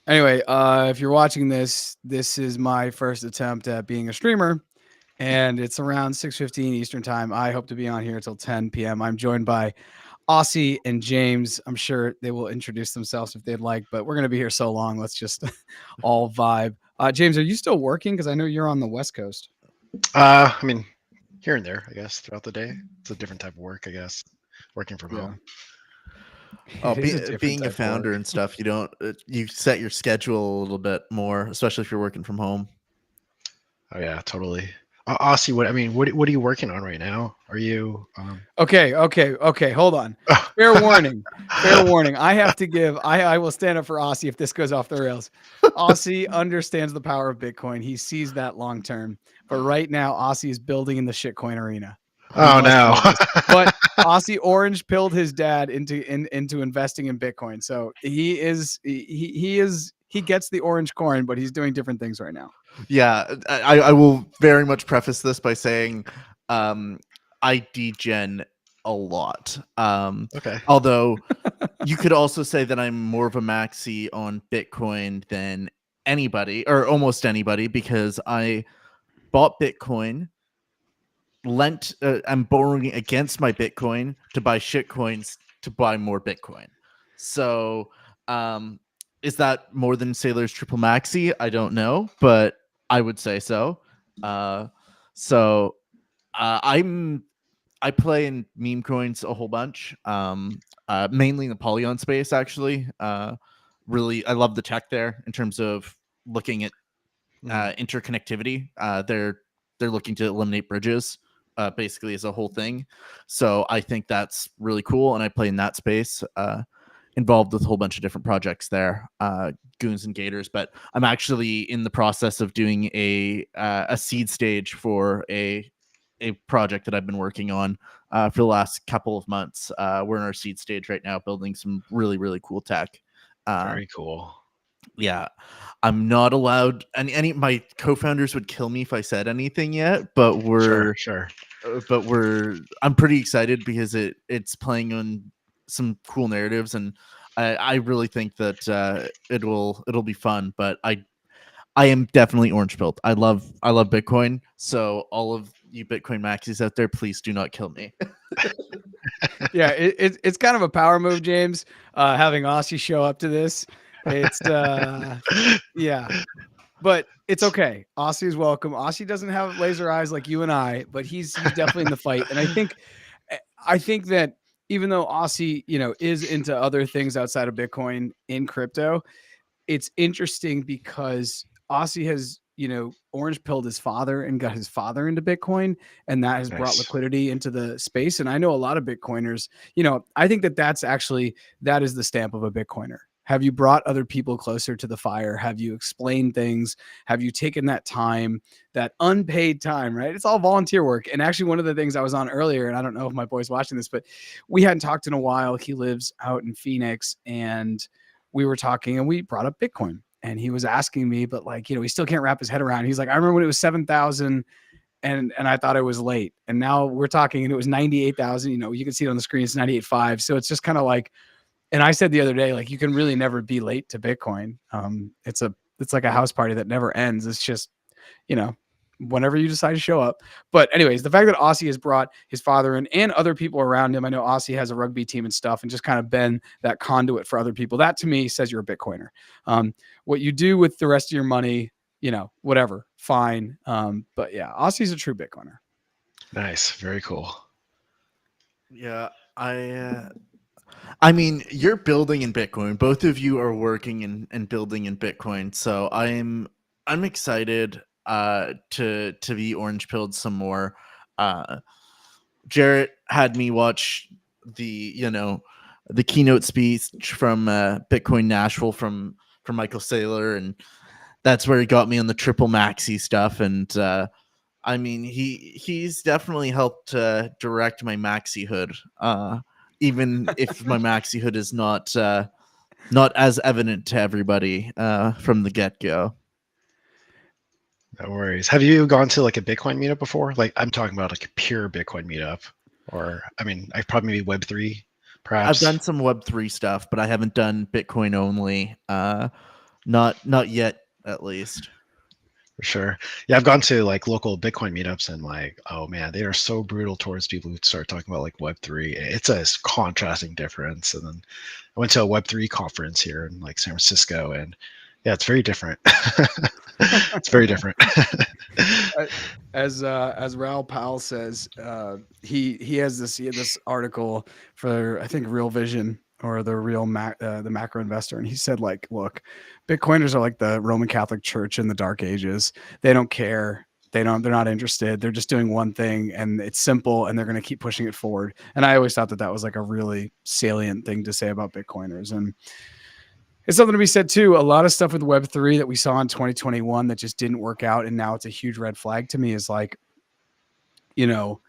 Anyway, if you're watching this, this is my first attempt at being a streamer, and it's around 6:15 Eastern time. I hope to be on here until 10 p.m. I'm joined by Aussie and James. I'm sure they will introduce themselves if they'd like, but we're going to be here so long. Let's just all vibe. James, are you still working? Because I know you're on the West Coast. I mean, here and there, I guess, throughout the day. It's a different type of work, I guess, working from Yeah, home. it is a different Being a type of founder work. and stuff, you don't you set your schedule a little bit more, especially if you're working from home. Oh yeah, totally. Aussie, what are you working on right now? Are you? Okay. Hold on. Fair warning. Fair warning. I have to give. I will stand up for Aussie if this goes off the rails. Aussie understands the power of Bitcoin. He sees that long term. But right now, Aussie is building in the shitcoin arena. He Oh must no. know this. But Aussie orange pilled his dad into investing in Bitcoin. So he gets the orange coin, but he's doing different things right now. Yeah, I will very much preface this by saying I degen a lot. Okay. Although you could also say that I'm more of a maxi on Bitcoin than anybody or almost anybody because I bought Bitcoin, I'm borrowing against my Bitcoin to buy shit coins to buy more Bitcoin. So, is that more than Sailor's Triple Maxi? I don't know, but I would say so. Uh, so I play in meme coins a whole bunch, mainly in the Polygon space. Actually, really, I love the tech there in terms of looking at interconnectivity. They're looking to eliminate bridges, basically as a whole thing. So I think that's really cool, and I play in that space. Involved with a whole bunch of different projects there, Goons and Gators. But I'm actually in the process of doing a seed stage for a project that I've been working on for the last couple of months. We're in our seed stage right now, building some really cool tech. Very cool. Yeah, I'm not allowed, and any my co-founders would kill me if I said anything yet, but Sure. I'm pretty excited because it's playing on some cool narratives, and I really think that it'll be fun. But I am definitely orange pilled. I love Bitcoin. So all of you Bitcoin maxis out there, please do not kill me. Yeah, it's kind of a power move, James. Having Aussie show up to this, it's yeah, but it's okay. Aussie's welcome. Aussie doesn't have laser eyes like you and I, but he's definitely in the fight. And I think that even though Aussie, is into other things outside of Bitcoin in crypto, it's interesting because Aussie has, orange pilled his father and got his father into Bitcoin, and that has brought Nice. liquidity into the space. And I know a lot of Bitcoiners, I think that is the stamp of a Bitcoiner. Have you brought other people closer to the fire? Have you explained things? Have you taken that time, that unpaid time, right? It's all volunteer work. And actually, one of the things I was on earlier, and I don't know if my boy's watching this, but we hadn't talked in a while. He lives out in Phoenix, and we were talking and we brought up Bitcoin, and he was asking me, but like, he still can't wrap his head around. He's like, I remember when it was 7,000 and I thought it was late. And now we're talking and it was 98,000, you can see it on the screen. It's 98.5. So it's just kind of like, and I said the other day, like, you can really never be late to Bitcoin. It's like a house party that never ends. It's just, you know, whenever you decide to show up. But anyways, the fact that Aussie has brought his father in and other people around him. I know Aussie has a rugby team and stuff, and just kind of been that conduit for other people. That to me says you're a Bitcoiner. What you do with the rest of your money, whatever, fine. But yeah, Aussie's a true Bitcoiner. Nice. Very cool. Yeah, I mean, you're building in Bitcoin. Both of you are working and building in Bitcoin. So I'm excited to be orange pilled some more. Jarrett had me watch the keynote speech from Bitcoin Nashville from Michael Saylor, and that's where he got me on the triple maxi stuff. And I mean, he's definitely helped direct my maxi hood. Even if my maxi hood is not as evident to everybody from the get go. No worries. Have you gone to like a Bitcoin meetup before? Like I'm talking about like a pure Bitcoin meetup, or I mean, I probably maybe Web3, I've perhaps. done some Web3 stuff, but I haven't done Bitcoin only. Not yet, at least. For sure. Yeah, I've gone to like local Bitcoin meetups and like, oh man, they are so brutal towards people who start talking about like Web3. It's a contrasting difference. And then I went to a Web3 conference here in like San Francisco, and yeah, it's very different. It's very different. As Raoul Pal says, he has this article for, I think, Real Vision or the the Macro Investor, and he said, like, look, Bitcoiners are like the Roman Catholic Church in the Dark Ages. They don't care. They're not interested. They're just doing one thing, and it's simple, and they're going to keep pushing it forward. And I always thought that was like a really salient thing to say about Bitcoiners. And it's something to be said too. A lot of stuff with Web3 that we saw in 2021 that just didn't work out, and now it's a huge red flag to me, is like, you know,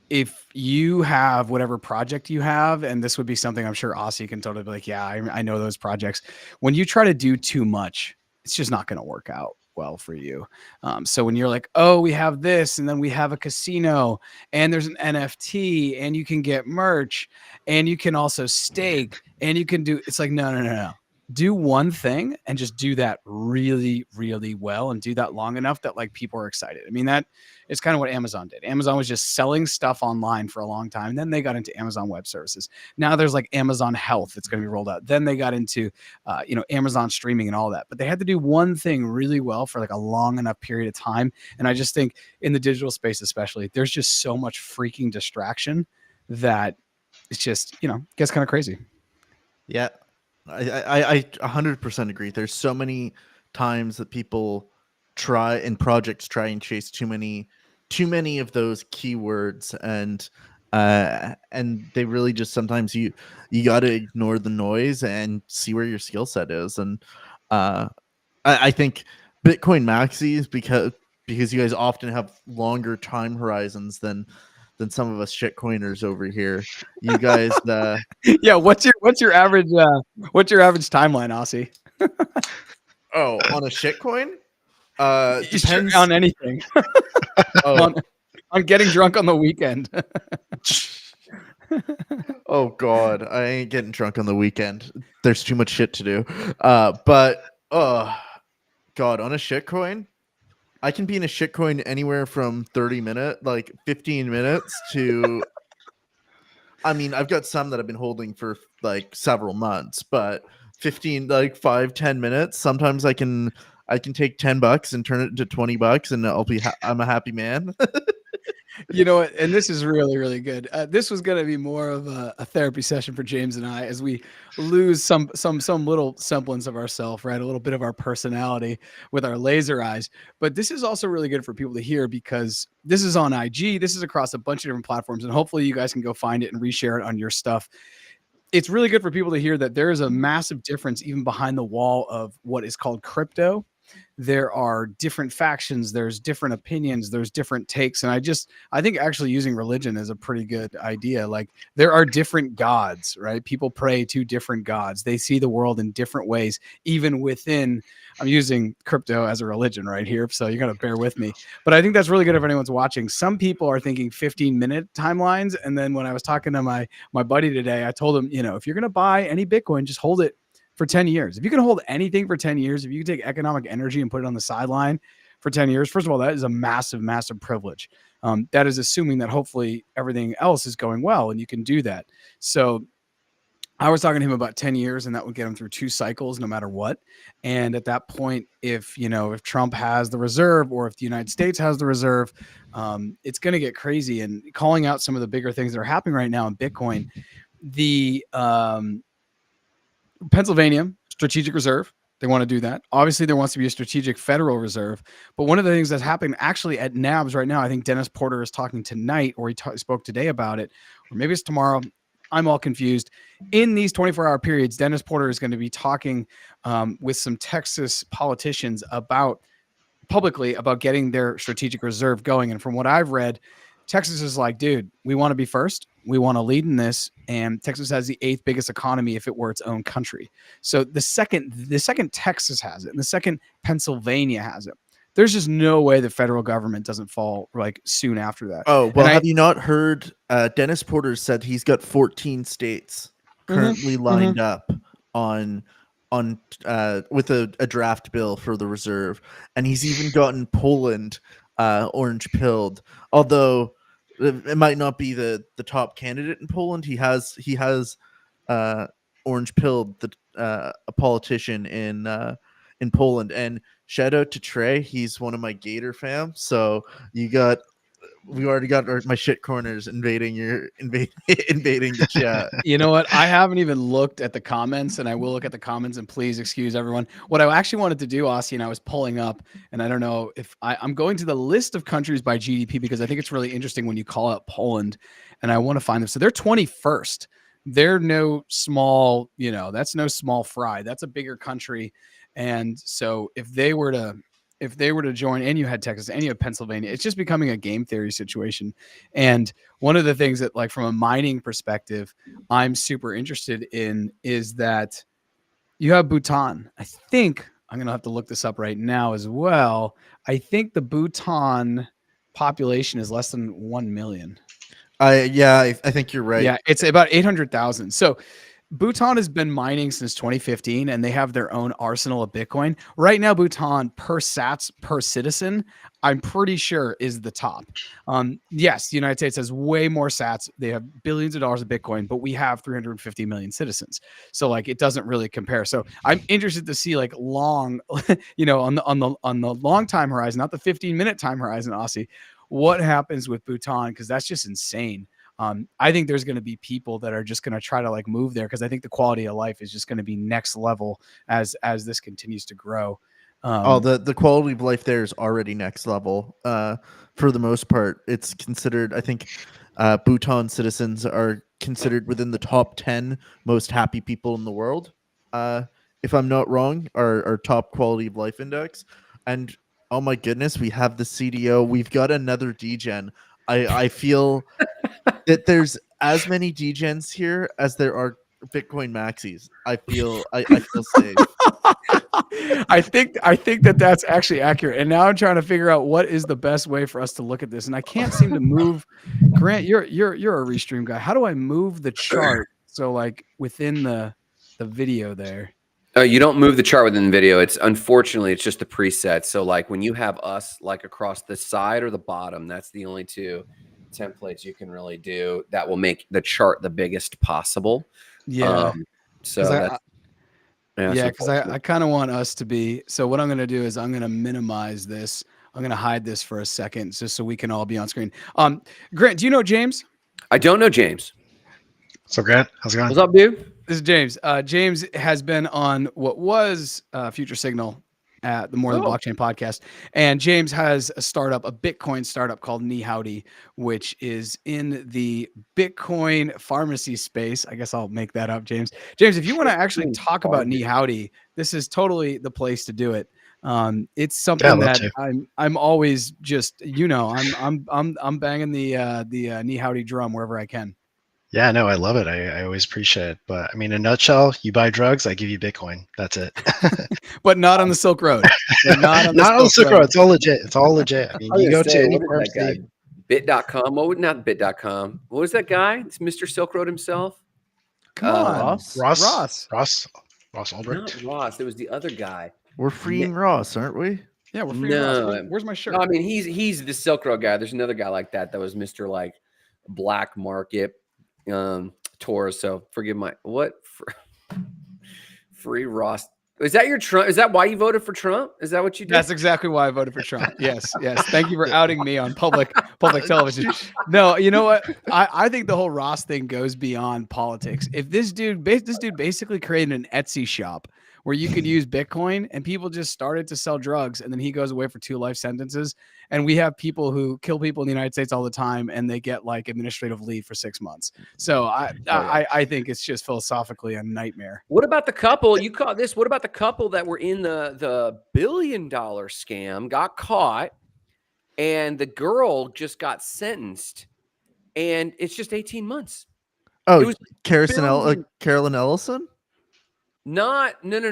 if you have whatever project you have, and this would be something I'm sure Aussie can totally be like, yeah, I know those projects. When you try to do too much, it's just not going to work out well for you. So when you're like, oh, we have this, and then we have a casino, and there's an NFT, and you can get merch, and you can also stake, and you can do, it's like, no. Do one thing and just do that really, really well, and do that long enough that like people are excited. I mean, that is kind of what Amazon did. Amazon was just selling stuff online for a long time. Then they got into Amazon Web Services. Now there's like Amazon Health that's going to be rolled out. Then they got into, Amazon streaming and all that. But they had to do one thing really well for like a long enough period of time. And I just think in the digital space, especially, there's just so much freaking distraction that it's just, gets kind of crazy. Yeah. I 100% agree. There's so many times that people try and chase too many of those keywords, and they really just, sometimes you got to ignore the noise and see where your skill set is. And I think Bitcoin maxis, because you guys often have longer time horizons than some of us shitcoiners over here. You guys, yeah. What's your average timeline, Aussie? Oh, on a shitcoin? Depends on anything. on getting drunk on the weekend. Oh God, I ain't getting drunk on the weekend. There's too much shit to do. But God, on a shitcoin, I can be in a shitcoin anywhere from 15 minutes to, I mean, I've got some that I've been holding for like several months, but 5-10 minutes. Sometimes I can take $10 and turn it into $20, and I'm a happy man. You know what? And this is really, really good. This was going to be more of a therapy session for James and I, as we lose some little semblance of ourselves, right? A little bit of our personality with our laser eyes. But this is also really good for people to hear, because this is on IG. This is across a bunch of different platforms, and hopefully you guys can go find it and reshare it on your stuff. It's really good for people to hear that there is a massive difference even behind the wall of what is called crypto. There are different factions, there's different opinions, there's different takes. And I think actually using religion is a pretty good idea. Like, there are different gods, right? People pray to different gods. They see the world in different ways, even within, I'm using crypto as a religion right here, so you got to bear with me. But I think that's really good if anyone's watching. Some people are thinking 15-minute timelines. And then when I was talking to my buddy today, I told him, if you're going to buy any Bitcoin, just hold it for 10 years. If you can hold anything for 10 years, if you can take economic energy and put it on the sideline for 10 years, first of all, that is a massive, massive privilege. That is assuming that hopefully everything else is going well and you can do that. So I was talking to him about 10 years, and that would get him through 2 cycles no matter what. And at that point, if Trump has the reserve, or if the United States has the reserve, it's going to get crazy. And calling out some of the bigger things that are happening right now in Bitcoin, the Pennsylvania Strategic Reserve, they want to do that. Obviously, there wants to be a strategic Federal Reserve. But one of the things that's happening actually at NABS right now, I think Dennis Porter is talking tonight, or he spoke today about it, or maybe it's tomorrow. I'm all confused. In these 24-hour periods, Dennis Porter is going to be talking with some Texas politicians publicly about getting their strategic reserve going. And from what I've read, Texas is like, dude, we want to be first. We want to lead in this. And Texas has the 8th biggest economy if it were its own country. So the second Texas has it, and the second Pennsylvania has it, there's just no way the federal government doesn't fall like soon after that. Oh, well, have you not heard? Dennis Porter said he's got 14 states currently lined up on on with a draft bill for the reserve, and he's even gotten Poland orange pilled. Although it might not be the top candidate in Poland, he has orange pilled a politician in Poland. And shout out to Trey, he's one of my Gator fam. So we already got my shit corners invading the chat. You know what? I haven't even looked at the comments, and I will look at the comments. And please excuse everyone. What I actually wanted to do, Aussie, and I was pulling up, and I don't know if I'm going to the list of countries by GDP because I think it's really interesting when you call out Poland, and I want to find them. So they're 21st. They're no small, that's no small fry. That's a bigger country, and so if they were to join, and you had Texas and you had Pennsylvania, it's just becoming a game theory situation. And one of the things that, like, from a mining perspective, I'm super interested in is that you have Bhutan. I think I'm going to have to look this up right now as well. I think the Bhutan population is less than 1 million. I think you're right. Yeah, it's about 800,000. So Bhutan has been mining since 2015, and they have their own arsenal of Bitcoin. Right now, Bhutan per sats per citizen, I'm pretty sure is the top. Yes, the United States has way more sats. They have billions of dollars of Bitcoin, but we have 350 million citizens. So like, it doesn't really compare. So I'm interested to see, like, long, on the long time horizon, not the 15-minute time horizon, Aussie, what happens with Bhutan, because that's just insane. I think there's going to be people that are just going to try to, like, move there, because I think the quality of life is just going to be next level as this continues to grow. The quality of life there is already next level. For the most part, it's considered, I think, Bhutan citizens are considered within the top 10 most happy people in the world. If I'm not wrong, our top quality of life index. And oh my goodness, we have the CDO. We've got another degen. I feel that there's as many degens here as there are Bitcoin maxis. I feel safe. I think that's actually accurate. And now I'm trying to figure out what is the best way for us to look at this. And I can't seem to move. Grant, you're a Restream guy. How do I move the chart so, like, within the video there? Oh, you don't move the chart within the video. Unfortunately, it's just a preset. So, like, when you have us, like, across the side or the bottom, that's the only two templates you can really do that will make the chart the biggest possible. Yeah. Because I kind of want us to be. So what I'm going to do is I'm going to minimize this. I'm going to hide this for a second just so we can all be on screen. Grant, do you know James? I don't know James. So Grant, how's it going? What's up, dude? This is James. James has been on what was Future Signal at the More Than Blockchain podcast. And James has a Bitcoin startup called NiHowdy, which is in the Bitcoin pharmacy space. I guess I'll make that up, James. James, if you want to actually talk about NiHowdy, this is totally the place to do it. It's something that I'm always just, I'm banging the NiHowdy drum wherever I can. Yeah, no, I love it. I always appreciate it. But I mean, in a nutshell, you buy drugs, I give you Bitcoin. That's it. But not on the Silk Road. Not on the Silk Road. It's all legit. It's all legit. I mean, you go to any pharmacy. Bit.com. Not Bit.com. What was that guy? It's Mr. Silk Road himself. Come on. Ross Ulbricht. Not Ross. It was the other guy. We're freeing Ross, aren't we? Yeah, we're freeing Ross. Where's my shirt? No, I mean, he's the Silk Road guy. There's another guy like that was Mr. like Black Market tours. So forgive my free Ross. Is that your Trump? Is that why you voted for Trump? Is that what you did? That's exactly why I voted for Trump. Yes. Thank you for outing me on public television. No, you know what? I think the whole Ross thing goes beyond politics. If this dude basically created an Etsy shop where you could use Bitcoin and people just started to sell drugs, and then he goes away for 2 life sentences, and we have people who kill people in the United States all the time and they get like administrative leave for 6 months. So I think it's just philosophically a nightmare. What about the couple? You caught this. What about the couple that were in the $1 billion scam, got caught, and the girl just got sentenced, and it's just 18 months? Oh, Carolyn Ellison? Not SBF's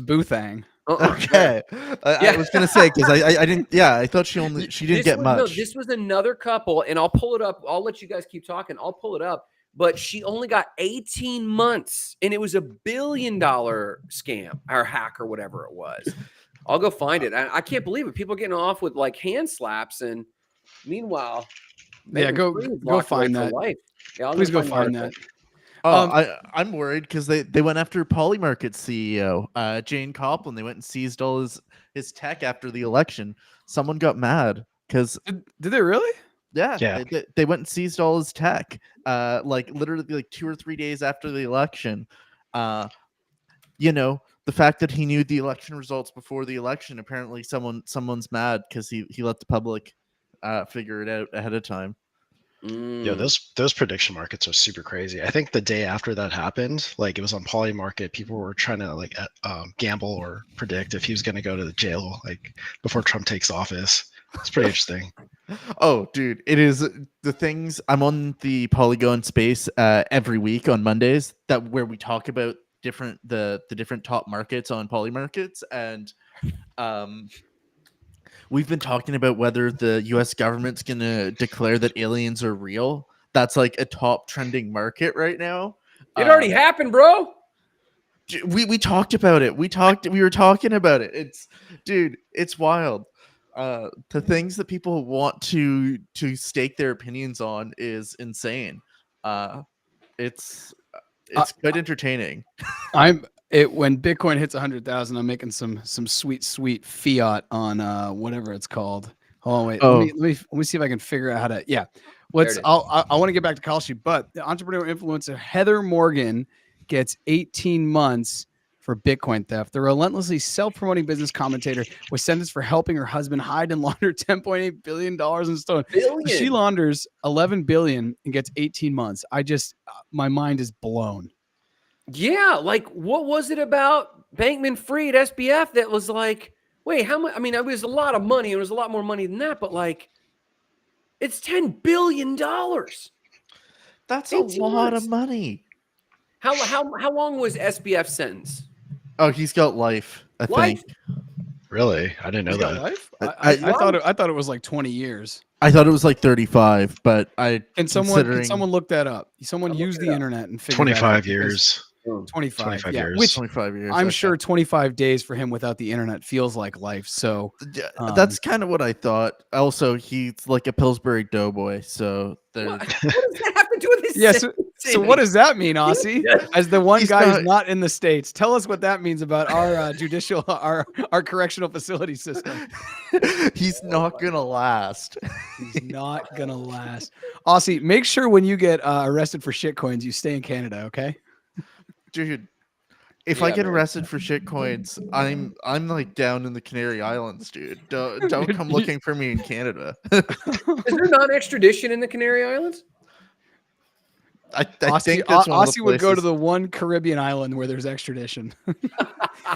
Boothang. Okay, I was gonna say because I didn't. Yeah, I thought she didn't get much. No, this was another couple, and I'll pull it up. I'll let you guys keep talking. I'll pull it up. but she only got 18 months, and it was $1 billion scam or hack or whatever it was. I'll go find it. I can't believe it. People are getting off with like hand slaps, and meanwhile, Yeah, Megan go Freed is go locked away find for that. life. Yeah, I'll Please go the find that. article. Oh, I'm worried because they went after Polymarket CEO Jane Copland. They went and seized all his tech after the election. Someone got mad because Did they really? yeah. They went and seized all his tech. Like literally like 2 or 3 days after the election. You know, the fact that he knew the election results before the election. Apparently, someone's mad because he let the public figure it out ahead of time. Yeah, those prediction markets are super crazy. I think the day after that happened, like it was on Polymarket, people were trying to like gamble or predict if he was going to go to the jail like before Trump takes office. It's pretty interesting. Oh, dude, it is the things. I'm on the Polygon space every week on Mondays where we talk about the different top markets on Polymarkets, and we've been talking about whether the U.S. government's gonna declare that aliens are real. That's like a top trending market right now. It already happened, bro. We talked about it. We were talking about it. It's wild. The things that people want to stake their opinions on is insane. It's quite entertaining. When Bitcoin hits 100,000, I'm making some sweet fiat on whatever it's called. Hold on, wait. Let me see if I can figure out how to. Yeah, I want to get back to Call Sheet, but the entrepreneur influencer Heather Morgan gets 18 months for Bitcoin theft. The relentlessly self-promoting business commentator was sentenced for helping her husband hide and launder $10.8 billion in stolen. She launders $11 billion and gets 18 months. My mind is blown. Yeah, like what was it about Bankman-Fried SBF that was like, wait, how much? I mean, it was a lot of money. It was a lot more money than that, but like, it's $10 billion. That's a lot of money. How long was SBF sentence? Oh, he's got life. I think. Really, I didn't know that. Life? I thought it was like 20 years. I thought it was like 35, but can someone look that up? Someone use the internet and figure 25 years. 25 years. Which 25 years. I'm sure 25 days for him without the internet feels like life. So that's kind of what I thought. Also, he's like a Pillsbury Doughboy. So what does that have to do with this? Yes. So what does that mean, Aussie? As the one guy who's not in the States, tell us what that means about our judicial, our correctional facility system. He's not gonna last. He's not gonna last. Aussie, make sure when you get arrested for shitcoins, you stay in Canada, okay? Dude, if I get arrested for shitcoins, I'm like down in the Canary Islands, dude. Don't come looking for me in Canada. Is there non-extradition in the Canary Islands? I think that's Aussie would go to the one Caribbean island where there's extradition.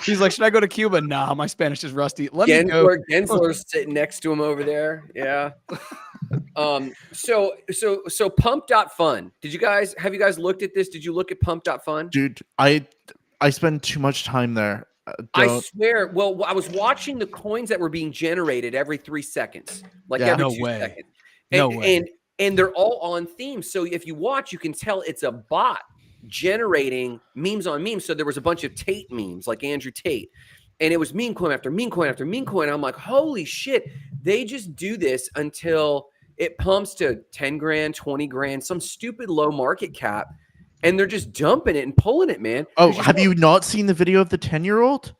He's like, should I go to Cuba? Nah, my Spanish is rusty. Let me go. Gensler's sitting next to him over there. Yeah. So pump.fun. Have you guys looked at this? Did you look at pump.fun? Dude, I spend too much time there. I swear. Well, I was watching the coins that were being generated every 3 seconds, like every 2 seconds. No way. And they're all on theme. So if you watch, you can tell it's a bot generating memes on memes. So there was a bunch of Tate memes, like Andrew Tate. And it was meme coin after meme coin after meme coin. I'm like, holy shit. They just do this until it pumps to 10 grand, 20 grand, some stupid low market cap. And they're just dumping it and pulling it, man. Oh, have you not seen the video of the 10-year-old?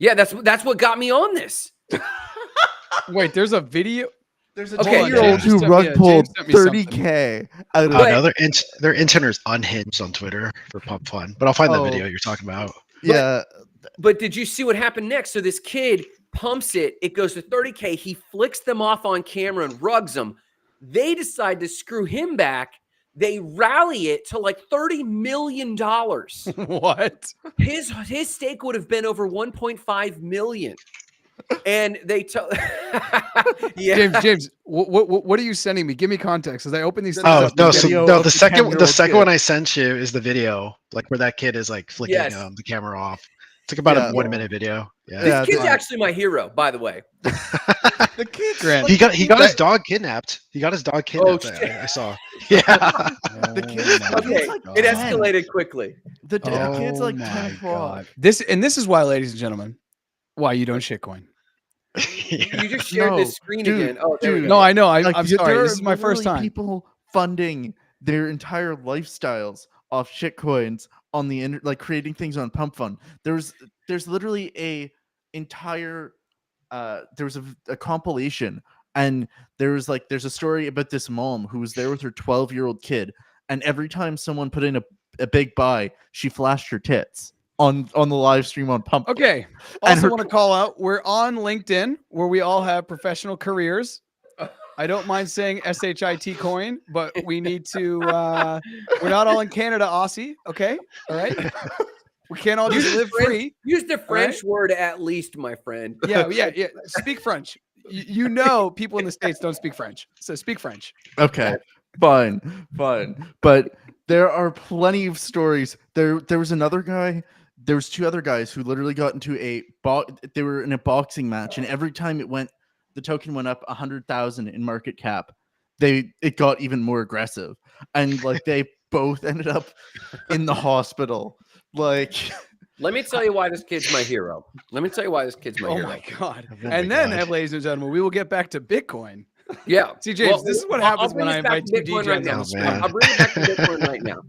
Yeah, that's what got me on this. Wait, there's a video. There's a 10-year-old who rug pulled 30K out of no, their internet's unhinged on Twitter for Pump Fun, but I'll find the video you're talking about. Yeah. But did you see what happened next? So this kid pumps it. It goes to 30K. He flicks them off on camera and rugs them. They decide to screw him back. They rally it to like $30 million. What? His stake would have been over 1.5 million. And they tell James, what are you sending me? Give me context. As I open these. Oh no! The second one I sent you is the video, like where that kid is like flicking the camera off. Took about Yeah. a 1 minute video. This Yeah. kid's the- actually my hero, by the way. The kids, Grant. He got his dog kidnapped. He got his dog kidnapped. shit. I saw. Yeah. The kids- my the kids Okay, like God. it 10. escalated quickly. the kids like Oh 10 my o'clock. God. This is why, ladies and gentlemen, why you don't shitcoin. You just shared No, this screen dude, again. Oh, there we dude. go. No, I know. I'm Like, sorry. there This are is my first literally time. People funding their entire lifestyles off shitcoins on the internet, like creating things on Pump Fund. There's literally a entire there was a compilation, and there's a story about this mom who was there with her 12-year-old kid, and every time someone put in a big buy, she flashed her tits on the live stream on Pump. Okay. And Also her- want to call out, we're on LinkedIn where we all have professional careers. I don't mind saying SHIT coin, but we need to we're not all in Canada, Aussie. Okay. All right. We can't all just live free. Use the French word at least, my friend. Yeah. Speak French. You know people in the States don't speak French. So speak French. Okay, fine. But there are plenty of stories. There was another guy. There was two other guys who literally got into they were in a boxing match, and every time the token went up 100,000 in market cap. It got even more aggressive, and like they both ended up in the hospital. Like, Let me tell you why this kid's my hero. Oh my God. Oh my And then, God. ladies and gentlemen, we will get back to Bitcoin. Yeah. See, James, this is what happens when I invite two Bitcoin DJs right on now. the stream. man. I'll bring it back to Bitcoin right now.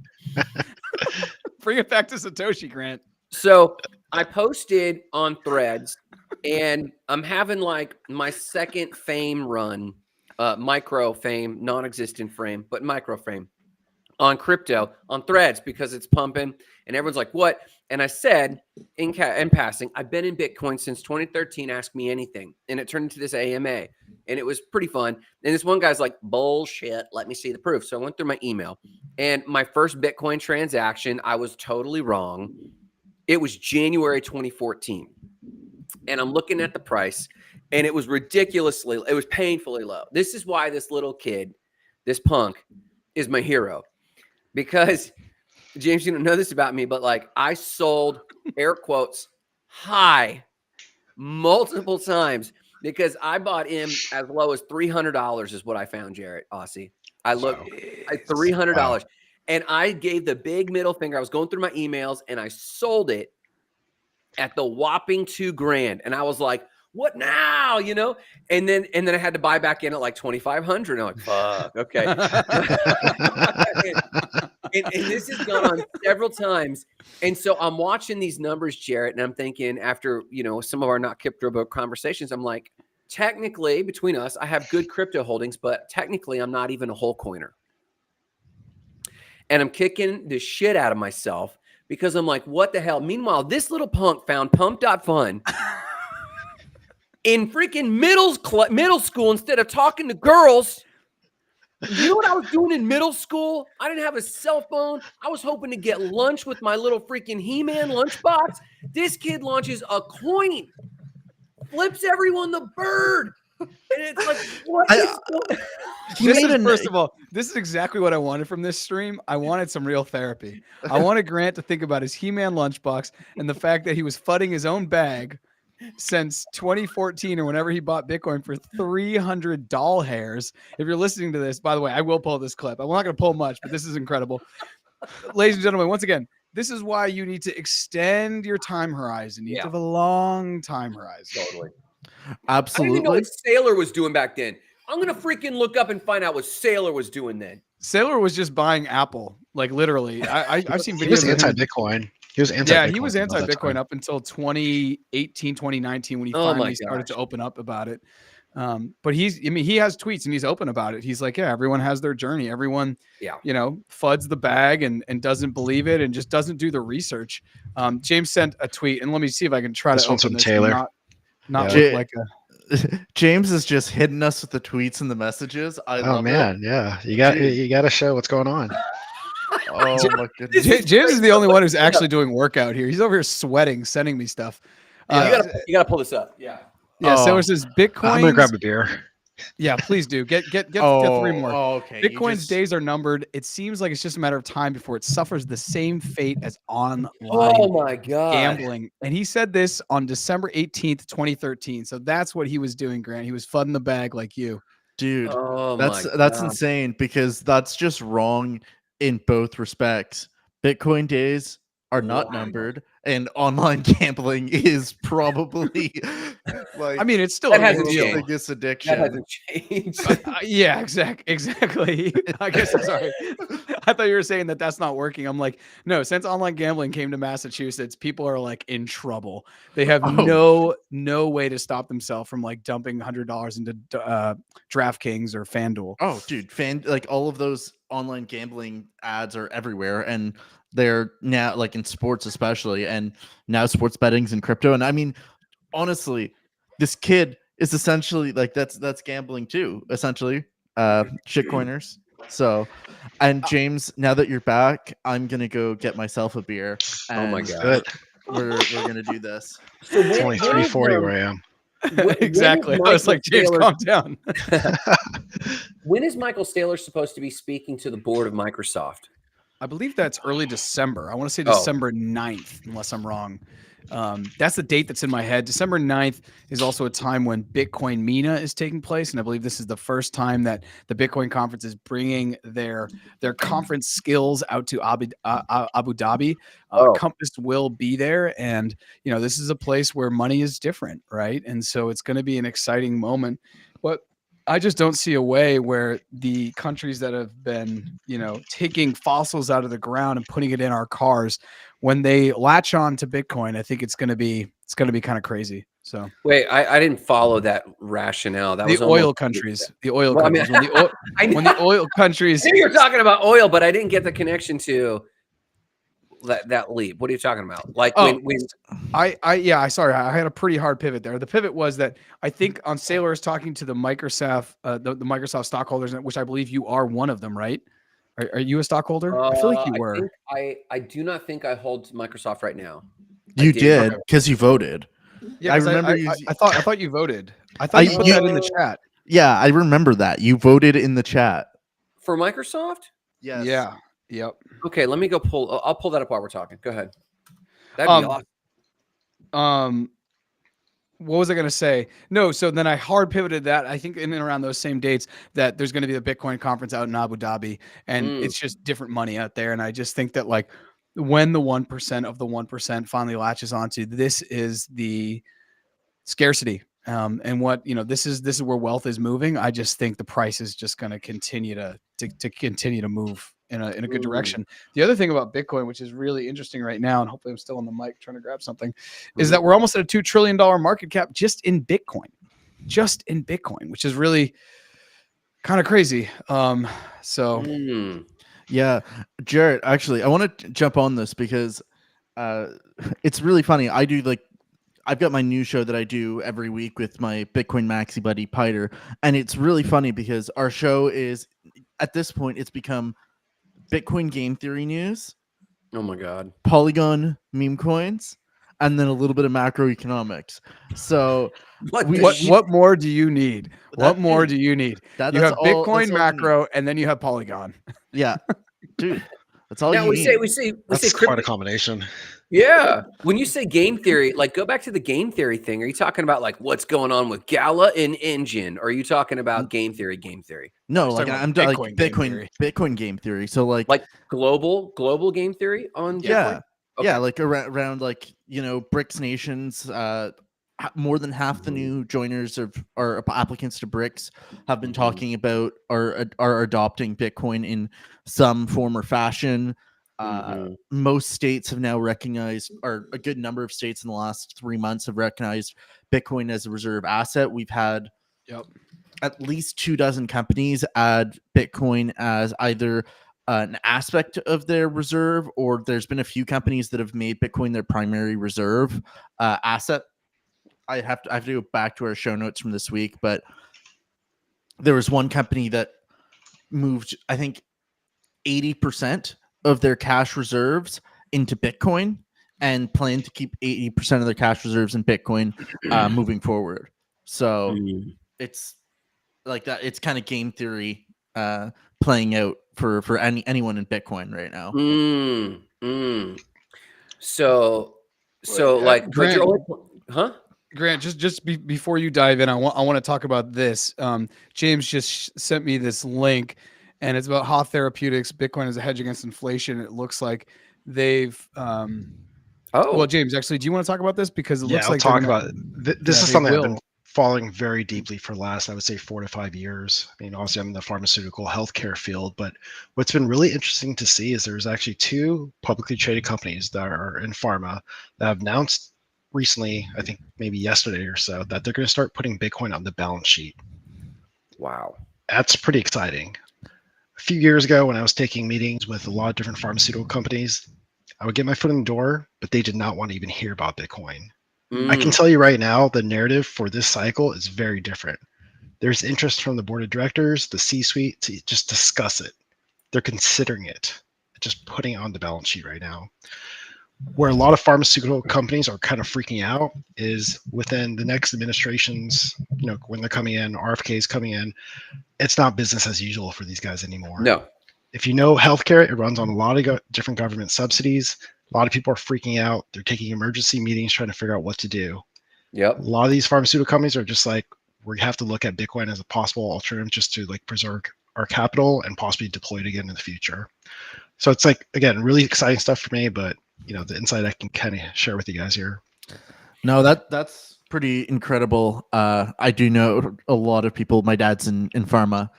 Bring it back to Satoshi, Grant. So I posted on Threads, and I'm having like my second fame run, micro fame, non-existent frame, but micro fame on crypto on Threads because it's pumping, and everyone's like, "What?" And I said in passing, I've been in Bitcoin since 2013. Ask me anything, and it turned into this AMA, and it was pretty fun. And this one guy's like, "Bullshit, let me see the proof." So I went through my email, and my first Bitcoin transaction, I was totally wrong. It was January 2014, and I'm looking at the price, and it was it was painfully low. This is why this little kid, this punk, is my hero, because James, you don't know this about me, but like I sold air quotes high multiple times because I bought him as low as $300 is what I found, Jarrett Aussie. I looked at $300. Wow. And I gave the big middle finger. I was going through my emails and I sold it at the whopping $2,000. And I was like, what now? You know? And then I had to buy back in at like 2,500. I'm like, fuck, okay. and this has gone on several times. And so I'm watching these numbers, Jarrett, and I'm thinking after, some of our not crypto book conversations, I'm like, technically between us, I have good crypto holdings, but technically I'm not even a whole coiner. And I'm kicking the shit out of myself because I'm like, what the hell? Meanwhile, this little punk found pump.fun in freaking middle school instead of talking to girls. You know what I was doing in middle school? I didn't have a cell phone. I was hoping to get lunch with my little freaking He-Man lunchbox. This kid launches a coin, flips everyone the bird. And it's like, what is First of all, this is exactly what I wanted from this stream. I wanted some real therapy. I wanted Grant to think about his He-Man lunchbox and the fact that he was fudding his own bag since 2014 or whenever he bought Bitcoin for 300 doll hairs. If you're listening to this, by the way, I will pull this clip. I'm not going to pull much, but this is incredible. Ladies and gentlemen, once again, this is why you need to extend your time horizon. You need to have a long time horizon. Totally. Absolutely. I didn't even know what Sailor was doing back then. I'm going to freaking look up and find out what Sailor was doing then. Sailor was just buying Apple, like literally. I've seen videos. He was of him. anti-Bitcoin. He was anti-Bitcoin. Yeah, he was all that anti-Bitcoin time. up until 2018, 2019 when he Oh my finally started to gosh. open up about it. But he has tweets and he's open about it. He's like, yeah, everyone has their journey. Everyone, fuds the bag and doesn't believe it and just doesn't do the research. James sent a tweet, and let me see if I can try This to one's open from this Taylor. and not Yeah. look like a. James is just hitting us with the tweets and the messages. I Oh love man, yeah. You got to show what's going on. it. Oh my goodness. James is the only one who's actually doing work out here. He's over here sweating, sending me stuff. You gotta pull this up. Yeah. Yeah, Oh. Sailor says Bitcoin. I'm gonna grab a beer. Yeah, please do. Get 3 more. okay. You Bitcoin's just- days are numbered. It seems like it's just a matter of time before it suffers the same fate as online Oh my god. gambling. And he said this on December 18th, 2013. So that's what he was doing, Grant. He was flooding the bag like you. dude, Oh that's my that's God. insane because that's just wrong in both respects. Bitcoin days are not Wow. numbered, and online gambling is probably like I mean, it's still That a hasn't big deal. changed. biggest That addiction. hasn't changed. Yeah, exactly. I guess I'm sorry. I thought you were saying that that's not working. I'm like, no, since online gambling came to Massachusetts, people are like in trouble. They have no way to stop themselves from like dumping $100 into DraftKings or FanDuel. Oh, dude, like all of those online gambling ads are everywhere, and they're now like in sports especially, and now sports betting's in crypto. And I mean, honestly, this kid is essentially like that's gambling too, essentially. Shitcoiners. So, and James, now that you're back, I'm gonna go get myself a beer. Oh my and God. Good. we're gonna do this. So It's only 3:40 where I am. Exactly. I was like, James, calm down. When is Michael Saylor supposed to be speaking to the board of Microsoft? I believe that's early December. I want to say Oh. December 9th, unless I'm wrong. That's the date that's in my head. December 9th is also a time when Bitcoin MENA is taking place. And I believe this is the first time that the Bitcoin conference is bringing their conference skills out to Abu Dhabi. Oh. Compass will be there. And, you know, this is a place where money is different, right? And so it's going to be an exciting moment. But I just don't see a way where the countries that have been, you know, taking fossils out of the ground and putting it in our cars, when they latch on to Bitcoin, I think it's going to be kind of crazy. So Wait, I didn't follow that rationale. That the was oil almost- countries, the oil Well, I mean, countries, when the oil countries, I knew you were talking about oil, but I didn't get the connection to that leap. What are you talking about? Like Oh. when sorry, I had a pretty hard pivot there. The pivot was that I think on Saylor is talking to the Microsoft, the Microsoft stockholders, which I believe you are one of them, right? Are you a stockholder? I feel like you were. I do not think I hold Microsoft right now. You did. did because you voted. Yeah, I 'cause remember I thought you voted. I thought you put that in the chat. Yeah, I remember that. You voted in the chat. For Microsoft? Yes. Yeah. Yep. Okay, let me go pull. I'll pull that up while we're talking. Go ahead. That'd be awesome. What was I going to say? No, so then I hard pivoted that. I think in and around those same dates that there's going to be a Bitcoin conference out in Abu Dhabi, and it's just different money out there. And I just think that like when the 1% of the 1% finally latches onto, this is the scarcity. And what, you know, this is where wealth is moving. I just think the price is just going to continue to continue to move in a good direction. The other thing about Bitcoin, which is really interesting right now, and hopefully I'm still on the mic trying to grab something, is that we're almost at a $2 trillion market cap just in Bitcoin, which is really kind of crazy. Yeah, Jarrett, actually, I want to jump on this because it's really funny. I've got my new show that I do every week with my Bitcoin maxi buddy Piter, and it's really funny because our show is, at this point, it's become Bitcoin game theory news, Oh my God. Polygon meme coins, and then a little bit of macroeconomics. So What more do you need? What more do you need? You have Bitcoin macro, and then you have Polygon. Yeah, dude, that's all Now you we need. say we say That's crypto- quite a combination. Yeah. When you say game theory, like go back to the game theory thing. Are you talking about like what's going on with Gala and Engine? Or are you talking about game theory? No, Just like talking I'm about like Bitcoin Bitcoin game theory. So like global game theory on yeah, Bitcoin? Okay. yeah, like around like, you know, BRICS nations. More than half the new joiners or applicants to BRICS have been talking about or are adopting Bitcoin in some form or fashion. Most states have now recognized, or a good number of states in the last 3 months have recognized Bitcoin as a reserve asset. We've had at least 24 companies add Bitcoin as either an aspect of their reserve, or there's been a few companies that have made Bitcoin their primary reserve asset. I have to go back to our show notes from this week, but there was one company that moved, I think, 80% of their cash reserves into Bitcoin and plan to keep 80% of their cash reserves in Bitcoin moving forward. So it's like that. It's kind of game theory playing out for anyone in Bitcoin right now. So like, but Grant, you're only, huh? Grant, before you dive in, I want to talk about this. James just sent me this link, and it's about Hoth Therapeutics. Bitcoin as a hedge against inflation. It looks like they've. Well, James, actually, do you want to talk about this because it looks I'll like talk about it. This is they something I've been will. following very deeply for the last, I would say, 4 to 5 years. I mean, obviously, I'm in the pharmaceutical healthcare field, but what's been really interesting to see is there's actually 2 publicly traded companies that are in pharma that have announced recently, I think maybe yesterday or so, that they're going to start putting Bitcoin on the balance sheet. Wow. That's pretty exciting. A few years ago, when I was taking meetings with a lot of different pharmaceutical companies, I would get my foot in the door, but they did not want to even hear about Bitcoin. I can tell you right now, the narrative for this cycle is very different. There's interest from the board of directors, the C-suite, to just discuss it. They're considering it, just putting it on the balance sheet right now. Where a lot of pharmaceutical companies are kind of freaking out is within the next administrations, when they're coming in, RFKs coming in, it's not business as usual for these guys anymore. No. If you know healthcare, it runs on a lot of different government subsidies. A lot of people are freaking out. They're taking emergency meetings trying to figure out what to do. Yep. A lot of these pharmaceutical companies are just like, we have to look at Bitcoin as a possible alternative just to like preserve our capital and possibly deploy it again in the future. So it's like, again, really exciting stuff for me, but the insight I can kind of share with you guys here. No, that's pretty incredible. I do know a lot of people. My dad's in pharma.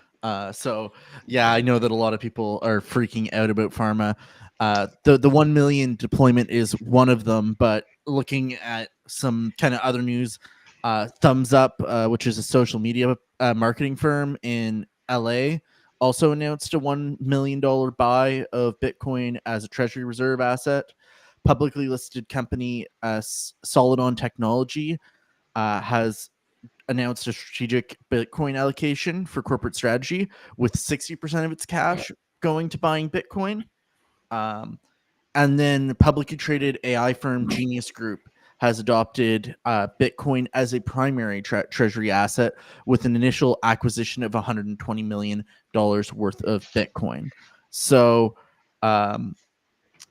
So yeah, I know that a lot of people are freaking out about pharma. The 1 million deployment is one of them, but looking at some kind of other news, Thumbs Up, which is a social media marketing firm in LA, also announced a $1 million buy of Bitcoin as a treasury reserve asset. Publicly listed company Solidon Technology has announced a strategic Bitcoin allocation for corporate strategy with 60% of its cash going to buying Bitcoin. And then publicly traded AI firm Genius Group has adopted Bitcoin as a primary treasury asset with an initial acquisition of $120 million worth of Bitcoin. So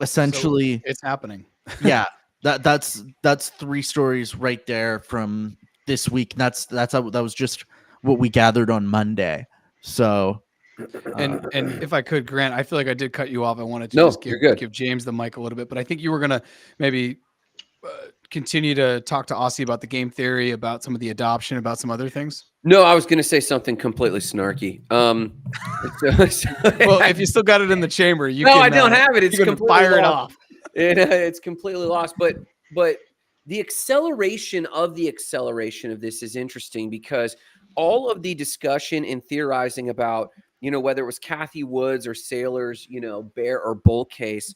essentially, it's happening. Yeah, that's 3 stories right there from this week. That was just what we gathered on Monday. So and if I could, Grant, I feel like I did cut you off. I wanted to give James the mic a little bit, but I think you were gonna maybe continue to talk to Aussie about the game theory, about some of the adoption, about some other things. No, I was going to say something completely snarky. Well, if you still got it in the chamber, I don't have it. It's completely fire it off. It's completely lost. But the acceleration of this is interesting because all of the discussion and theorizing about, whether it was Cathie Woods or Saylor's, bear or bull case,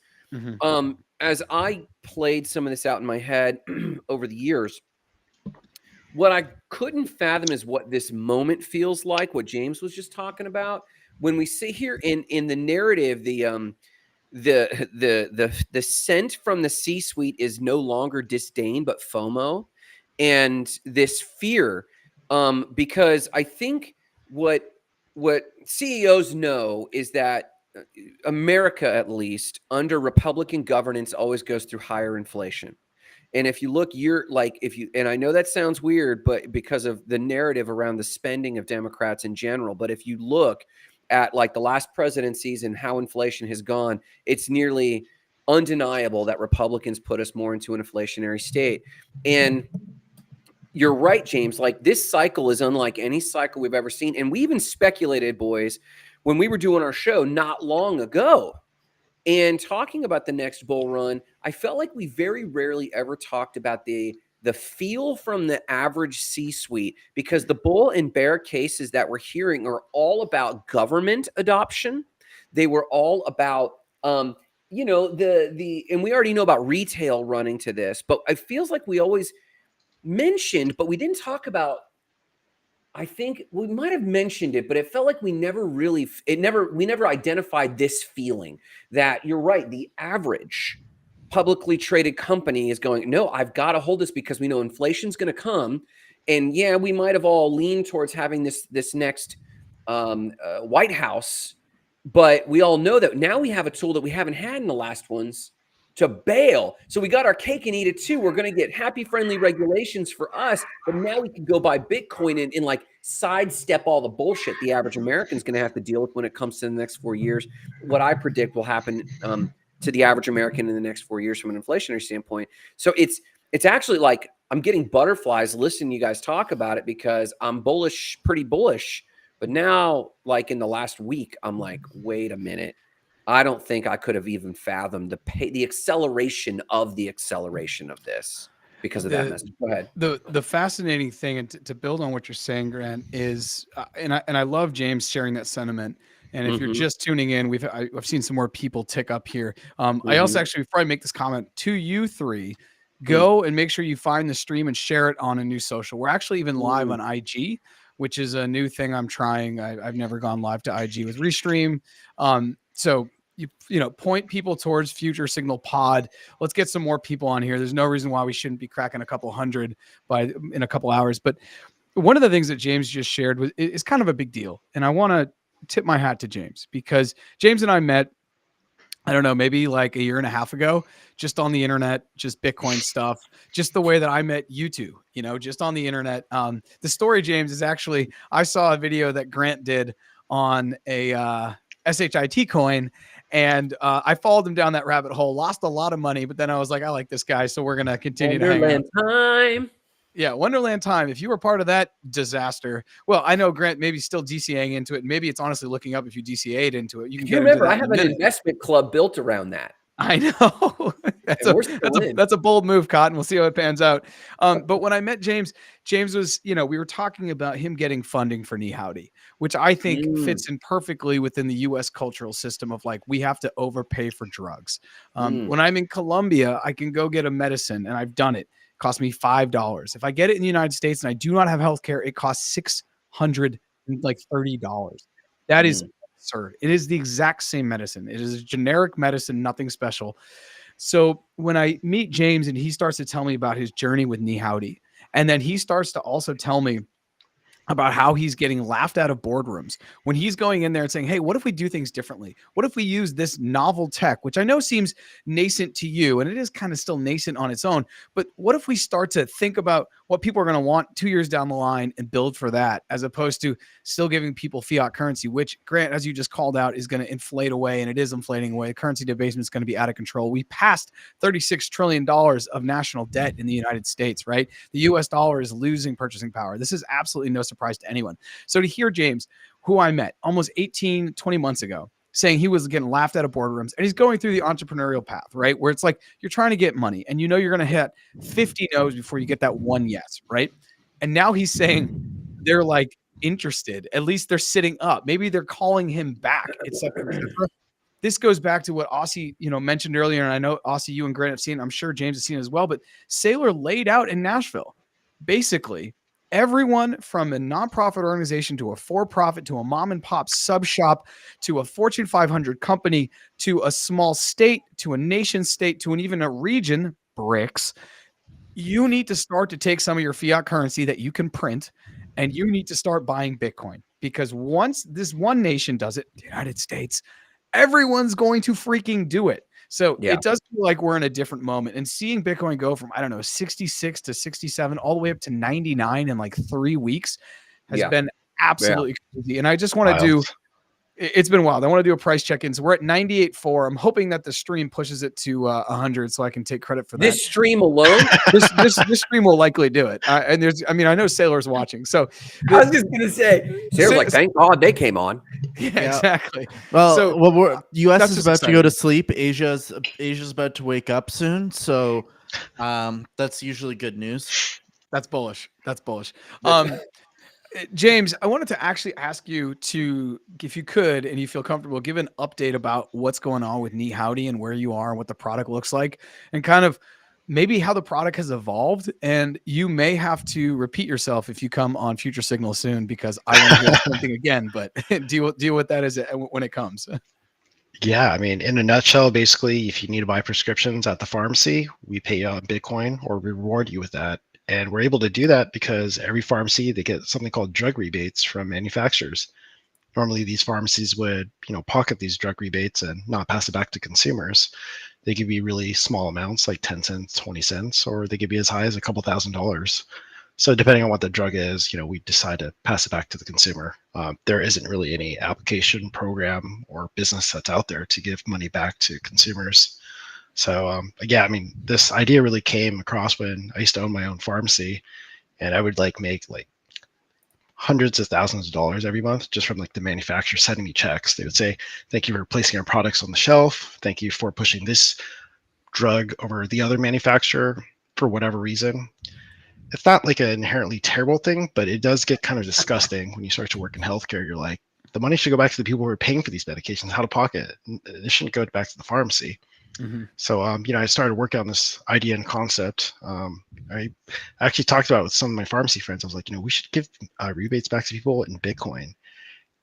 as I played some of this out in my head over the years, what I couldn't fathom is what this moment feels like, what James was just talking about. When we sit here in the narrative, the scent from the C-suite is no longer disdain, but FOMO and this fear. Because I think what CEOs know is that America, at least under Republican governance, always goes through higher inflation. And if you look, and I know that sounds weird, but because of the narrative around the spending of Democrats in general, but if you look at like the last presidencies and how inflation has gone, it's nearly undeniable that Republicans put us more into an inflationary state. And you're right, James, like this cycle is unlike any cycle we've ever seen. And we even speculated, boys, when we were doing our show not long ago and talking about the next bull run, I felt like we very rarely ever talked about the feel from the average C-suite, because the bull and bear cases that we're hearing are all about government adoption. They were all about, and we already know about retail running to this, but it feels like we always mentioned, but we didn't talk about, I think we might have mentioned it, but it felt like we never identified this feeling that you're right. The average publicly traded company is going, no, I've got to hold this because we know inflation's going to come. And yeah, we might have all leaned towards having this next White House, but we all know that now we have a tool that we haven't had in the last ones to bail. So we got our cake and eat it too. We're going to get happy, friendly regulations for us, but now we can go buy Bitcoin and like sidestep all the bullshit the average American is going to have to deal with when it comes to the next 4 years. What I predict will happen to the average American in the next 4 years from an inflationary standpoint. So it's actually like I'm getting butterflies listening to you guys talk about it because I'm bullish, pretty bullish. But now, like in the last week, I'm like, wait a minute. I don't think I could have even fathomed the acceleration of this because of that message. Go ahead. The fascinating thing, and to build on what you're saying, Grant, is and I love James sharing that sentiment. And if you're just tuning in, I've seen some more people tick up here. I also actually, before I make this comment to you three, go and make sure you find the stream and share it on a new social. We're actually even live on IG, which is a new thing I'm trying. I've never gone live to IG with Restream. So you know, point people towards Future Signal Pod. Let's get some more people on here. There's no reason why we shouldn't be cracking a couple hundred in a couple hours. But one of the things that James just shared is kind of a big deal. And I want to tip my hat to James because James and I met, I don't know, maybe like a year and a half ago, just on the internet, just Bitcoin stuff, just the way that I met you two, you know, just on the internet. The story, James, is actually, I saw a video that Grant did on a SHIT coin. And I followed him down that rabbit hole, lost a lot of money, but then I was like, I like this guy, so we're going to continue to hang out. Time. Yeah, Wonderland time. If you were part of that disaster, well, I know Grant maybe still DCAing into it. Maybe it's honestly looking up if you DCA'd into it. You can remember, I have an investment club built around that. I know. that's a bold move, Cotton. We'll see how it pans out. But when I met James, James was, you know, we were talking about him getting funding for Knee Howdy, which I think fits in perfectly within the U.S. cultural system of like, we have to overpay for drugs. When I'm in Colombia, I can go get a medicine, and I've done it. It costs me $5. If I get it in the United States and I do not have healthcare, it costs $630. That is absurd. It is the exact same medicine. It is a generic medicine, nothing special. So when I meet James and he starts to tell me about his journey with Knee Howdy, and then he starts to also tell me about how he's getting laughed out of boardrooms when he's going in there and saying, hey, what if we do things differently? What if we use this novel tech, which I know seems nascent to you, and it is kind of still nascent on its own, but what if we start to think about what people are going to want 2 years down the line and build for that, as opposed to still giving people fiat currency, which, Grant, as you just called out, is going to inflate away, and it is inflating away. Currency debasement is going to be out of control. We passed $36 trillion of national debt in the United States, right? The US dollar is losing purchasing power. This is absolutely no surprise to anyone. So to hear James, who I met almost 18, 20 months ago, saying he was getting laughed out of boardrooms, and he's going through the entrepreneurial path, right? Where it's like, you're trying to get money and you know you're going to hit 50 no's before you get that one yes, right? And now he's saying they're like interested. At least they're sitting up. Maybe they're calling him back, etc. This goes back to what Aussie, you know, mentioned earlier, and I know Aussie, you and Grant have seen, I'm sure James has seen it as well, but Saylor laid out in Nashville, basically, everyone from a nonprofit organization to a for-profit to a mom and pop sub shop to a Fortune 500 company to a small state to a nation state to even a region, BRICS, you need to start to take some of your fiat currency that you can print, and you need to start buying Bitcoin, because once this one nation does it, the United States, everyone's going to freaking do it. So it does feel like we're in a different moment, and seeing Bitcoin go from, I don't know, 66 to 67 all the way up to 99 in like 3 weeks has been absolutely crazy. And I just want to it's been wild. I want to do a price check-in. So we're at 98.4. I'm hoping that the stream pushes it to 100 so I can take credit for that. This stream alone? this stream will likely do it. And I know Sailor's watching. So I was just going to say, Sailor's like, thank God they came on. Yeah, exactly. Well, US is about exciting. to go to sleep. Asia's about to wake up soon. So that's usually good news. That's bullish. James, I wanted to actually ask you to, if you could, and you feel comfortable, give an update about what's going on with Knee Howdy and where you are and what the product looks like, and kind of maybe how the product has evolved. And you may have to repeat yourself if you come on Future Signal soon, because I want to hear something again, but deal with that as when it comes. Yeah, I mean, in a nutshell, basically, if you need to buy prescriptions at the pharmacy, we pay you on Bitcoin or reward you with that. And we're able to do that because every pharmacy, they get something called drug rebates from manufacturers. Normally these pharmacies would, pocket these drug rebates and not pass it back to consumers. They could be really small amounts, like 10 cents, 20 cents, or they could be as high as a couple $1,000s. So depending on what the drug is, we decide to pass it back to the consumer. There isn't really any application program or business that's out there to give money back to consumers. So yeah, I mean, this idea really came across when I used to own my own pharmacy, and I would make hundreds of thousands of dollars every month just from the manufacturer sending me checks. They would say, "Thank you for placing our products on the shelf. Thank you for pushing this drug over the other manufacturer for whatever reason." It's not like an inherently terrible thing, but it does get kind of disgusting when you start to work in healthcare. You're like, the money should go back to the people who are paying for these medications out of pocket. It shouldn't go back to the pharmacy. Mm-hmm. So, I started working on this idea and concept. I actually talked about it with some of my pharmacy friends. I was like, we should give rebates back to people in Bitcoin.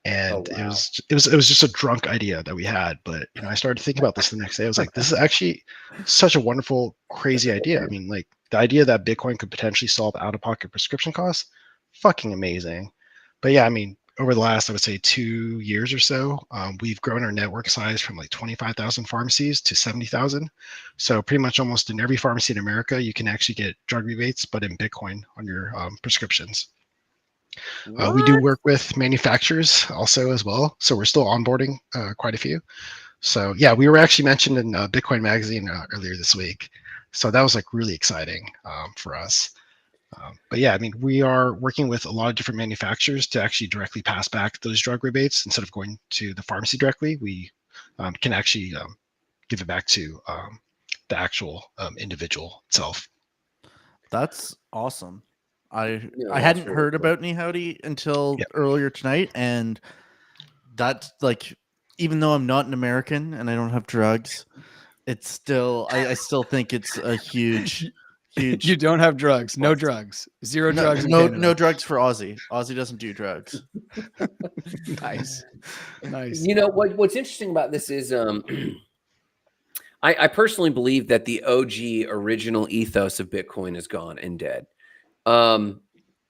And wow. it was just a drunk idea that we had. But, I started thinking about this the next day. I was like, this is actually such a wonderful, crazy idea. I mean, the idea that Bitcoin could potentially solve out-of-pocket prescription costs, fucking amazing. But yeah, I mean, over the last, I would say 2 years or so, we've grown our network size from 25,000 pharmacies to 70,000. So pretty much almost in every pharmacy in America, you can actually get drug rebates, but in Bitcoin on your prescriptions. We do work with manufacturers also as well. So we're still onboarding quite a few. So yeah, we were actually mentioned in Bitcoin Magazine earlier this week. So that was really exciting for us. But yeah, I mean, we are working with a lot of different manufacturers to actually directly pass back those drug rebates. Instead of going to the pharmacy directly, we can actually give it back to the actual individual itself. That's awesome. I that's hadn't really heard cool. about Nihowdy until earlier tonight, and that's even though I'm not an American and I don't have drugs, it's still I still think it's a huge. You don't have drugs. No drugs. Zero drugs. In Canada. No drugs for Aussie. Aussie doesn't do drugs. Nice. What's interesting about this is I personally believe that the OG original ethos of Bitcoin is gone and dead. I'm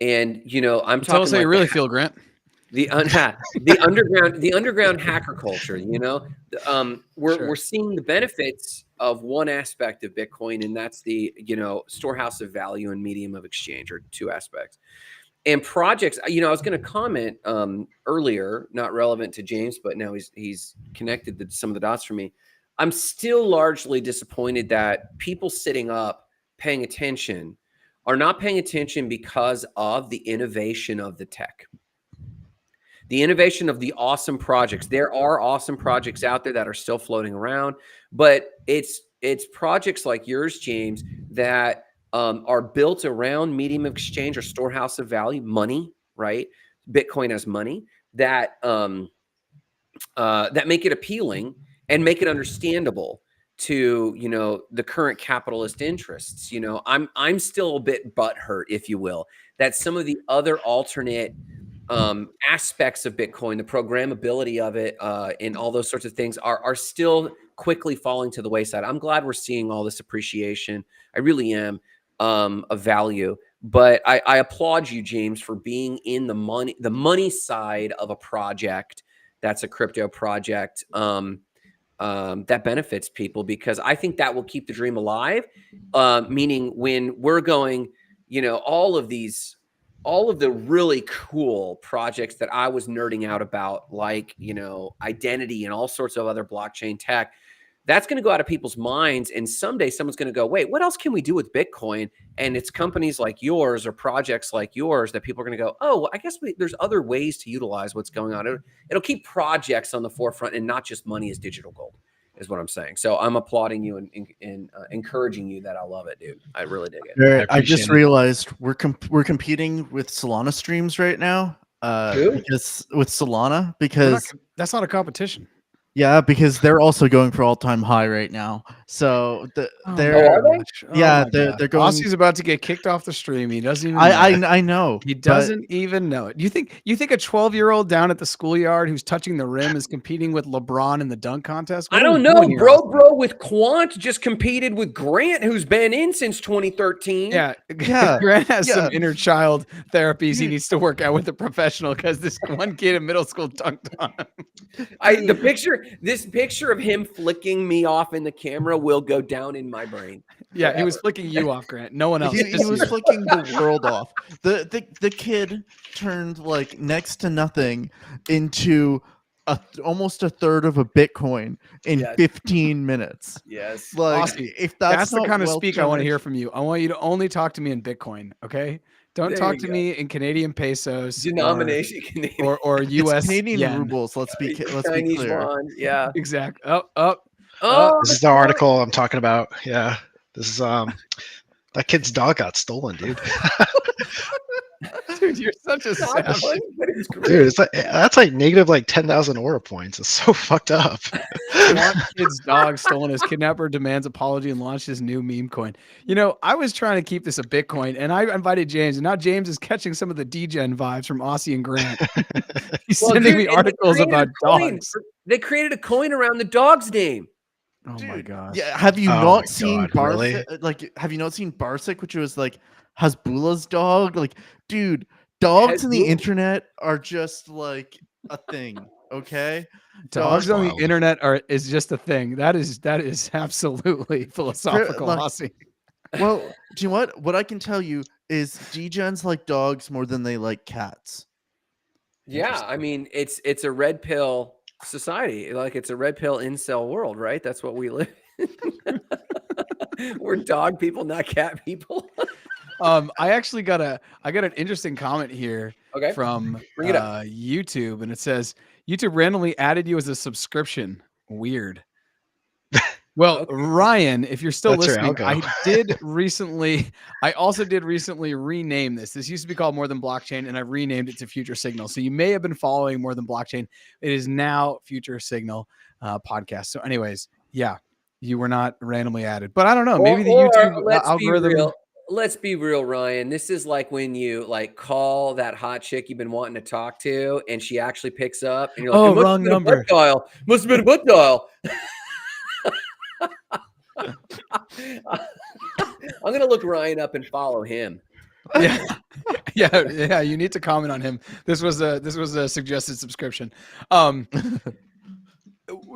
talking. Tell us how you really feel, Grant. The underground hacker culture. We're seeing the benefits of one aspect of Bitcoin, and that's the storehouse of value and medium of exchange, or two aspects. And projects, I was going to comment earlier, not relevant to James, but now he's connected some of the dots for me. I'm still largely disappointed that people sitting up paying attention are not paying attention because of the innovation of the tech. The innovation of the awesome projects. There are awesome projects out there that are still floating around, but it's projects like yours, James, that are built around medium of exchange or storehouse of value, money, right? Bitcoin as money that that make it appealing and make it understandable to the current capitalist interests. I'm still a bit butthurt, if you will, that some of the other alternate aspects of Bitcoin, the programmability of it, and all those sorts of things are still quickly falling to the wayside. I'm glad we're seeing all this appreciation. I really am, of value. But I applaud you, James, for being in the money side of a project that's a crypto project that benefits people, because I think that will keep the dream alive. Meaning when we're going, all of the really cool projects that I was nerding out about, like, identity and all sorts of other blockchain tech, that's going to go out of people's minds. And someday someone's going to go, wait, what else can we do with Bitcoin? And it's companies like yours or projects like yours that people are going to go, oh, well, I guess there's other ways to utilize what's going on. It'll keep projects on the forefront and not just money as digital gold, is what I'm saying. So I'm applauding you and encouraging you that I love it, dude. I really dig it. I just realized we're competing with Solana streams right now. Because with Solana, because that's not a competition. Yeah, because they're also going for all-time high right now. So Oh they're are they? gosh. yeah, my they're God. they're going. Aussie's about to get kicked off the stream. He doesn't even know it. I know. He but doesn't even know it. You think a 12-year-old down at the schoolyard who's touching the rim is competing with LeBron in the dunk contest? What I are we don't know, doing here, bro. Aussie? Bro with Quant just competed with Grant, who's been in since 2013. Yeah, Yeah, Grant has some yeah. inner child therapies he Dude. needs to work out with a professional because this one kid in middle school dunked on him. This picture of him flicking me off in the camera will go down in my brain. Yeah, he was forever. flicking you off, Grant. No one else. He just was you. flicking the world off. The kid turned like next to nothing into almost a third of a Bitcoin in Yes. 15 minutes. Yes. Like Aussie, if That's the not kind of wealth speak I want to hear generation- from you. I want you to only talk to me in Bitcoin, okay? Don't There talk you to go. me in Canadian pesos Denomination Canadian. or It's US Canadian yen. rubles. Let's be Chinese clear. yuan. Yeah. Exactly. Up. Oh, This is the article I'm talking about. Yeah, this is that kid's dog got stolen, dude. Dude, you're such a not savage. funny, but it's great. Dude, it's like that's like negative like 10,000 aura points. It's so fucked up. One kid's dog stolen. His kidnapper demands apology and launched his new meme coin. You know, I was trying to keep this a Bitcoin, and I invited James, and now James is catching some of the DGen vibes from Aussie and Grant. He's Well, sending dude, me and they articles created about a coin dogs. They created a coin around the dog's name. Oh my Dude, gosh. Yeah, have you Oh my not seen God, really? Barsic? Like, have you not seen Barsic, which was like Hasbullah's dog? Like, dude, dogs on the Hasbulla? internet are just like a thing. Okay, Dogs on the wild. internet is just a thing. That is absolutely philosophical, like- Aussie. Well, do you know what? What I can tell you is Degens like dogs more than they like cats. Yeah, I mean, it's a red pill society. Like it's a red pill incel world, right? That's what we live in. We're dog people, not cat people. I actually got an interesting comment here Okay. from Bring it up. YouTube, and it says YouTube randomly added you as a subscription. Weird. Well, Okay. Ryan, if you're still That's your listening, algo. I also did recently rename this. This used to be called More Than Blockchain, and I renamed it to Future Signal. So you may have been following More Than Blockchain. It is now Future Signal podcast. So, anyways, yeah, you were not randomly added, but I don't know. Maybe the YouTube algorithm. Let's be real, Ryan. This is like when you like call that hot chick you've been wanting to talk to, and she actually picks up, and you're like, Oh, "It must have wrong been a butt number." dial. Must have been a butt dial." I'm gonna look Ryan up and follow him. Yeah. yeah. You need to comment on him. This was a suggested subscription.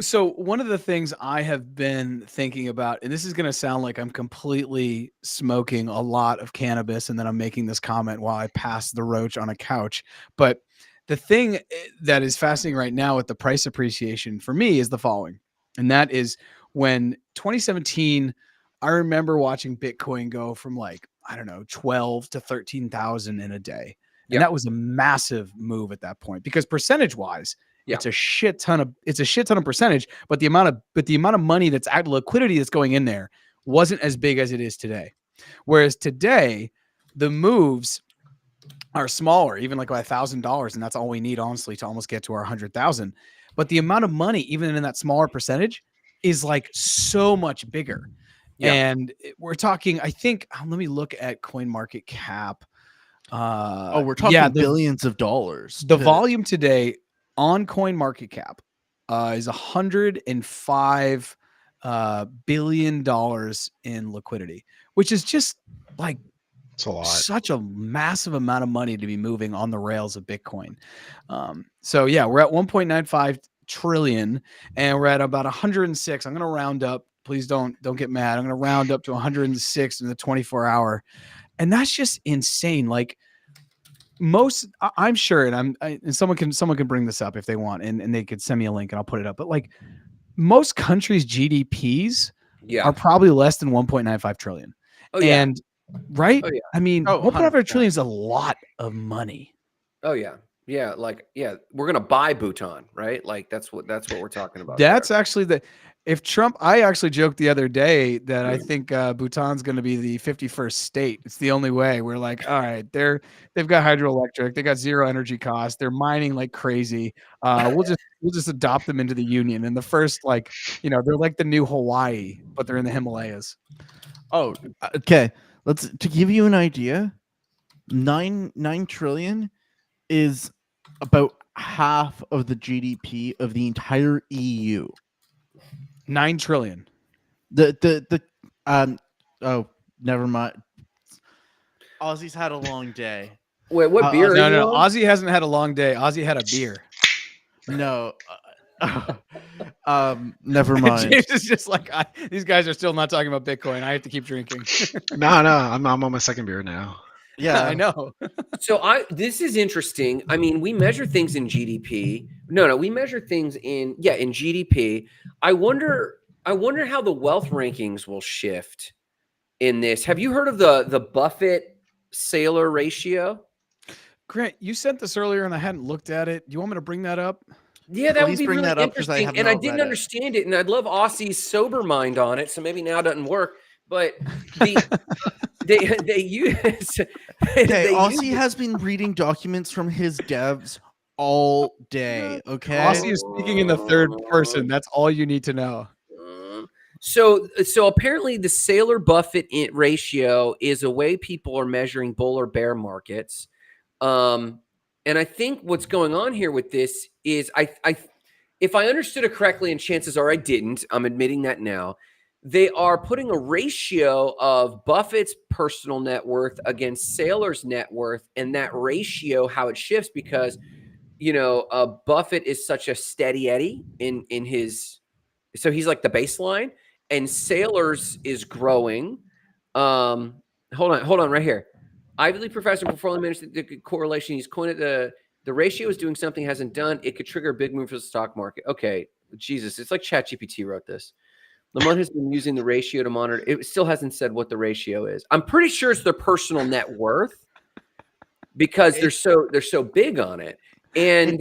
So one of the things I have been thinking about, and this is going to sound like I'm completely smoking a lot of cannabis, and then I'm making this comment while I pass the roach on a couch. But the thing that is fascinating right now with the price appreciation for me is the following, and that is when 2017, I remember watching Bitcoin go from like, I don't know, 12 to 13,000 in a day. And Yep. that was a massive move at that point because percentage wise, Yeah. it's a shit ton of percentage, but the amount of money that's out, liquidity that's going in there wasn't as big as it is today. Whereas today, the moves are smaller, even like by $1,000, and that's all we need, honestly, to almost get to our 100,000. But the amount of money, even in that smaller percentage, is like so much bigger. Yeah. And we're talking, I think, let me look at CoinMarketCap. We're talking yeah, billions of dollars. the volume today on CoinMarketCap is $105 billion in liquidity, which is just like It's a lot. such a massive amount of money to be moving on the rails of Bitcoin. So yeah, we're at 1.95 trillion, and we're at about 106. I'm going to round up. Please don't get mad. I'm going to round up to 106 in the 24-hour, and that's just insane. Like I'm sure, and and someone can bring this up if they want, and they could send me a link and I'll put it up. But like most countries' GDPs Yeah. are probably less than 1.95 trillion. Oh yeah. And right? Oh, yeah. I mean, Oh, 1.5 100%. trillion is a lot of money. Oh yeah. Yeah. Like, yeah, we're gonna buy Bhutan, right? Like that's what we're talking about. That's actually if Trump, I actually joked the other day that I think Bhutan's going to be the 51st state. It's the only way. We're like, all right, they've got hydroelectric, they got zero energy costs, they're mining like crazy. We'll just adopt them into the union. And the first, like, they're like the new Hawaii, but they're in the Himalayas. Oh, okay. To give you an idea, 9 trillion is about half of the GDP of the entire EU. 9 trillion. Oh, never mind. Aussie's had a long day. Wait, what beer? No, are you no. on? Ozzy hasn't had a long day. Ozzy had a beer. No. Never mind. James is just like, these guys are still not talking about Bitcoin. I have to keep drinking. No, I'm on my second beer now. Yeah, I know. So this is interesting. I mean, we measure things in GDP. No, we measure things in GDP. I wonder how the wealth rankings will shift in this. Have you heard of the Buffett Saylor ratio? Grant, you sent this earlier and I hadn't looked at it. Do you want me to bring that up? Yeah, that would Please be bring really that up, 'cause I interesting. have And I not didn't read it. understand it, and I'd love Aussie's sober mind on it. So maybe now it doesn't work. But they use. Okay, Aussie has been reading documents from his devs all day. Okay. Aussie is speaking in the third person. That's all you need to know. So apparently the Saylor Buffett ratio is a way people are measuring bull or bear markets. And I think what's going on here with this is if I understood it correctly, and chances are I didn't, I'm admitting that now, they are putting a ratio of Buffett's personal net worth against Saylor's net worth, and that ratio, how it shifts, because Buffett is such a steady Eddie in his, so he's like the baseline, and Saylor's is growing. Hold on right here. Ivy League professor portfolio manager, the correlation, he's coined it, the ratio is doing something hasn't done. It could trigger a big move for the stock market. Okay, Jesus, it's like ChatGPT wrote this. Lamont has been using the ratio to monitor. It still hasn't said what the ratio is. I'm pretty sure it's their personal net worth because they're so big on it. And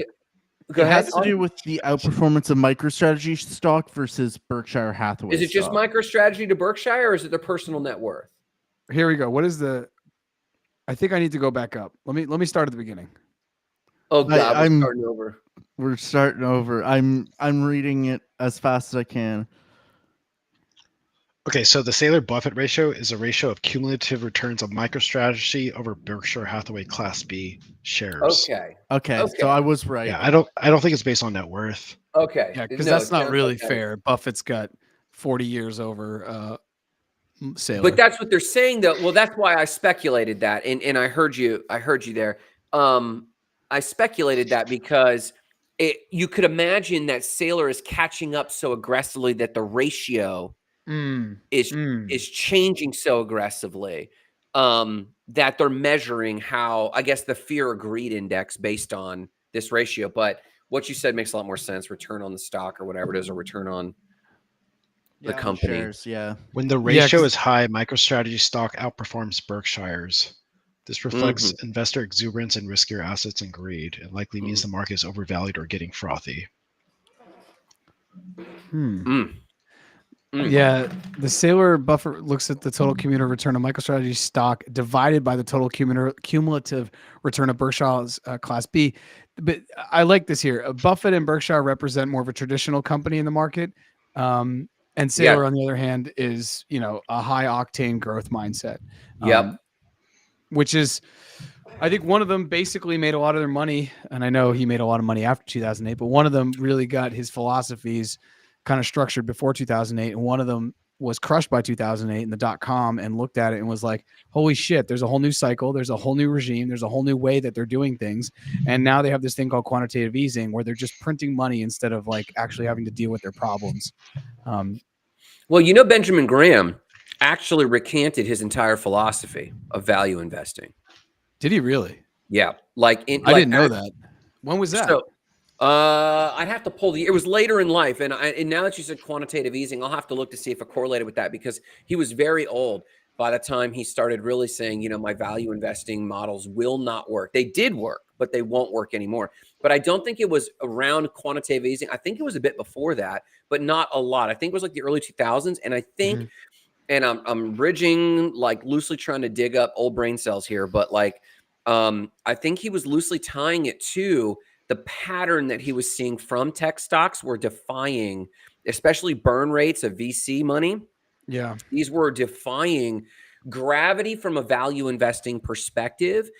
it has to do with the outperformance of MicroStrategy stock versus Berkshire Hathaway. Is it just MicroStrategy to Berkshire, or is it their personal net worth? Here we go. What is I think I need to go back up. Let me start at the beginning. Oh God, we're starting over. We're starting over. I'm reading it as fast as I can. Okay, so the Saylor Buffett ratio is a ratio of cumulative returns of MicroStrategy over Berkshire Hathaway Class B shares. Okay. So I was right. Yeah, I don't think it's based on net worth. Okay. Yeah, because that's not really fair. Buffett's got 40 years over Saylor. But that's what they're saying, though. Well, that's why I speculated that, and I heard you there. I speculated that because you could imagine that Saylor is catching up so aggressively that the ratio is changing so aggressively that they're measuring how, I guess, the fear or greed index based on this ratio. But what you said makes a lot more sense. Return on the stock or whatever it is, or return on the company. Shares, yeah. When the ratio is high, MicroStrategy stock outperforms Berkshire's. This reflects investor exuberance and riskier assets and greed. It likely means the market is overvalued or getting frothy. Yeah, the Saylor Buffett looks at the total cumulative return of MicroStrategy stock divided by the total cumulative return of Berkshire's Class B. But I like this here. Buffett and Berkshire represent more of a traditional company in the market. And Saylor, on the other hand, is, a high octane growth mindset. Which is, I think one of them basically made a lot of their money. And I know he made a lot of money after 2008, but one of them really got his philosophies kind of structured before 2008. And one of them was crushed by 2008 in the .com and looked at it and was like, holy shit, there's a whole new cycle. There's a whole new regime. There's a whole new way that they're doing things. And now they have this thing called quantitative easing where they're just printing money instead of like actually having to deal with their problems. Well, Benjamin Graham actually recanted his entire philosophy of value investing. Did he really? Yeah. I didn't know that. When was that? So, I'd have to pull it was later in life. And now that you said quantitative easing, I'll have to look to see if it correlated with that, because he was very old by the time he started really saying, my value investing models will not work. They did work, but they won't work anymore. But I don't think it was around quantitative easing. I think it was a bit before that, but not a lot. I think it was like the early 2000s. And I think, and I'm bridging, like loosely trying to dig up old brain cells here, but like, I think he was loosely tying it to the pattern that he was seeing from tech stocks were defying, especially burn rates of VC money. Yeah. These were defying gravity from a value investing perspective,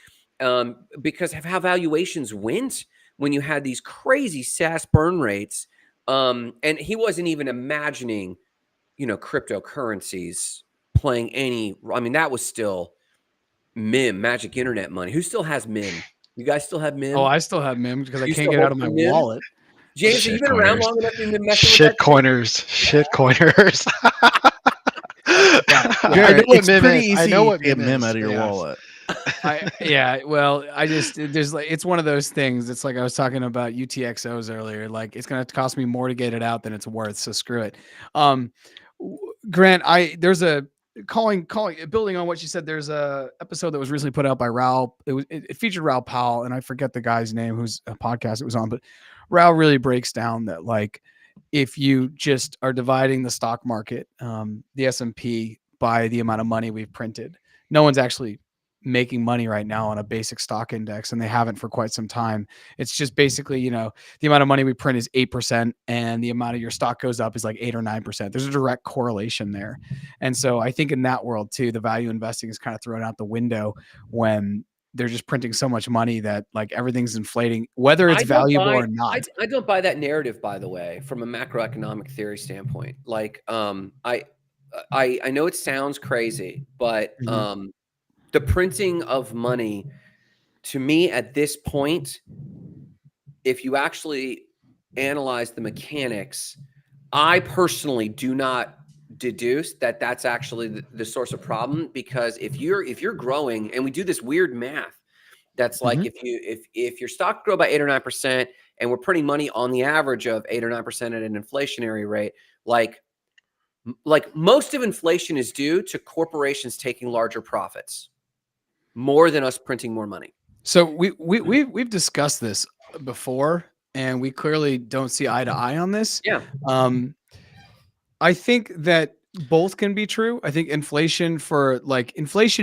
because of how valuations went when you had these crazy SaaS burn rates. And he wasn't even imagining, cryptocurrencies playing any. I mean, that was still MIM, Magic Internet money. Who still has MIM? You guys still have MIM? Oh, I still have MIM because I You can't still get out hold of my some MIM? wallet. James, have you been around Shitcoiners. long enough to be messing Shit with that? coiners. Shit coiners. Yeah. I know Jared, what it's MIM pretty is. easy I know what to get MIM MIM is. out of your Yeah. wallet. Well, there's like, it's one of those things. It's like I was talking about UTXOs earlier. Like it's going to cost me more to get it out than it's worth. So screw it. Grant, there's a building on what you said. There's a episode that was recently put out by Raoul. It featured Raoul Powell, and I forget the guy's name whose podcast it was on, but Raoul really breaks down that like if you just are dividing the stock market, the S&P by the amount of money we've printed, no one's actually making money right now on a basic stock index, and they haven't for quite some time. It's just basically, the amount of money we print is 8%, and the amount of your stock goes up is like 8 or 9%. There's a direct correlation there. And so I think in that world too, the value investing is kind of thrown out the window when they're just printing so much money that like everything's inflating, whether it's valuable or not. I don't buy that narrative, by the way, from a macroeconomic theory standpoint. Like, I know it sounds crazy, but the printing of money, to me at this point, if you actually analyze the mechanics, I personally do not deduce that that's actually the source of problem, because if you're growing, and we do this weird math that's like if your stock grow by 8 or 9% and we're printing money on the average of 8 or 9% at an inflationary rate, like most of inflation is due to corporations taking larger profits more than us printing more money. So we've discussed this before, and we clearly don't see eye to eye on this. Yeah. I think that both can be true. I think inflation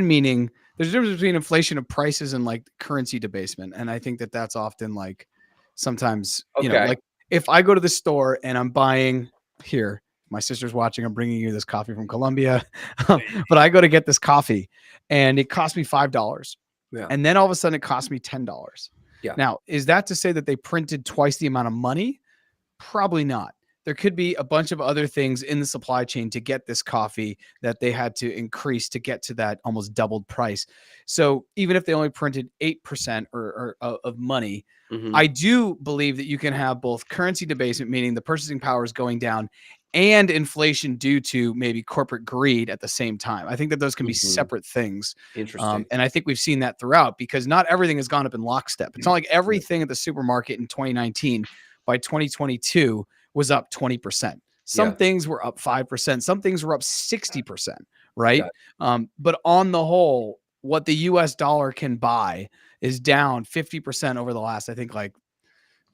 meaning there's a difference between inflation of prices and like currency debasement. And I think that that's often like sometimes, like if I go to the store and I'm buying here, my sister's watching, I'm bringing you this coffee from Colombia, but I go to get this coffee and it cost me $5. Yeah. And then all of a sudden it cost me $10. Yeah. Now, is that to say that they printed twice the amount of money? Probably not. There could be a bunch of other things in the supply chain to get this coffee that they had to increase to get to that almost doubled price. So even if they only printed 8% or of money, I do believe that you can have both currency debasement, meaning the purchasing power is going down, and inflation due to maybe corporate greed at the same time. I think that those can be separate things. Interesting. And I think we've seen that throughout, because not everything has gone up in lockstep. It's not like everything at the supermarket in 2019 by 2022 was up 20%. Some things were up 5%. Some things were up 60%, right? But on the whole, what the US dollar can buy is down 50% over the last, I think, I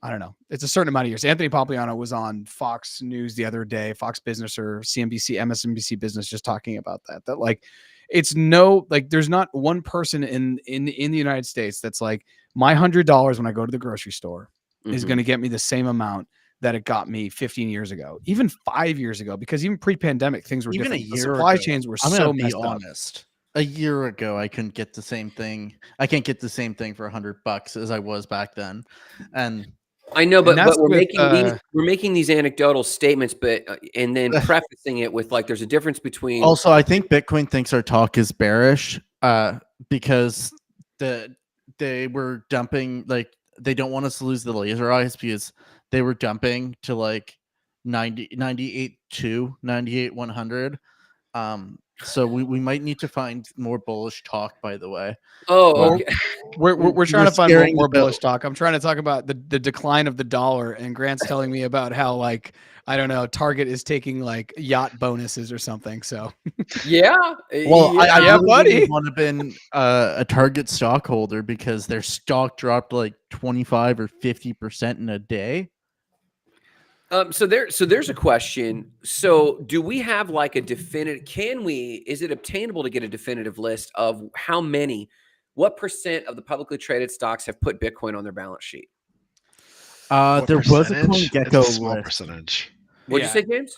don't know. It's a certain amount of years. Anthony Pompliano was on Fox News the other day, Fox Business or CNBC, MSNBC Business, just talking about that like, it's there's not one person in the United States that's like, my $100 when I go to the grocery store is going to get me the same amount that it got me 15 years ago, even 5 years ago, because even pre-pandemic things were Even different. a The year supply ago, chains were I'm so gonna be messed up. honest. A year ago, I couldn't get the same thing. I can't get the same thing for $100 as I was back then. And I know, but that's we're making these anecdotal statements, but and then prefacing it with like there's a difference between. Also, I think Bitcoin thinks our talk is bearish because they were dumping, like, they don't want us to lose the laser eyes because they were dumping to like 98.100. So we might need to find more bullish talk, by the way. Oh, Well, okay. We're trying We're to find more, scaring more the bullish boat. talk. I'm trying to talk about the decline of the dollar, and Grant's telling me about how, like, I don't know, Target is taking like yacht bonuses or something. So Yeah. Well, I Yeah, really buddy. wouldn't want to have been a Target stockholder because their stock dropped like 25 or 50% in a day. So there's a question. So do we have like a definitive, is it obtainable to get a definitive list of what percent of the publicly traded stocks have put Bitcoin on their balance sheet? What There was a percentage? It's CoinGecko a small list. percentage. What'd you say, James?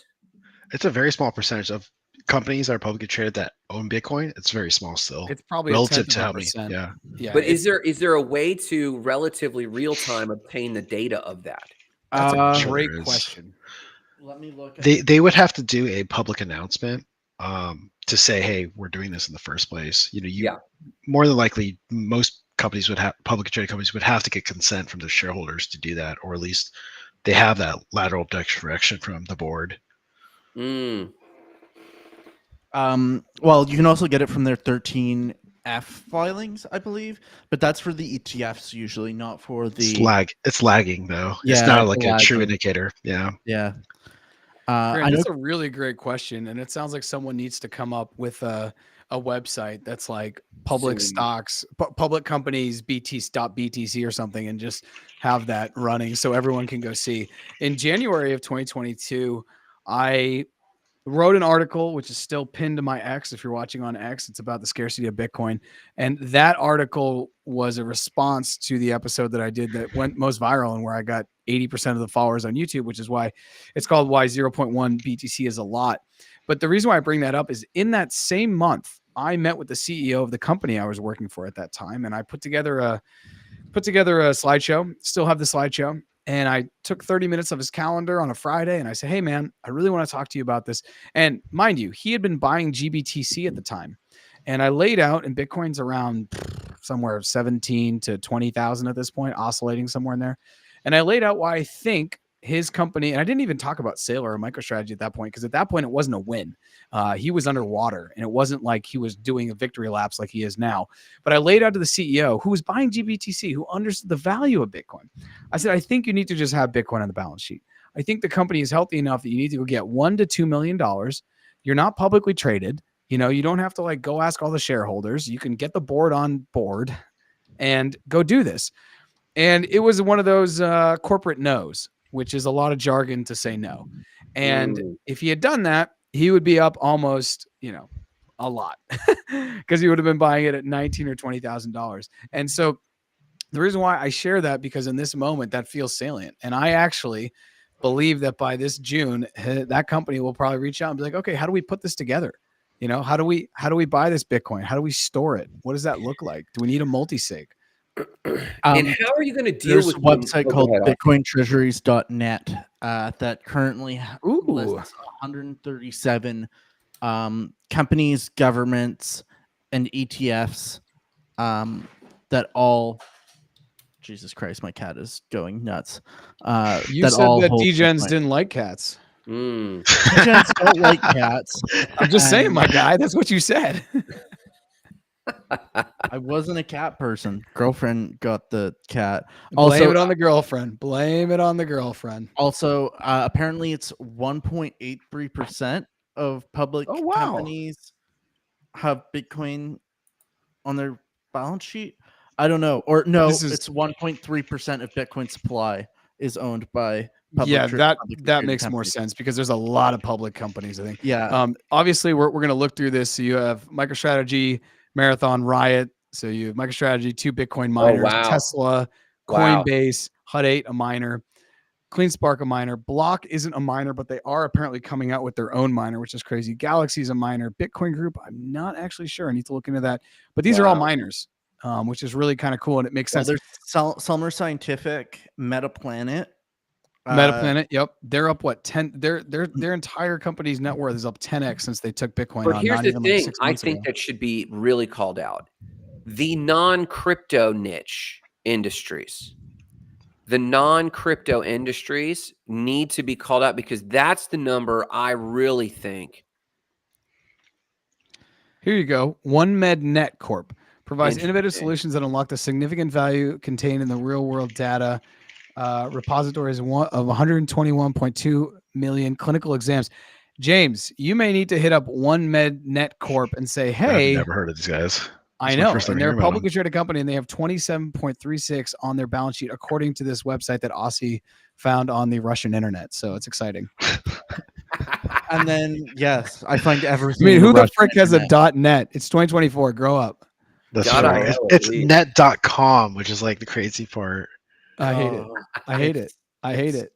It's a very small percentage of companies that are publicly traded that own Bitcoin. It's very small still, it's probably a relative tenth to of a how many. percent. Yeah, Yeah, But is there a way to relatively real time obtain the data of that? that's a Sure great there is. question. Let me look. they would have to do a public announcement to say, hey, we're doing this in the first place. Yeah. More than likely, most companies publicly traded companies would have to get consent from their shareholders to do that, or at least they have that lateral direction from the board. Mm. Well, you can also get it from their 13F filings, I believe, but that's for the ETFs usually, not for the. It's lagging though. Yeah, It's not it's like a true lagging. indicator. Yeah. Yeah. Grant, I know. that's a really great question, and it sounds like someone needs to come up with a website that's like public Soon. stocks, public companies, BTC or something, and just have that running so everyone can go see. In January of 2022, I wrote an article which is still pinned to my X. If you're watching on X, it's about the scarcity of Bitcoin, and that article was a response to the episode that I did that went most viral and where I got 80% of the followers on YouTube, which is why it's called why 0.1 BTC is a lot. But the reason why I bring that up is in that same month, I met with the CEO of the company I was working for at that time, and I put together a slideshow. Still have the slideshow. And I took 30 minutes of his calendar on a Friday and I said, hey, man, I really want to talk to you about this. And mind you, he had been buying GBTC at the time. And I laid out, and Bitcoin's around somewhere 17 to 20,000 at this point, oscillating somewhere in there. And I laid out why I think his company, and I didn't even talk about Sailor or MicroStrategy at that point, because at that point it wasn't a win. He was underwater, and it wasn't like he was doing a victory laps like he is now. But I laid out to the CEO who was buying GBTC, who understood the value of Bitcoin. I said, I think you need to just have Bitcoin on the balance sheet. I think the company is healthy enough that you need to go get $1 to $2 million. You're not publicly traded. You don't have to like go ask all the shareholders. You can get the board on board and go do this. And it was one of those corporate no's, which is a lot of jargon to say no. And if he had done that, he would be up almost, a lot because he would have been buying it at $19,000 or $20,000. And so the reason why I share that, because in this moment that feels salient. And I actually believe that by this June, that company will probably reach out and be like, okay, how do we put this together? How do we buy this Bitcoin? How do we store it? What does that look like? Do we need a multi-sig? And how are you going to deal There's with a website called go ahead, bitcointreasuries.net that currently lists 137 companies, governments, and ETFs that all. Jesus Christ, my cat is going nuts. You said that degens didn't like cats. Degens don't like cats. I'm just saying, my guy. That's what you said. I wasn't a cat person. Girlfriend got the cat. Blame it on the girlfriend. Blame it on the girlfriend. Also, apparently it's 1.83% of public companies have Bitcoin on their balance sheet. I don't know. Or no, it's 1.3% of Bitcoin supply is owned by public. Yeah, that makes more sense because there's a lot of public companies, I think. Yeah. Obviously, we're going to look through this. So you have MicroStrategy, Marathon, Riot. So you have MicroStrategy, 2 Bitcoin miners, Tesla, Coinbase, Hut 8, a miner, CleanSpark, a miner. Block isn't a miner, but they are apparently coming out with their own miner, which is crazy. Galaxy is a miner. Bitcoin Group, I'm not actually sure. I need to look into that. But these are all miners. Which is really kind of cool, and it makes sense. There's Summer Scientific, MetaPlanet. Yep, they're up 10. Their entire company's net worth is up 10x since they took Bitcoin. But here's the thing: I think that should be really called out. The non-crypto niche industries, the non-crypto industries need to be called out because that's the number I really think Here you go. OneMed Net Corp provides innovative Interesting. solutions that unlock the significant value contained in the real world data repositories of 121.2 million clinical exams. James, you may need to hit up OneMed Net Corp and say, I've hey, never heard of these guys. I It's my know, first time and they're a hearing about publicly traded company, and they have 27.36 on their balance sheet, according to this website that Aussie found on the Russian internet. So it's exciting. And then yes, I find I everything. mean, in who the Russian frick has a internet. .net? It's 2024. Grow up. That's God, I right. know, It's at least. net.com, which is like the crazy part. I hate it. Oh, I hate it. I hate it.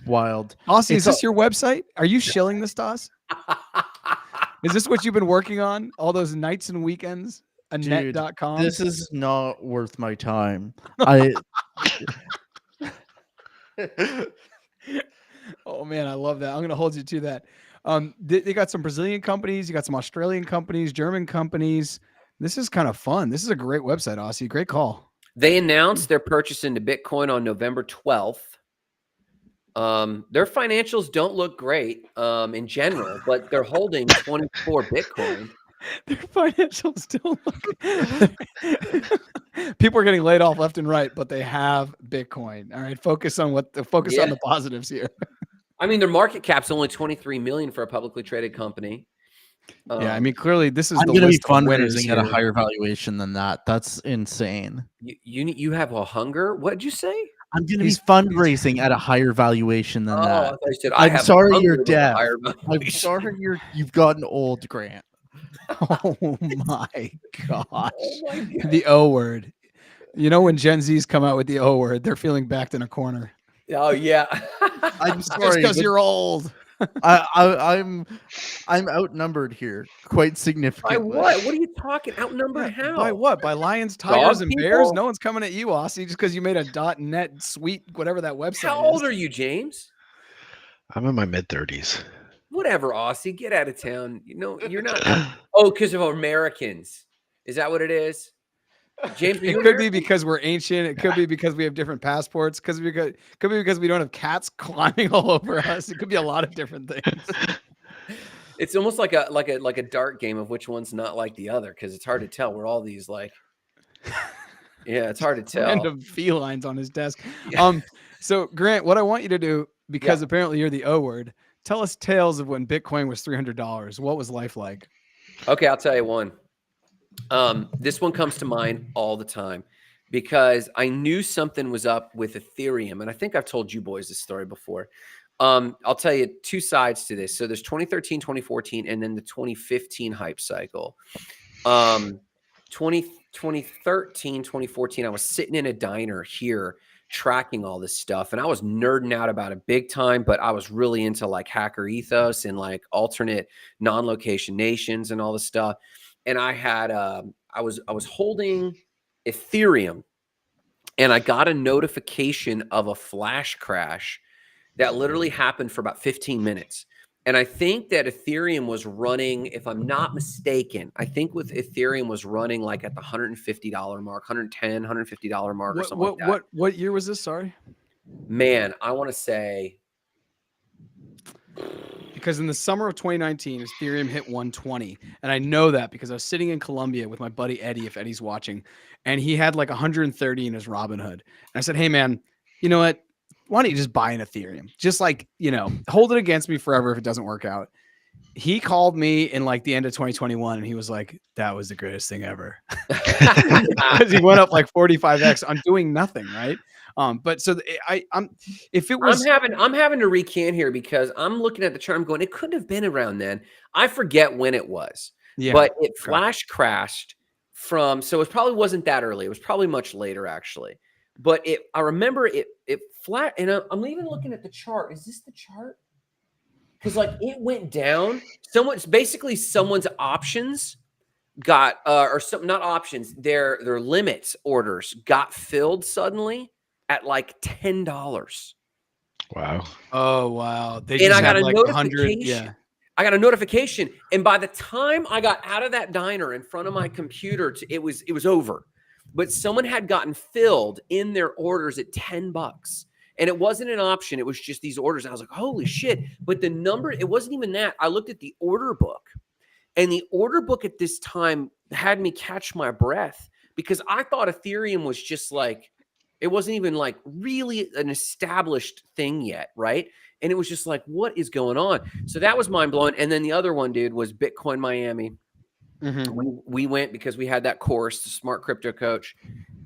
Wild. Aussie, is It's this your website? Are you shilling this to us? Is this what you've been working on all those nights and weekends? A Dude, net.com? This is not worth my time. I Oh man, I love that. I'm gonna hold you to that. They got some Brazilian companies, you got some Australian companies, German companies. This is kind of fun. This is a great website, Aussie. Great call. They announced their purchase into Bitcoin on November 12th. Their financials don't look great in general, but they're holding 24 Bitcoin. Their financials still look. People are getting laid off left and right, but they have Bitcoin. All right, focus on on Yeah. the positives here. I mean, their market cap's only 23 million for a publicly traded company. Yeah, I mean, clearly this is I'm the going to be list of winners fundraising at a here. higher valuation than that. That's insane. you have a hunger. What'd you say? I'm going to be He's- fundraising at a higher valuation than I that. thought you said, I I'm have a sorry hunger you're with a deaf. higher I'm valuation. sorry you've gotten old, Grant. Oh my gosh. Oh my God. The O word. You know, when Gen Zs come out with the O word, they're feeling backed in a corner. Oh yeah. I'm Just sorry. because but you're old. I'm outnumbered here quite By significantly. what? What are you talking? Outnumbered Yeah, how? by what? By lions, tigers, and bears? people? No one's coming at you, Aussie, just because you made a .net sweet whatever that website How is. old are you, James? I'm in my mid 30s. Whatever, Aussie. Get out of town. You know, you're not. Oh, because of Americans. Is that what it is? James, are you It could be American? because we're ancient. It could be because we have different passports. Could be because we don't have cats climbing all over us. It could be a lot of different things. It's almost like a dart game of which one's not like the other because it's hard to tell. We're all these like, yeah, it's hard to tell. Random felines on his desk. Yeah. So Grant, what I want you to do, because apparently you're the O word, tell us tales of when Bitcoin was $300. What was life like? Okay, I'll tell you one. This one comes to mind all the time because I knew something was up with Ethereum, and I think I've told you boys this story before. I'll tell you two sides to this. So there's 2013, 2014, and then the 2015 hype cycle. 2013, 2014, I was sitting in a diner here tracking all this stuff, and I was nerding out about it big time, but I was really into like hacker ethos and like alternate non-location nations and all this stuff. And I had I was holding Ethereum, and I got a notification of a flash crash that literally happened for about 15 minutes. And I think that Ethereum was running, if I'm not mistaken, I think with Ethereum was running like at the $150 mark, $110, $150 mark or something like that. What year was this? Sorry. Man, I want to say Because in the summer of 2019, Ethereum hit 120. And I know that because I was sitting in Colombia with my buddy Eddie, if Eddie's watching, and he had like 130 in his Robinhood. And I said, hey, man, you know what? Why don't you just buy an Ethereum? Just like, you know, hold it against me forever if it doesn't work out. He called me in like the end of 2021 and he was like, that was the greatest thing ever. Because he went up like 45x on doing nothing, right? But so I'm if it was I'm having to recant here because I'm looking at the chart. I'm going, it couldn't have been around then. I forget when it was, but it flash crashed from. So it probably wasn't that early. It was probably much later actually. But I remember it flat, and I'm even looking at the chart. Is this the chart? Because like it went down. Someone's options got or some not options. Their limits orders got filled suddenly at like $10. Wow. Oh wow. They And just I got had a like 100. notification. Yeah. I got a notification, and by the time I got out of that diner in front of my computer, it was over. But someone had gotten filled in their orders at $10. And it wasn't an option. It was just these orders. I was like, holy shit. But the number, it wasn't even that. I looked at the order book And the order book at this time had me catch my breath because I thought Ethereum was just like, it wasn't even like really an established thing yet, right? And it was just like, what is going on? So that was mind blowing. And then the other one, dude, was Bitcoin Miami. We went because we had that course, the Smart Crypto Coach,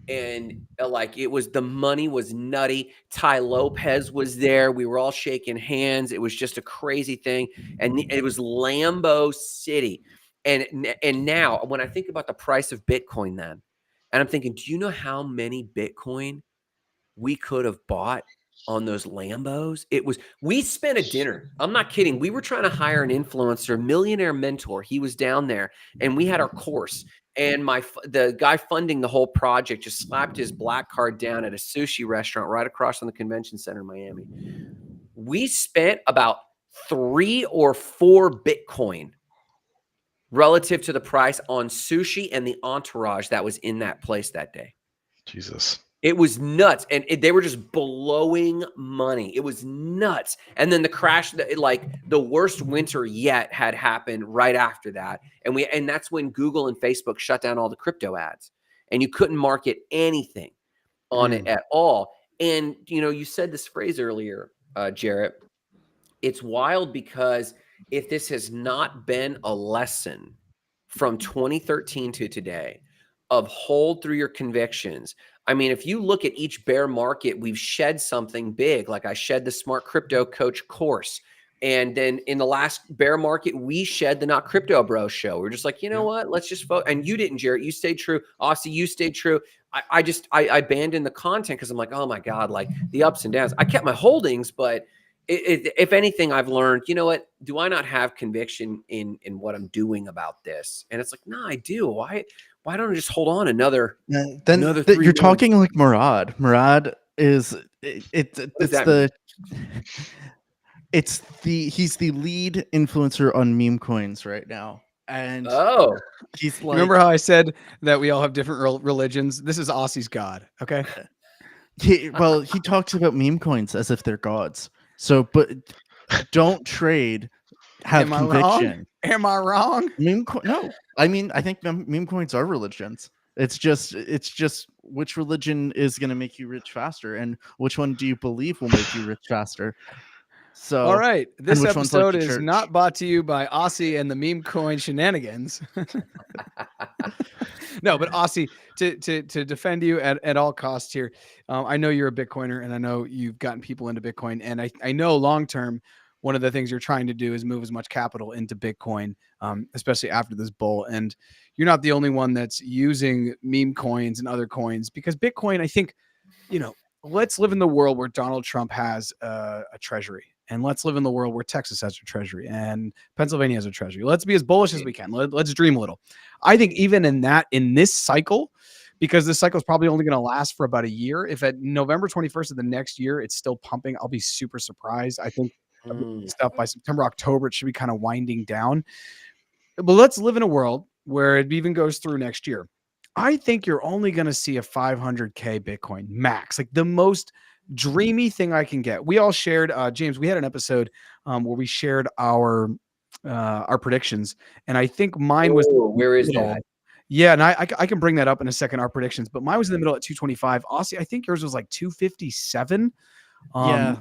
and like it was, the money was nutty. Ty Lopez was there. We were all shaking hands. It was just a crazy thing, and it was Lambeau City. And now when I think about the price of Bitcoin, then, and I'm thinking, do you know how many Bitcoin we could have bought on those Lambos? We spent a dinner. I'm not kidding. We were trying to hire an influencer, Millionaire Mentor. He was down there, and we had our course. And the guy funding the whole project just slapped his black card down at a sushi restaurant right across from the convention center in Miami. We spent about 3 or 4 Bitcoin relative to the price on sushi and the entourage that was in that place that day. Jesus. It was nuts. And they were just blowing money. It was nuts. And then the crash, like the worst winter yet had happened right after that. And that's when Google and Facebook shut down all the crypto ads, and you couldn't market anything on it at all. And, you said this phrase earlier, Jarrett. It's wild because if this has not been a lesson from 2013 to today of hold through your convictions. I mean, if you look at each bear market, we've shed something big. Like I shed the Smart Crypto Coach course. And then in the last bear market, we shed the Not Crypto Bro show. We're just like, you know what? Let's just vote. And you didn't, Jarrett. You stayed true. Aussie, you stayed true. I abandoned the content because I'm like, oh my God, like the ups and downs. I kept my holdings, but if anything, I've learned, you know what? Do I not have conviction in what I'm doing about this? And it's like, no, I do. Why don't I just hold on another? Then another 3 you're months? talking like Murad. Murad is he's the lead influencer on meme coins right now. And he's like, remember how I said that we all have different religions? This is Aussie's God. Okay. He talks about meme coins as if they're gods. So, but don't trade. Have conviction. Am I wrong? No, I mean, I think meme coins are religions. It's just which religion is going to make you rich faster, and which one do you believe will make you rich faster? So, all right, this episode like is not brought to you by Aussie and the meme coin shenanigans. No, but Aussie, to defend you at all costs here, I know you're a Bitcoiner, and I know you've gotten people into Bitcoin, and I know long term, one of the things you're trying to do is move as much capital into Bitcoin, especially after this bull. And you're not the only one that's using meme coins and other coins, because Bitcoin, I think, let's live in the world where Donald Trump has a treasury, and let's live in the world where Texas has a treasury and Pennsylvania has a treasury. Let's be as bullish as we can. Let's dream a little. I think even in this cycle, because this cycle is probably only going to last for about a year, if at November 21st of the next year it's still pumping, I'll be super surprised. I think stuff by September, October, it should be kind of winding down. But let's live in a world where it even goes through next year. I think you're only going to see a 500K Bitcoin max, like the most dreamy thing I can get. We all shared, James, we had an episode where we shared our predictions, and I think mine was where is that? Yeah, and I can bring that up in a second, our predictions, but mine was in the middle at 225. Aussie, I think yours was like 257. Yeah.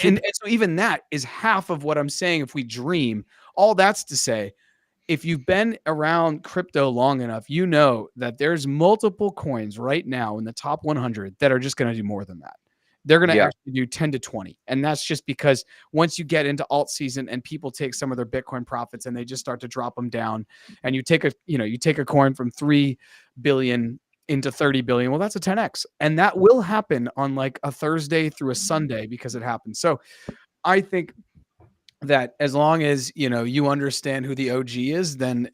And so even that is half of what I'm saying. If we dream, all that's to say, if you've been around crypto long enough, you know that there's multiple coins right now in the top 100 that are just going to do more than that. They're going to actually do 10 to 20. And that's just because once you get into alt season and people take some of their Bitcoin profits and they just start to drop them down, and you take a coin from 3 billion into 30 billion. Well, that's a 10x. And that will happen on like a Thursday through a Sunday because it happens. So I think that as long as, you understand who the OG is, then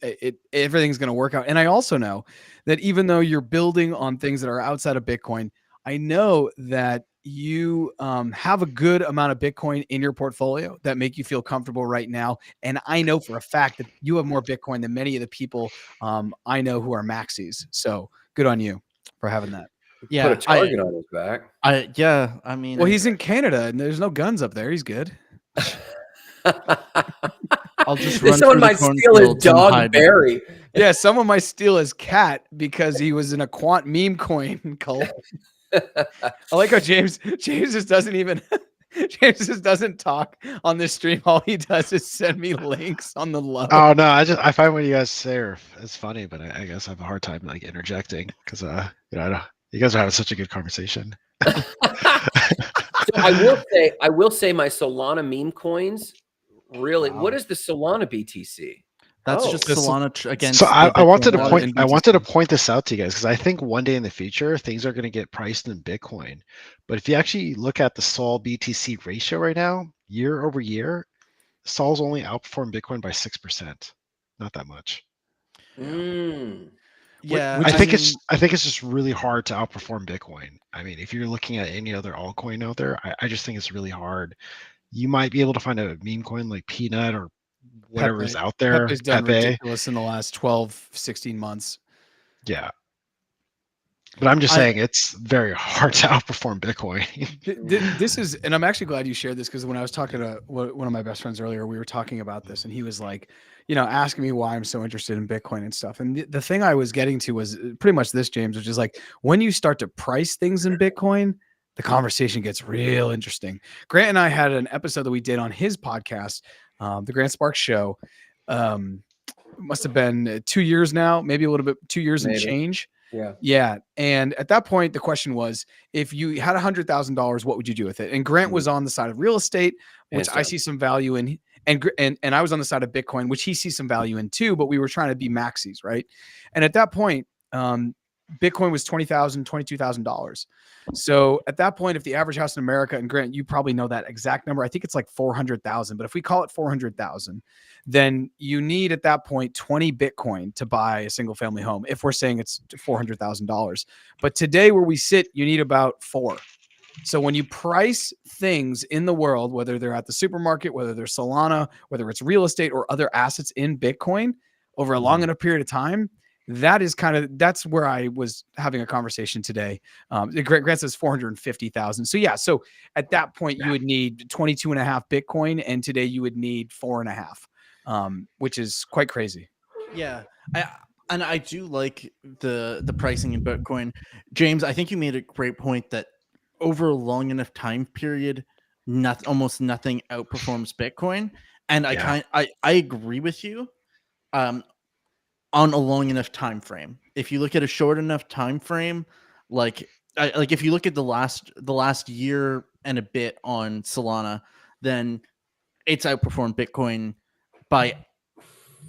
everything's going to work out. And I also know that even though you're building on things that are outside of Bitcoin, I know that you have a good amount of Bitcoin in your portfolio that make you feel comfortable right now. And I know for a fact that you have more Bitcoin than many of the people I know who are maxis. So good on you for having that. Yeah, put a target on his back. I mean, well, he's in Canada and there's no guns up there. He's good. I'll just run Someone through the might steal his cornfields and dog hide. Barry. Yeah, someone might steal his cat because he was in a quant meme coin cult. I like how James just doesn't even James just doesn't talk on this stream. All he does is send me links on the low. Oh no, I find what you guys say is funny, but I guess I have a hard time like interjecting because I don't, you guys are having such a good conversation. So I will say my Solana meme coins. Really, Wow. what is the Solana BTC? That's Oh. just This- Solana against. So the I wanted to Bitcoin wallet point in I BTC. wanted to point this out to you guys because I think one day in the future things are going to get priced in Bitcoin. But if you actually look at the Sol BTC ratio right now, year over year, Sol's only outperformed Bitcoin by 6%. Not that much. Mm. Yeah, I think mean, it's just really hard to outperform Bitcoin. I mean, if you're looking at any other altcoin out there, I just think it's really hard. You might be able to find a meme coin like Peanut or whatever is Pepe. out there. Pepe's done Pepe. ridiculous in the last 12, 16 months. Yeah. But I'm just I- saying it's very hard to outperform Bitcoin. This is, and I'm actually glad you shared this because when I was talking to one of my best friends earlier, we were talking about this, and he was like, asking me why I'm so interested in Bitcoin and stuff. And the thing I was getting to was pretty much this, James, which is like when you start to price things in Bitcoin, the conversation gets real interesting. Grant and I had an episode that we did on his podcast, the Grant Sparks Show. Must have been 2 years now, maybe a little bit, 2 years and Maybe. change. Yeah. Yeah. And at that point, the question was, if you had $100,000, what would you do with it? And Grant was on the side of real estate, which I Hands see some value in. And I was on the side of Bitcoin, which he sees some value in too, but we were trying to be maxis, right? And at that point, Bitcoin was $20,000, $22,000. So at that point, if the average house in America, and Grant, you probably know that exact number, I think it's like 400,000, but if we call it 400,000, then you need at that point 20 Bitcoin to buy a single family home. If we're saying it's $400,000, but today where we sit, you need about 4. So when you price things in the world, whether they're at the supermarket, whether they're Solana, whether it's real estate or other assets in Bitcoin over a long enough period of time, that's where I was having a conversation today. Grant says 450,000. So yeah, so at that point you would need 22.5 Bitcoin, and today you would need 4.5, which is quite crazy. Yeah, I do like the pricing in Bitcoin. James, I think you made a great point that over a long enough time period, almost nothing outperforms Bitcoin, and Yeah. I agree with you. On a long enough time frame. If you look at a short enough time frame, like if you look at the last year and a bit on Solana, then it's outperformed Bitcoin by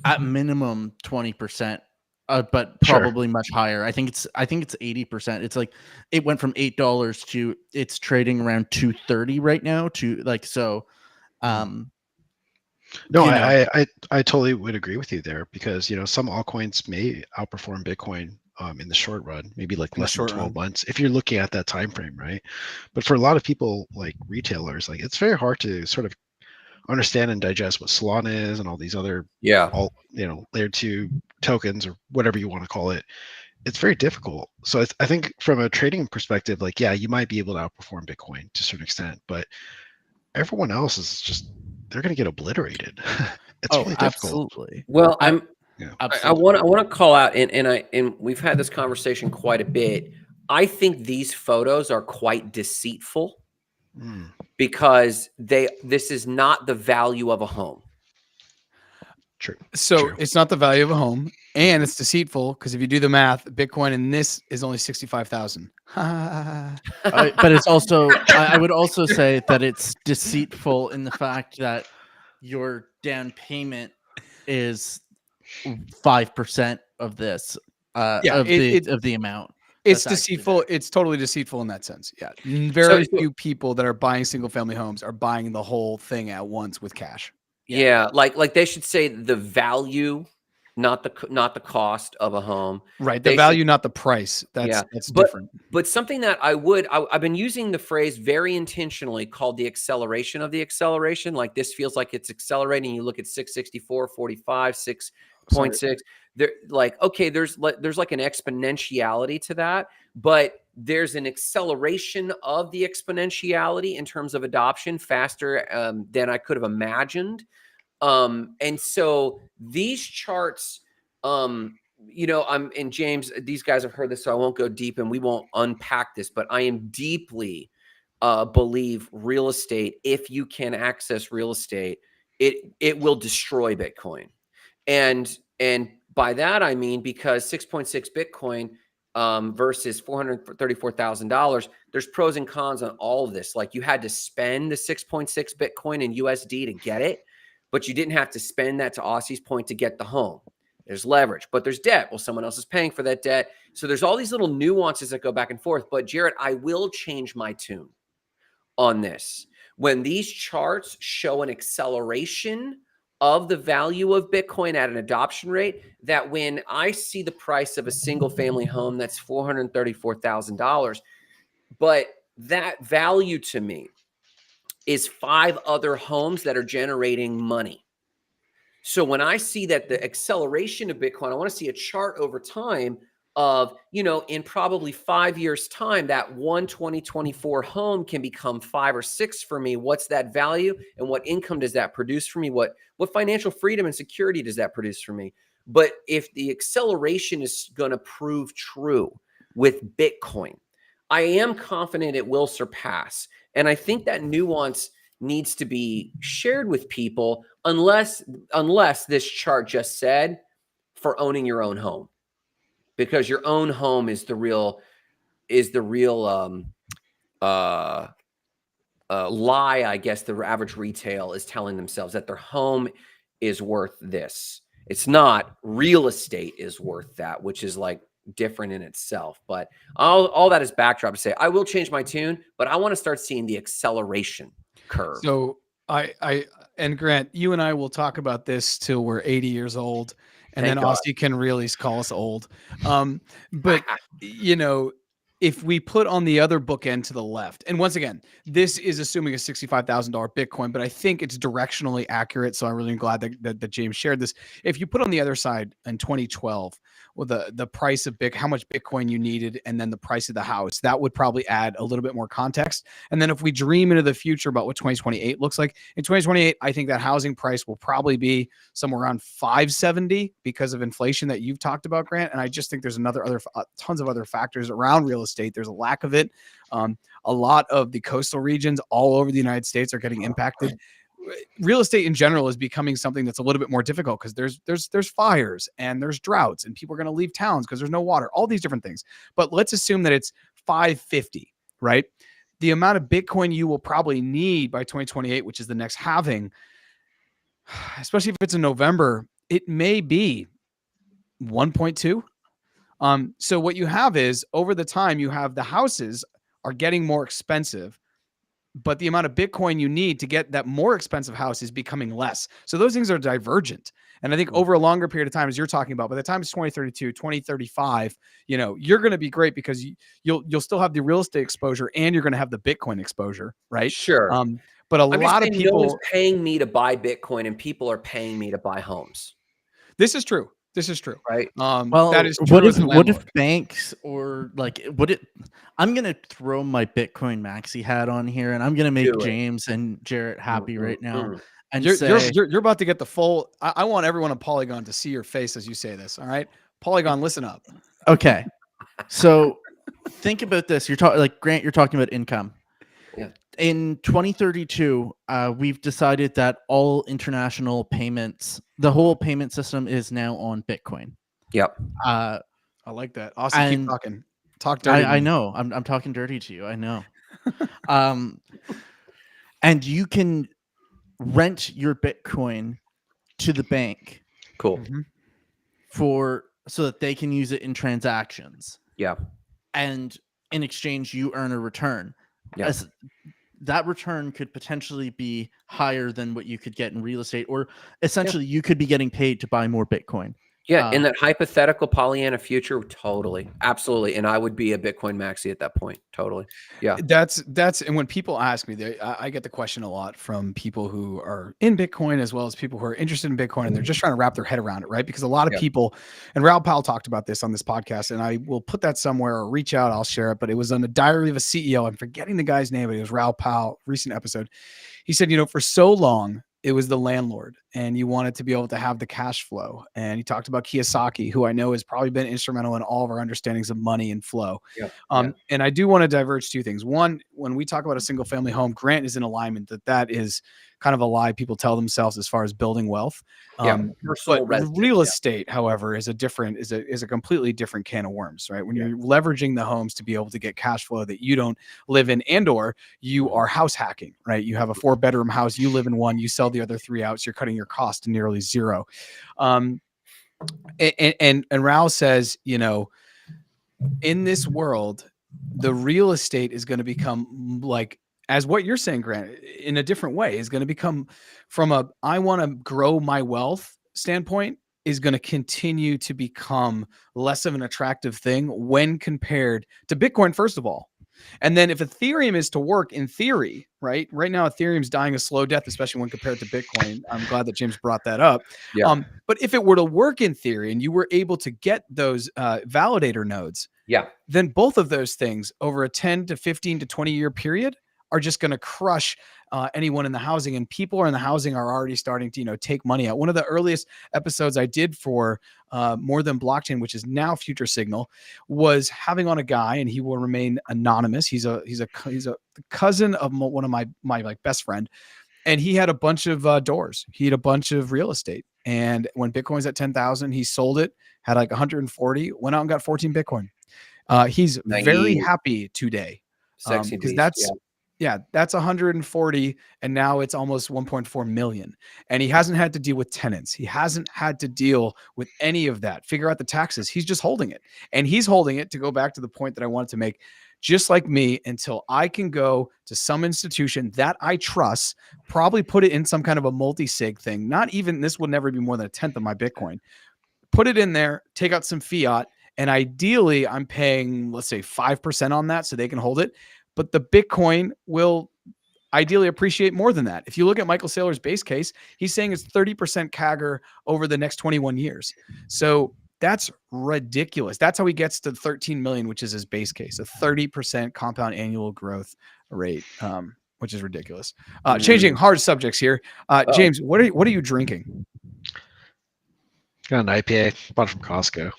at minimum 20%, but probably much higher. I think it's 80%. It's like it went from $8 to it's trading around $2.30 right now. No, you know. I totally would agree with you there because some altcoins may outperform Bitcoin in the short run, maybe like In the less than short 12 run. months if you're looking at that time frame, right? But for a lot of people like retailers, like it's very hard to sort of understand and digest what Solana is and all these other Yeah. layer 2 tokens or whatever you want to call it. It's very difficult. So I think from a trading perspective, like yeah, you might be able to outperform Bitcoin to a certain extent, but everyone else is just they're going to get obliterated. It's really difficult. Absolutely. Well, I Absolutely. want to call out, and we've had this conversation quite a bit. I think these photos are quite deceitful because this is not the value of a home. True. So True. it's not the value of a home, and it's deceitful because if you do the math, Bitcoin in this is only 65,000. But it's also I would also say that it's deceitful in the fact that your down payment is 5% of this of the amount. It's That's actually deceitful. there. It's totally deceitful in that sense. Yeah. Very So- few people that are buying single family homes are buying the whole thing at once with cash. Yeah, like they should say the value, not the cost of a home. Right. The They value, should- not the price. That's but, different. But something that I've been using the phrase very intentionally called the acceleration of the acceleration. Like this feels like it's accelerating. You look at 664, 45, 6.6. They're like, okay, there's like an exponentiality to that, but there's an acceleration of the exponentiality in terms of adoption faster than I could have imagined. And so these charts, and James, these guys have heard this, so I won't go deep and we won't unpack this, but I am deeply believe real estate, if you can access real estate, it will destroy Bitcoin. And by that I mean, because 6.6 Bitcoin versus $434,000, there's pros and cons on all of this. Like, you had to spend the 6.6 Bitcoin in USD to get it, but you didn't have to spend that, to Aussie's point, to get the home. There's leverage, but there's debt. Well, someone else is paying for that debt. So there's all these little nuances that go back and forth. But Jarrett, I will change my tune on this. When these charts show an acceleration of the value of Bitcoin at an adoption rate, that when I see the price of a single family home that's $434,000, but that value to me is 5 other homes that are generating money. So when I see that the acceleration of Bitcoin, I want to see a chart over time of, in probably 5 years' time, that 2024 home can become 5 or 6 for me. What's that value, and what income does that produce for me? What financial freedom and security does that produce for me? But if the acceleration is going to prove true with Bitcoin, I am confident it will surpass. And I think that nuance needs to be shared with people, unless this chart just said for owning your own home, because your own home is the real lie, I guess, the average retail is telling themselves, that their home is worth this. It's not. Real estate is worth that, which is like different in itself. But all that is backdrop to say, I will change my tune, but I want to start seeing the acceleration curve. So and Grant, you and I will talk about this till we're 80 years old, and Thank then God. Aussie can really call us old. But if we put on the other bookend to the left, and once again, this is assuming a $65,000 Bitcoin, but I think it's directionally accurate. So I'm really glad that James shared this. If you put on the other side in 2012, well, the price of how much Bitcoin you needed, and then the price of the house, that would probably add a little bit more context. And then if we dream into the future about what 2028 looks like, in 2028, I think that housing price will probably be somewhere around 570 because of inflation that you've talked about, Grant. And I just think there's tons of other factors around real estate. There's a lack of it. A lot of the coastal regions all over the United States are getting impacted. Real estate in general is becoming something that's a little bit more difficult, because there's fires and there's droughts, and people are going to leave towns because there's no water, all these different things. But let's assume that it's 550, right? The amount of Bitcoin you will probably need by 2028, which is the next halving, especially if it's in November, it may be 1.2. So what you have is, over the time, you have the houses are getting more expensive, but the amount of Bitcoin you need to get that more expensive house is becoming less. So those things are divergent. And I think over a longer period of time, as you're talking about, by the time it's 2032, 2035, you're going to be great, because you'll still have the real estate exposure, and you're going to have the Bitcoin exposure, right? Sure. But a lot of people, no one's paying me to buy Bitcoin, and people are paying me to buy homes. This is true. Right. That is true. What if banks, or I'm going to throw my Bitcoin maxi hat on here, and I'm going to make James and Jarrett happy right now. And you're about to get the full. I want everyone on Polygon to see your face as you say this. All right, Polygon, listen up. Okay, so think about this. You're talking, like, Grant, you're talking about income. Yeah. In 2032, we've decided that all international payments, the whole payment system, is now on Bitcoin. Yep. I like that. Austin, keep talking. Talk dirty. I know. I'm talking dirty to you. I know. And you can rent your Bitcoin to the bank. Cool. So that they can use it in transactions. Yeah. And in exchange, you earn a return. Yeah. That return could potentially be higher than what you could get in real estate, or essentially you could be getting paid to buy more Bitcoin. Yeah, in that hypothetical Pollyanna future, totally, absolutely, and I would be a Bitcoin maxi at that point, totally. Yeah, that's and when people ask me, I get the question a lot from people who are in Bitcoin, as well as people who are interested in Bitcoin, and they're just trying to wrap their head around it, right? Because a lot of people, and Raoul Pal talked about this on this podcast, and I will put that somewhere or reach out, I'll share it, but it was on the Diary of a CEO. I'm forgetting the guy's name, but it was Raoul Pal, recent episode. He said, for so long, it was the landlord and you wanted to be able to have the cash flow. And he talked about Kiyosaki, who I know has probably been instrumental in all of our understandings of money and flow. And I do want to diverge two things. One, when we talk about a single family home, Grant is in alignment that is kind of a lie people tell themselves as far as building wealth. Personal But real estate, however, is a completely different can of worms, right? When you're leveraging the homes to be able to get cash flow that you don't live in, and or you are house hacking, right? You have a 4-bedroom house, you live in one, you sell the other 3 out, so you're cutting your cost to nearly zero. And Raul says, you know, in this world, the real estate is going to become like, as what you're saying, Grant, in a different way, is going to become from a I want to grow my wealth standpoint, is going to continue to become less of an attractive thing when compared to Bitcoin, first of all. And then if Ethereum is to work in theory, right now, Ethereum's dying a slow death, especially when compared to Bitcoin. I'm glad that James brought that up. But if it were to work in theory and you were able to get those validator nodes, then both of those things over a 10 to 15 to 20 year period are just going to crush anyone in the housing, and people in the housing are already starting to, you know, take money out. One of the earliest episodes I did for More Than Blockchain, which is now Future Signal, was having on a guy, and he will remain anonymous. He's a cousin of one of my like best friend, and he had a bunch of doors. He had a bunch of real estate, and when Bitcoin's at 10,000, he sold it, had like 140, went out and got 14 Bitcoin. He's very happy today because that's 140, and now it's almost 1.4 million. And he hasn't had to deal with tenants. He hasn't had to deal with any of that. Figure out the taxes. He's just holding it. And he's holding it, to go back to the point that I wanted to make, just like me, until I can go to some institution that I trust, probably put it in some kind of a multi-sig thing. Not even, this will never be more than 1/10 of my Bitcoin. Put it in there, take out some fiat, and ideally I'm paying, let's say 5% on that so they can hold it. But the Bitcoin will ideally appreciate more than that. If you look at Michael Saylor's base case, he's saying it's 30% CAGR over the next 21 years. So that's ridiculous. That's how he gets to 13 million, which is his base case, a 30% compound annual growth rate, which is ridiculous. Changing hard subjects here. James, what are you drinking? Got an IPA, bought it from Costco.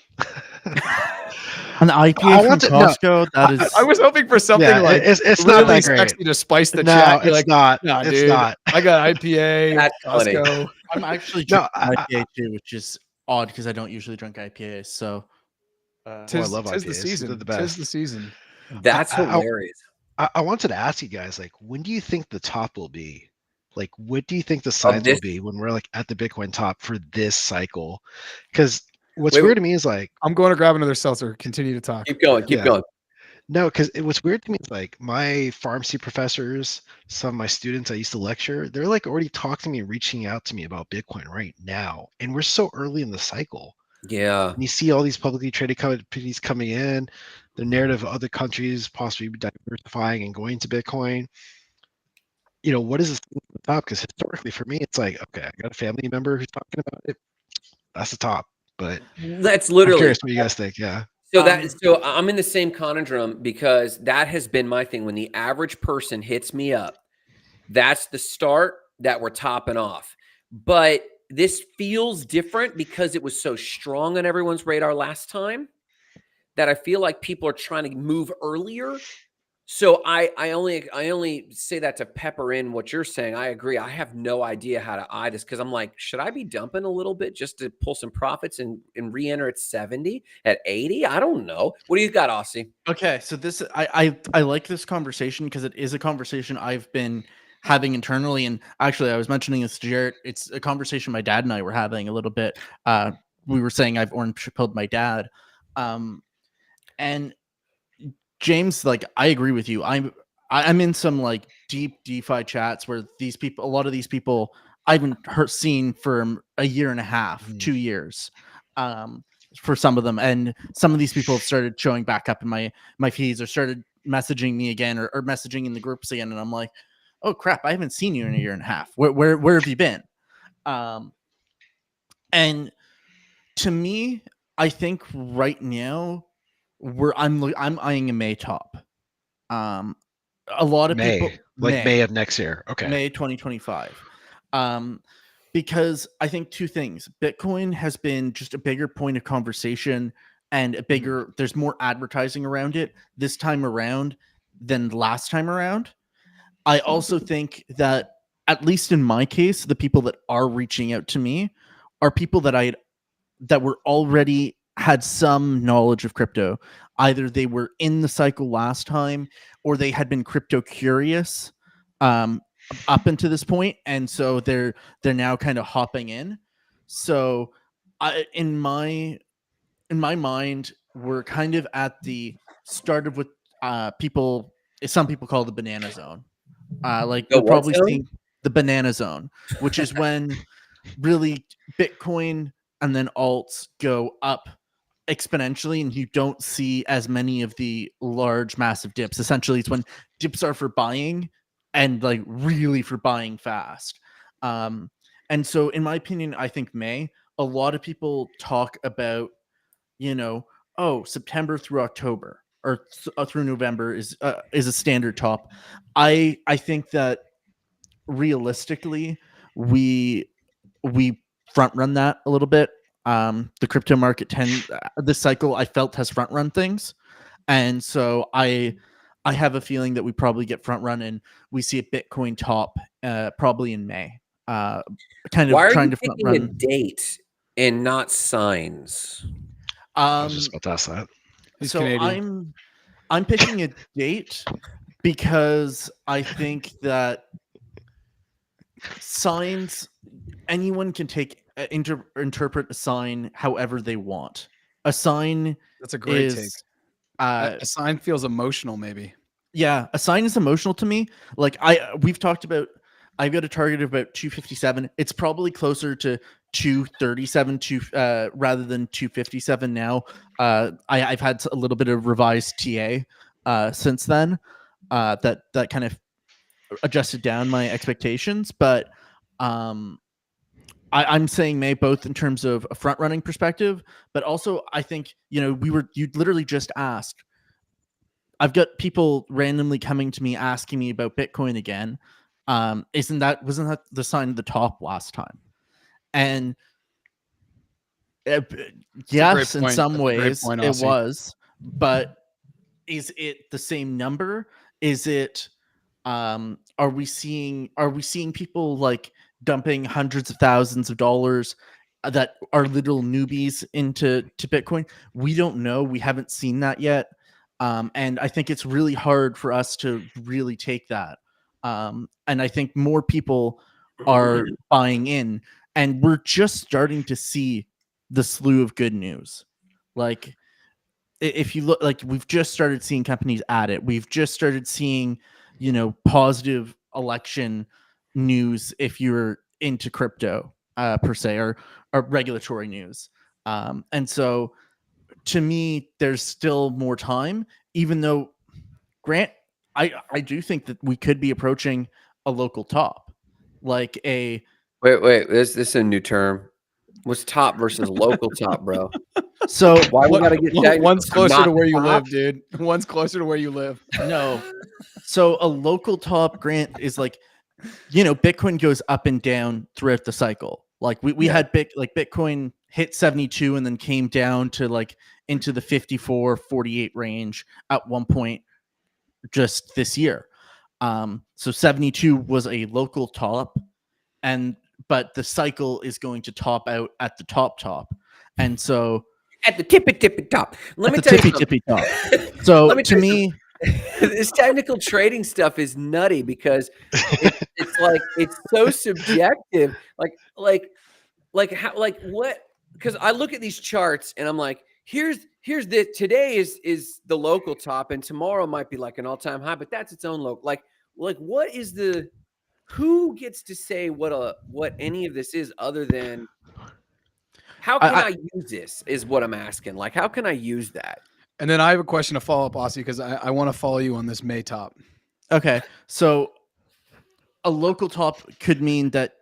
An IPA from Costco. That is. I was hoping for something like it's really not that great sexy to spice the no, chat. It's like, not. Nah, it's dude, not. I got IPA. That's Costco. funny. I'm actually drinking IPA too, which is odd because I don't usually drink IPAs. So I love IPAs. The season. They're the best. Tis the season. That's hilarious. I wanted to ask you guys, like, when do you think the top will be? Like, what do you think the signs will be when we're like at the Bitcoin top for this cycle? Because what's weird to me is like, I'm going to grab another seltzer. Continue to talk. Keep going. No, because what's weird to me is like my pharmacy professors, some of my students I used to lecture, they're like already talking to me, reaching out to me about Bitcoin right now. And we're so early in the cycle. Yeah. And you see all these publicly traded companies coming in, the narrative of other countries possibly diversifying and going to Bitcoin. You know, what is this at the top? Because historically for me, it's like, okay, I got a family member who's talking about it. That's the top. But that's literally, I'm curious what you guys think. Yeah. So I'm in the same conundrum, because that has been my thing. When the average person hits me up, that's the start that we're topping off. But this feels different because it was so strong on everyone's radar last time that I feel like people are trying to move earlier. So I only say that to pepper in what you're saying. I agree. I have no idea how to eye this, because I'm like, should I be dumping a little bit just to pull some profits and re-enter at 70, at 80? I don't know. What do you got, Aussie? Okay, so this I like this conversation because it is a conversation I've been having internally, and actually I was mentioning this to Jarrett. It's a conversation my dad and I were having a little bit. We were saying I've orange pilled my dad, and James, like, I agree with you. I'm in some like deep DeFi chats where these people, a lot of these people, I haven't seen for a year and a half, 2 years, for some of them, and some of these people have started showing back up in my feeds, or started messaging me again, or messaging in the groups again, and I'm like, oh crap, I haven't seen you in a year and a half. Where have you been? And to me, I think right now I'm eyeing a May top. A lot of May, people May of next year. Okay. May 2025. Because I think two things. Bitcoin has been just a bigger point of conversation and there's more advertising around it this time around than last time around. I also think that, at least in my case, the people that are reaching out to me are people that were already had some knowledge of crypto. Either they were in the cycle last time or they had been crypto curious up until this point, and so they're now kind of hopping in. So in my mind, we're kind of at the start of what some people call the banana zone. Like The we're what probably zone? seeing the banana zone, which is when really Bitcoin and then alts go up exponentially and you don't see as many of the large massive dips. Essentially, it's when dips are for buying and like really for buying fast. And so in my opinion, I think a lot of people talk about, September through October or through November is a standard top. I think that realistically we front run that a little bit. The crypto market this cycle I felt has front run things, and so I have a feeling that we probably get front run and we see a Bitcoin top probably in May. Kind of Why are trying you to front picking a run. date and not signs? I was just about to ask that. He's So Canadian. I'm picking a date because I think that signs, anyone can interpret a sign however they want. A sign That's a great take. is uh A sign feels emotional, maybe. yeah, a sign is emotional to me. Like we've talked about, I've got a target of about 257. It's probably closer to 237 rather than 257 now. I've had a little bit of revised TA since then. That kind of adjusted down my expectations, but I'm saying May, both in terms of a front running perspective, but also I think you literally just asked. I've got people randomly coming to me asking me about Bitcoin again. Wasn't that the sign of the top last time? And yes, in some ways it was, but is it the same number? Is it are we seeing people like dumping hundreds of thousands of dollars that are little newbies into Bitcoin? We don't know. We haven't seen that yet. And I think it's really hard for us to really take that. And I think more people are buying in, and we're just starting to see the slew of good news. Like if you look, like we've just started seeing companies at it. We've just started seeing, positive election news if you're into crypto per se, or regulatory news. And so to me, there's still more time, even though, Grant, I do think that we could be approaching a local top, like a Wait. This is a new term. What's top versus local top, bro? so Why we gotta get technical? One's closer Not to where you top? live, dude. One's closer to where you live. no. So a local top, Grant, is like, Bitcoin goes up and down throughout the cycle. Like we had Bitcoin hit 72 and then came down to like into the 54, 48 range at one point just this year. So 72 was a local top, but the cycle is going to top out at the top. And so At the tippy top. Let me at tell the you tippy something. top. So Let me to tell you me, this technical trading stuff is nutty because it's like it's so subjective. Like how, like what? Because I look at these charts and I'm like, here's the today is the local top and tomorrow might be like an all-time high, but that's its own local. Like what is the? Who gets to say what any of this is other than how can I use this? Is what I'm asking. Like, how can I use that? And then I have a question to follow up, Aussie, because I want to follow you on this May top. okay, so a local top could mean that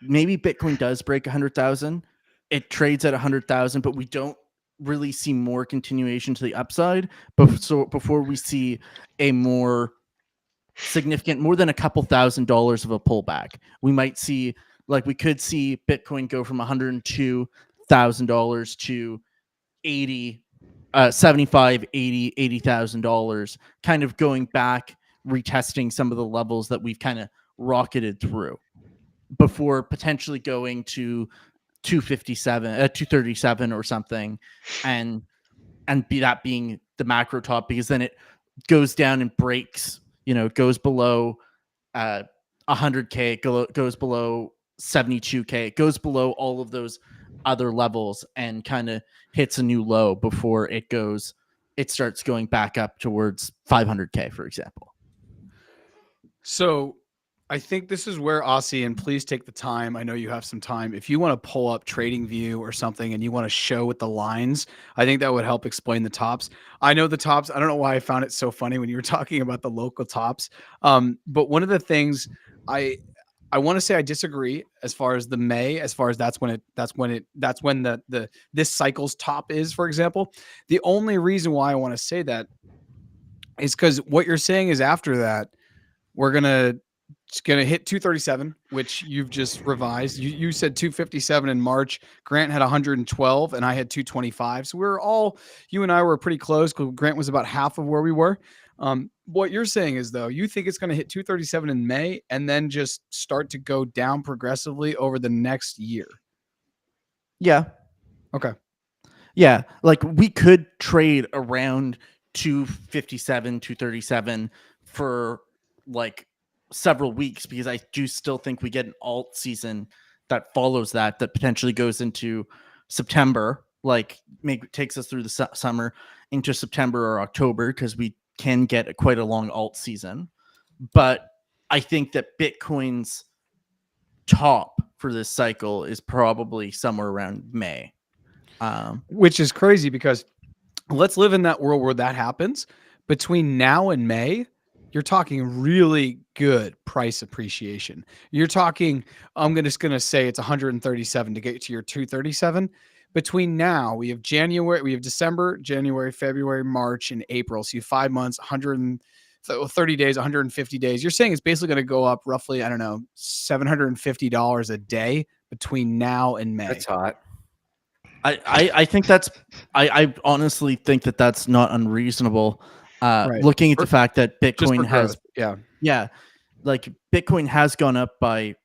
maybe Bitcoin does break 100,000. It trades at 100,000, but we don't really see more continuation to the upside. But so before we see a more significant, more than a couple $1,000s of a pullback, we might see Like we could see Bitcoin go from $102,000 to 80, 75, 80, $80,000, kind of going back, retesting some of the levels that we've kind of rocketed through before potentially going to 237 or something, and being the macro top, because then it goes down and breaks, it goes below 100K, goes below 72K, it goes below all of those other levels and kind of hits a new low before it starts going back up towards 500K, for example. So I think this is where Aussie, and please take the time. I know you have some time. If you want to pull up TradingView or something and you want to show with the lines, I think that would help explain the tops. I know the tops. I don't know why I found it so funny when you were talking about the local tops. But one of the things I want to say I disagree as far as the May, as far as that's when this cycle's top is, for example. The only reason why I want to say that is because what you're saying is after that, it's gonna hit 237, which you've just revised. You said 257 in March. Grant had 112, and I had 225. So you and I were pretty close, because Grant was about half of where we were. What you're saying is, though, you think it's going to hit 237 in May and then just start to go down progressively over the next year. Yeah. Okay. Yeah. Like we could trade around 257, 237 for like several weeks, because I do still think we get an alt season that follows that potentially goes into September, like maybe takes us through the summer into September or October, because we can get quite a long alt season. But I think that Bitcoin's top for this cycle is probably somewhere around May. Which is crazy, because let's live in that world where that happens. Between now and May, you're talking really good price appreciation. You're talking, I'm just going to say it's 137 to get to your 237. Between now, we have December, January, February, March, and April. So you have 5 months, 130 days, 150 days. You're saying it's basically going to go up roughly, I don't know, $750 a day between now and May. That's hot. I think I honestly think that's not unreasonable. Right. Looking at the fact that Bitcoin has, like Bitcoin has gone up by,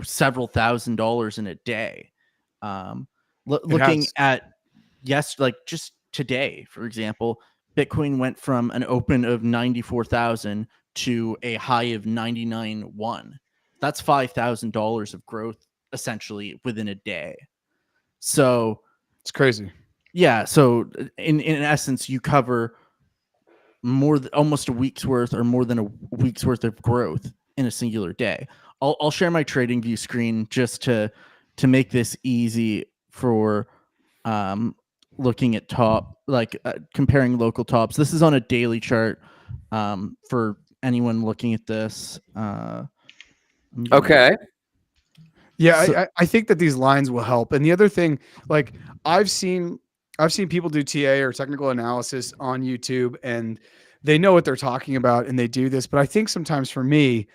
several $1,000s in a day. Looking at, like just today, for example, Bitcoin went from an open of 94,000 to a high of 99.1. That's $5,000 of growth essentially within a day. So it's crazy. Yeah. So in essence, you cover almost a week's worth, or more than a week's worth of growth in a singular day. I'll share my TradingView screen just to make this easy for looking at comparing local tops. This is on a daily chart for anyone looking at this. Okay. Yeah, So- I think that these lines will help. And the other thing, like I've seen people do TA or technical analysis on YouTube, and they know what they're talking about and they do this. But I think sometimes for me,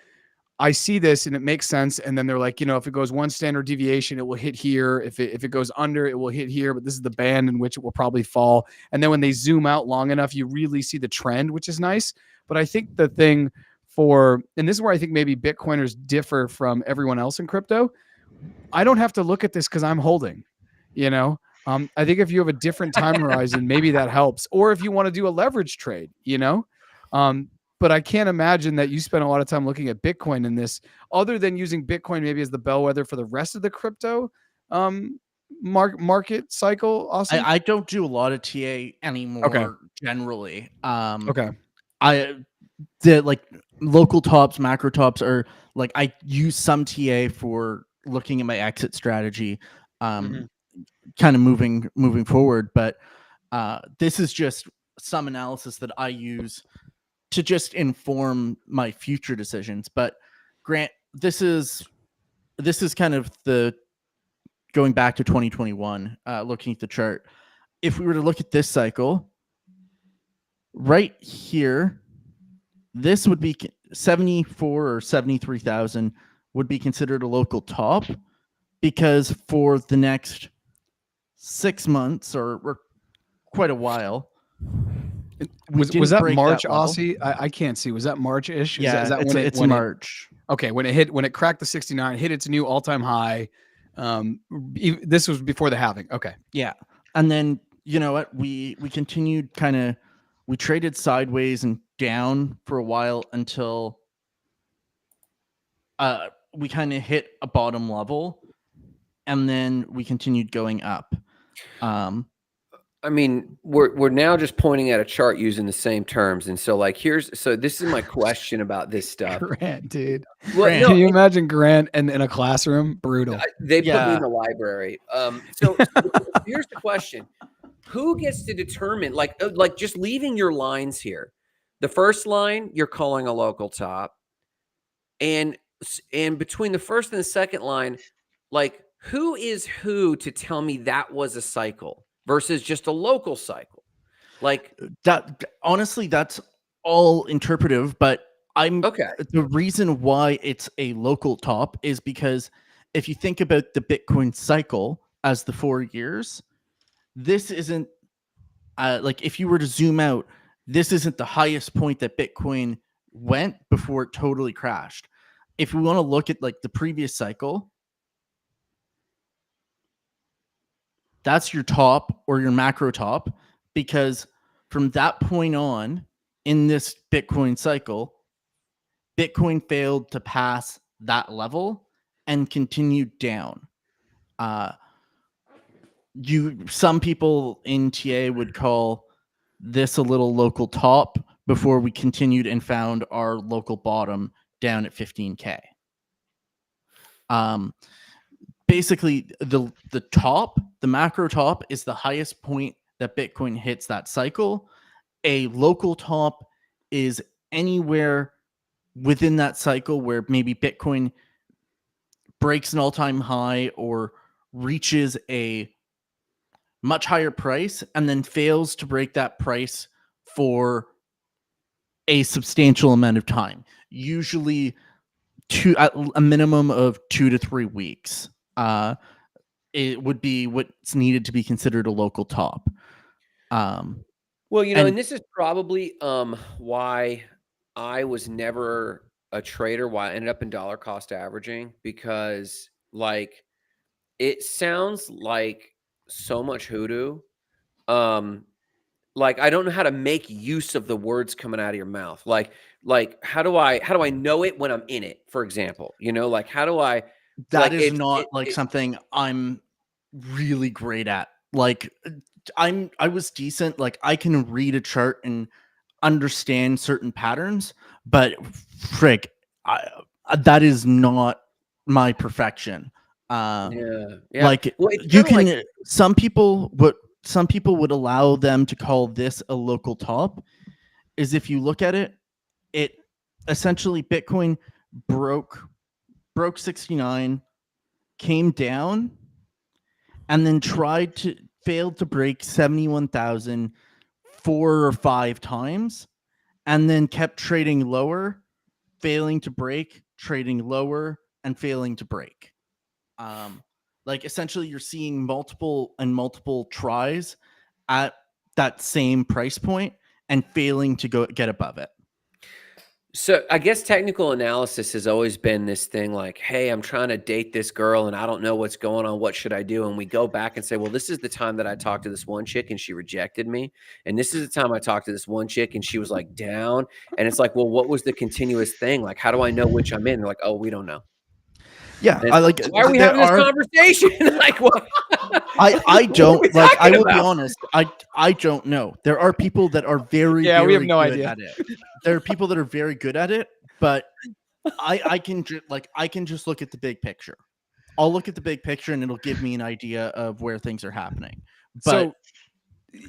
I see this and it makes sense. And then they're like, if it goes one standard deviation, it will hit here. If it goes under, it will hit here. But this is the band in which it will probably fall. And then when they zoom out long enough, you really see the trend, which is nice. But I think the thing and this is where I think maybe Bitcoiners differ from everyone else in crypto. I don't have to look at this because I'm holding, I think if you have a different time horizon, maybe that helps. Or if you want to do a leverage trade, but I can't imagine that you spend a lot of time looking at Bitcoin in this, other than using Bitcoin maybe as the bellwether for the rest of the crypto market cycle. Also, I don't do a lot of TA anymore. Generally. Okay. The like local tops, macro tops are like, I use some TA for looking at my exit strategy, kind of moving forward. But this is just some analysis that I use to just inform my future decisions. But Grant, this is kind of the going back to 2021, looking at the chart. If we were to look at this cycle right here, this would be 74 or 73,000 would be considered a local top. because for the next 6 months or quite a while, we Was didn't that break March, that level. Aussie? I can't see. Was that March-ish? Yeah, is that it's when March. okay, when it cracked the 69, hit its new all-time high. This was before the halving. Okay. Yeah. And then, you know what? We continued we traded sideways and down for a while until we kind of hit a bottom level, and then we continued going up. I mean, we're now just pointing at a chart using the same terms, and so like this is my question about this stuff. Grant, dude. Well, Grant. no, Can you imagine Grant in a classroom? Brutal. they put me Yeah. in the library. So here's the question: who gets to determine, like just leaving your lines here? The first line you're calling a local top, and between the first and the second line, like who is who to tell me that was a cycle versus just a local cycle? Like That honestly, that's all interpretive, but okay, the reason why it's a local top is because if you think about the Bitcoin cycle as the 4 years, this isn't like if you were to zoom out, this isn't the highest point that Bitcoin went before it totally crashed. If we want to look at like the previous cycle, that's your top or your macro top, because from that point on in this Bitcoin cycle, Bitcoin failed to pass that level and continued down. Some people in TA would call this a little local top before we continued and found our local bottom down at 15K. Basically, the top, the macro top, is the highest point that Bitcoin hits that cycle. A local top is anywhere within that cycle where maybe Bitcoin breaks an all-time high or reaches a much higher price and then fails to break that price for a substantial amount of time, usually a minimum of 2 to 3 weeks. It would be what's needed to be considered a local top. well, and this is probably why I was never a trader, why I ended up in dollar cost averaging, because like it sounds like so much hoodoo. Like I don't know how to make use of the words coming out of your mouth. Like how do I know it when I'm in it, for example? Like how do I That is not something I'm really great at. Like I was decent. Like I can read a chart and understand certain patterns, but frick, that is not my perfection. yeah. Like Well, it's you kinda can. Some people would allow them to call this a local top. Is if you look at it, it essentially Bitcoin broke 69, came down, and then failed to break 71,000 4 or 5 times, and then kept trading lower, failing to break, trading lower, and failing to break. Like essentially you're seeing multiple tries at that same price point and failing to get above it. So I guess technical analysis has always been this thing like, hey, I'm trying to date this girl and I don't know what's going on. What should I do? And we go back and say, well, this is the time that I talked to this one chick and she rejected me. And this is the time I talked to this one chick and she was like down. And it's like, well, what was the continuous thing? Like, how do I know which I'm in? They're like, oh, we don't know. Yeah. And why are we having this conversation? Like, what? I don't we like, I will talking be about? honest. I don't know. There are people that are very, Yeah, we have very no good idea. at it. There are people that are very good at it, but I can just look at the big picture. I'll look at the big picture and it'll give me an idea of where things are happening. But So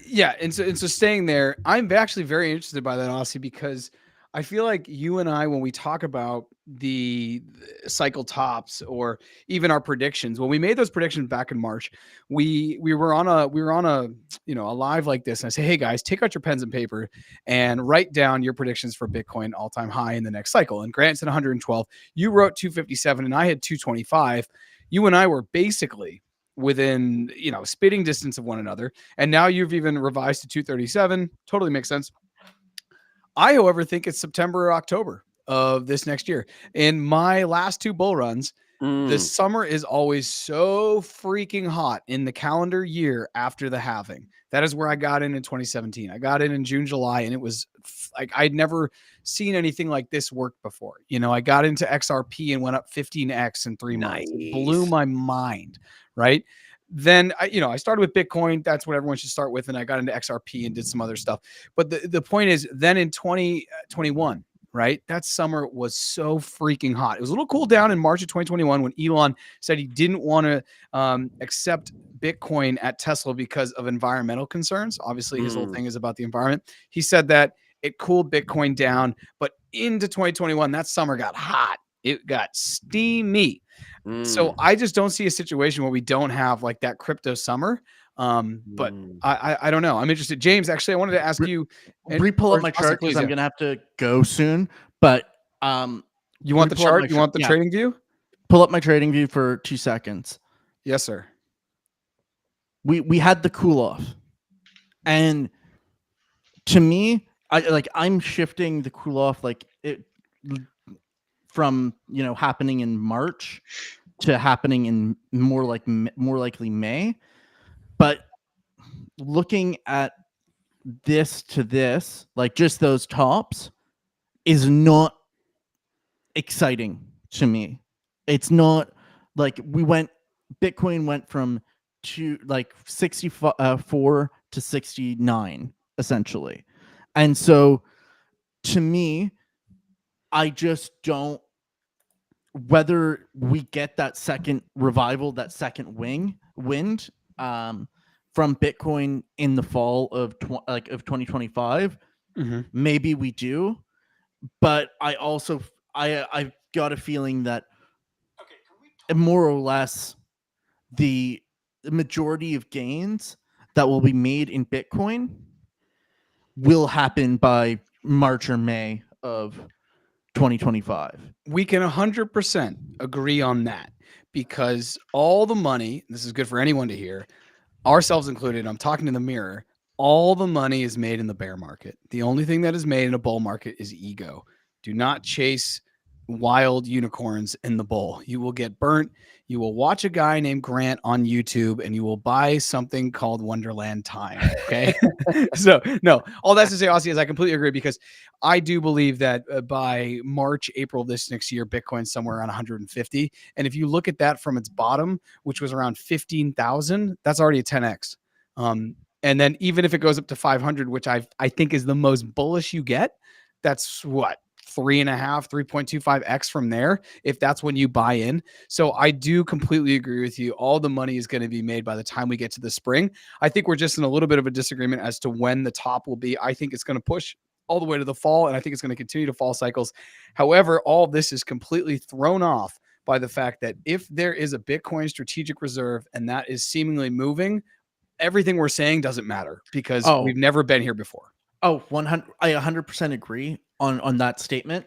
yeah, and so staying there, I'm actually very interested by that, Aussie, because I feel like you and I, when we talk about the cycle tops or even our predictions, when we made those predictions back in March, we were on a a live like this, and I say, hey guys, take out your pens and paper and write down your predictions for Bitcoin all-time high in the next cycle. And Grant said 112, you wrote 257, and I had 225. you and I were basically within, spitting distance of one another. And now you've even revised to 237. Totally makes sense. I, however, think it's September or October of this next year. In my last 2 bull runs, the summer is always so freaking hot in the calendar year after the halving. That is where I got in 2017. I got in June, July, and it was like I'd never seen anything like this work before. I got into XRP and went up 15x in 3 months. It blew my mind, right? Then I started with Bitcoin. That's what everyone should start with. And I got into XRP and did some other stuff. But the point is, then in 2021, right? That summer was so freaking hot. It was a little cool down in March of 2021 when Elon said he didn't want to accept Bitcoin at Tesla because of environmental concerns. Obviously, his whole thing is about the environment. He said that it cooled Bitcoin down, but into 2021, that summer got hot. It got steamy. So I just don't see a situation where we don't have like that crypto summer. But I don't know. I'm interested. James, actually, I wanted to ask you. Pull up my chart because I'm gonna have to go soon. But you want the chart? You want the trading view? Pull up my trading view for 2 seconds. Yes, sir. We had the cool off, and to me, I'm shifting the cool off from happening in March to happening in more likely May. But looking at this to this, like just those tops, is not exciting to me. It's not like Bitcoin went from 64 to 69 essentially. And so to me, I just don't, whether we get that second revival, that second wind from Bitcoin in the fall of 2025, maybe we do. But I also I've got a feeling that more or less the majority of gains that will be made in Bitcoin will happen by March or May of 2025. We can 100% agree on that, because all the money, this is good for anyone to hear, ourselves included, I'm talking to the mirror, all the money is made in the bear market. The only thing that is made in a bull market is ego. Do not chase wild unicorns in the bull. You will get burnt. You will watch a guy named Grant on YouTube and you will buy something called Wonderland Time. Okay. So no, all that's to say, Aussie, is I completely agree, because I do believe that by March, April this next year, Bitcoin's somewhere around 150. And if you look at that from its bottom, which was around 15,000, that's already a 10x. And then even if it goes up to 500, which I think is the most bullish you get, that's what? 3.25x from there, if that's when you buy in. So I do completely agree with you. All the money is going to be made by the time we get to the spring. I think we're just in a little bit of a disagreement as to when the top will be. I think it's going to push all the way to the fall, and I think it's going to continue to fall cycles. However, all of this is completely thrown off by the fact that if there is a Bitcoin strategic reserve and that is seemingly moving, everything we're saying doesn't matter, because we've never been here before. I 100% agree on that statement.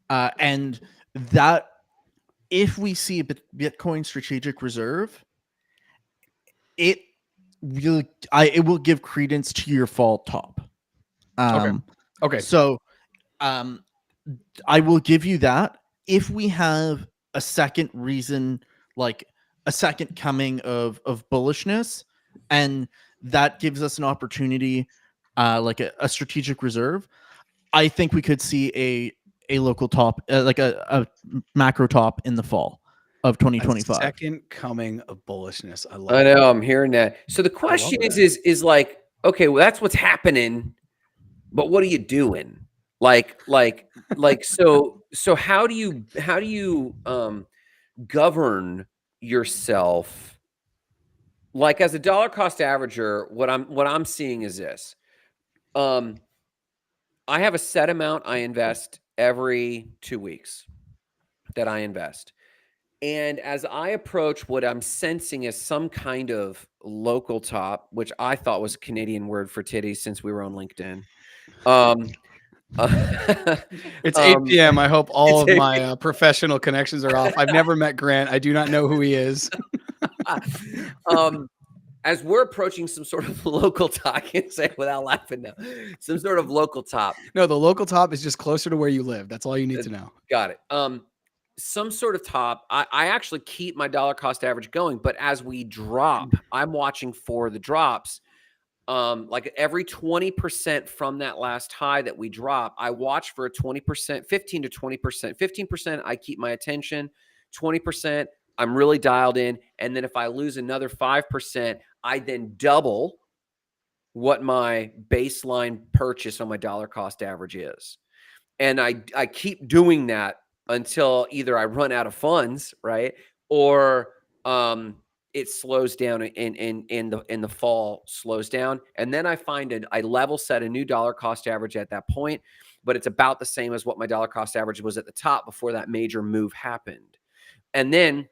And that if we see a Bitcoin strategic reserve, it will give credence to your fall top. Okay. So I will give you that. If we have a second reason, like a second coming of bullishness, and that gives us an opportunity, like a strategic reserve, I think we could see a local top, like a macro top in the fall of 2025. Second coming of bullishness. I love I know, I'm hearing that. So the question is like, okay, well, that's what's happening, but what are you doing? So how do you govern yourself? Like, as a dollar cost averager, what I'm seeing is this. I have a set amount I invest every 2 weeks that I invest. And as I approach what I'm sensing as some kind of local top, which I thought was a Canadian word for titties since we were on LinkedIn, It's 8 p.m. I hope all of it's 8 my professional connections are off. I've never met Grant. I do not know who he is. As we're approaching some sort of local top, I can't say it without laughing now. Some sort of local top. No, the local top is just closer to where you live. That's all you need to know. Got it. Some sort of top. I actually keep my dollar cost average going, but as we drop, I'm watching for the drops. Like every 20% from that last high that we drop, I watch for a 20%, 15 to 20%. 15%, I keep my attention. 20%, I'm really dialed in. And then if I lose another 5%, I then double what my baseline purchase on my dollar cost average is. And I keep doing that until either I run out of funds, right? Or it slows down in the fall slows down. And then I find I level set a new dollar cost average at that point, but it's about the same as what my dollar cost average was at the top before that major move happened. And then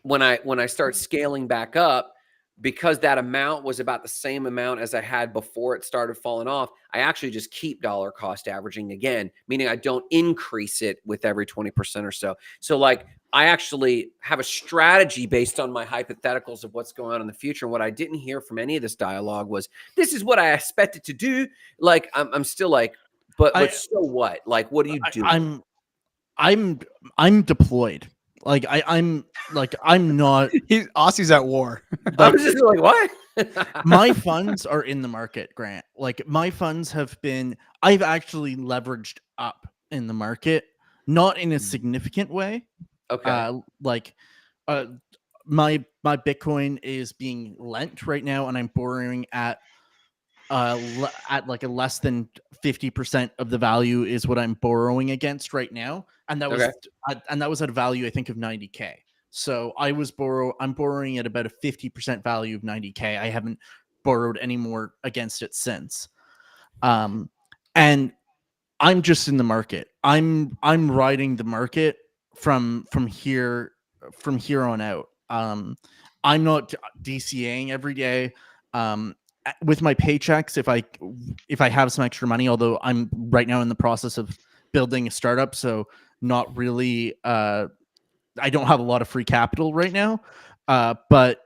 when I start scaling back up, because that amount was about the same amount as I had before it started falling off, I actually just keep dollar cost averaging again, meaning I don't increase it with every 20% or so. So like I actually have a strategy based on my hypotheticals of what's going on in the future. And what I didn't hear from any of this dialogue was, this is what I expected to do. Like I'm still like, but so what? Like, what do you do? I'm deployed. Like I'm not. Aussie's at war. I was just like, what? My funds are in the market, Grant. Like my funds I've actually leveraged up in the market, not in a significant way. Okay. My Bitcoin is being lent right now, and I'm borrowing at like a less than 50% of the value is what I'm borrowing against right now, and that was at a value I think of 90K. So I'm borrowing at about a 50% value of 90K. I haven't borrowed any more against it since. And I'm just in the market. I'm riding the market from here on out. I'm not DCAing every day. With my paychecks, if I have some extra money, although I'm right now in the process of building a startup, so not really I don't have a lot of free capital right now. But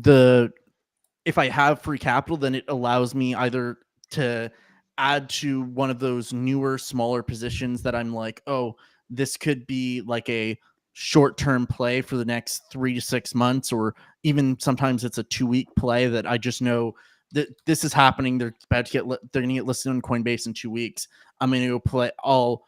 if I have free capital, then it allows me either to add to one of those newer, smaller positions that I'm like, oh, this could be like a short-term play for the next 3 to 6 months, or even sometimes it's a 2-week play that I just know that this is happening. They're about to they're going to get listed on Coinbase in 2 weeks. I'm going to go play. I'll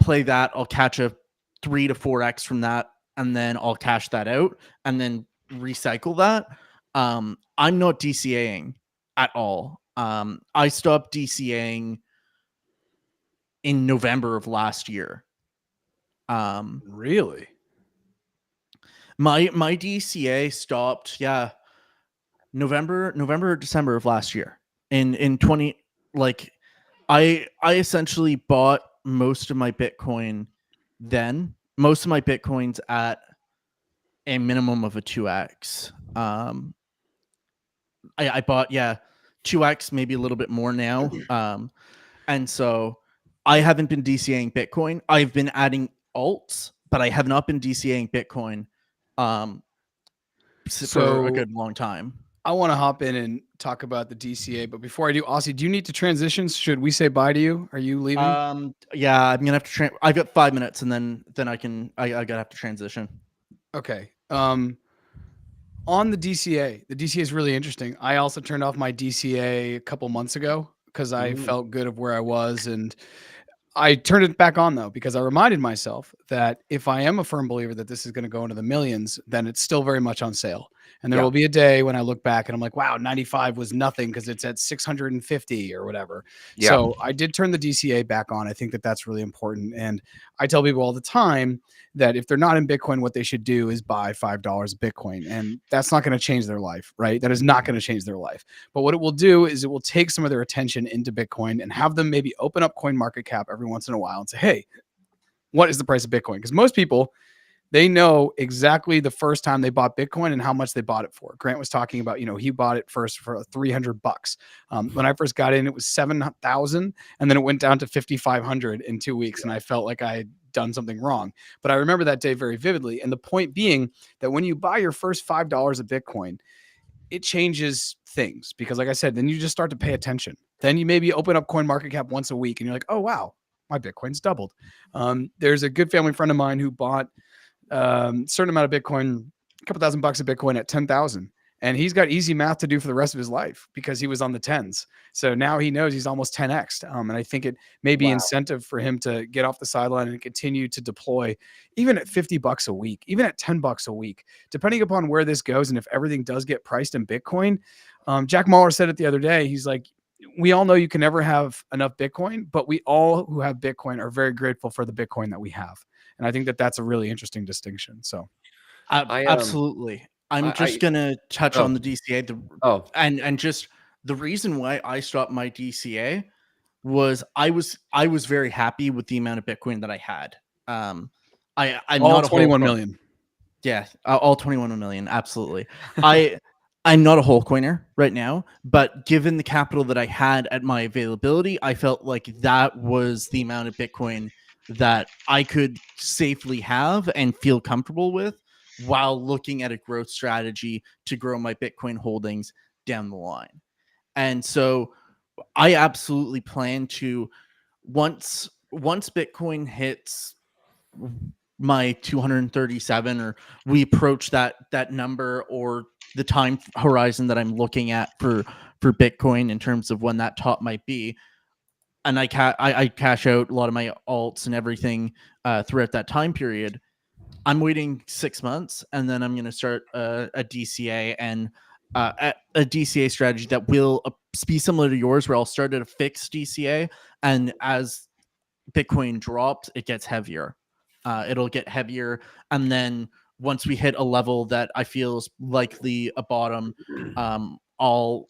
play that. I'll catch a 3 to 4x from that, and then I'll cash that out and then recycle that. I'm not DCAing at all. I stopped DCAing in November of last year. Really? My DCA stopped, November or December of last year. In 20, like I essentially bought most of my Bitcoin then. Most of my Bitcoins at a minimum of a 2x. I bought 2x, maybe a little bit more now. And so I haven't been DCAing Bitcoin. I've been adding alts, but I have not been DCAing Bitcoin for a good long time. I want to hop in and talk about the DCA, but before I do, Aussie, do you need to transition? Should we say bye to you? Are you leaving? Yeah, I'm gonna have to. I've got 5 minutes, and then I gotta have to transition. Okay. On the DCA is really interesting. I also turned off my DCA a couple months ago because I felt good of where I was, and I turned it back on though because I reminded myself that if I am a firm believer that this is going to go into the millions, then it's still very much on sale. And there will be a day when I look back and I'm like, wow, 95 was nothing because it's at 650 or whatever. Yeah. So I did turn the DCA back on. I think that that's really important. And I tell people all the time that if they're not in Bitcoin, what they should do is buy $5 of Bitcoin. And that's not going to change their life, right? That is not going to change their life. But what it will do is it will take some of their attention into Bitcoin and have them maybe open up CoinMarketCap every once in a while and say, hey, what is the price of Bitcoin? Because most people, They know exactly the first time they bought Bitcoin and how much they bought it for. Grant was talking about, he bought it first for $300. When I first got in, it was 7,000, and then it went down to 5,500 in 2 weeks, and I felt like I had done something wrong. But I remember that day very vividly. And the point being that when you buy your first $5 of Bitcoin, it changes things, because, like I said, then you just start to pay attention. Then you maybe open up CoinMarketCap once a week, and you're like, oh wow, my Bitcoin's doubled. There's a good family friend of mine who bought certain amount of Bitcoin, a couple $1,000 of Bitcoin at 10,000. And he's got easy math to do for the rest of his life because he was on the tens. So now he knows he's almost 10x. And I think it may be incentive for him to get off the sideline and continue to deploy, even at $50 a week, even at $10 a week, depending upon where this goes. And if everything does get priced in Bitcoin, Jack Mahler said it the other day. He's like, we all know you can never have enough Bitcoin, but we all who have Bitcoin are very grateful for the Bitcoin that we have. And I think that that's a really interesting distinction. So absolutely. I'm just going to touch on the DCA. And just the reason why I stopped my DCA was I was very happy with the amount of Bitcoin that I had. I'm all not 21 million. Yeah, all 21 million. Absolutely. I'm not a whole coiner right now, but given the capital that I had at my availability, I felt like that was the amount of Bitcoin that I could safely have and feel comfortable with while looking at a growth strategy to grow my Bitcoin holdings down the line. And so I absolutely plan to, once Bitcoin hits my 237, or we approach that number, or the time horizon that I'm looking at for Bitcoin in terms of when that top might be, and I cash out a lot of my alts and everything throughout that time period, I'm waiting 6 months, and then I'm going to start a DCA and a DCA strategy that will be similar to yours, where I'll start at a fixed DCA, and as Bitcoin drops, it gets heavier. It'll get heavier, and then once we hit a level that I feel is likely a bottom, I'll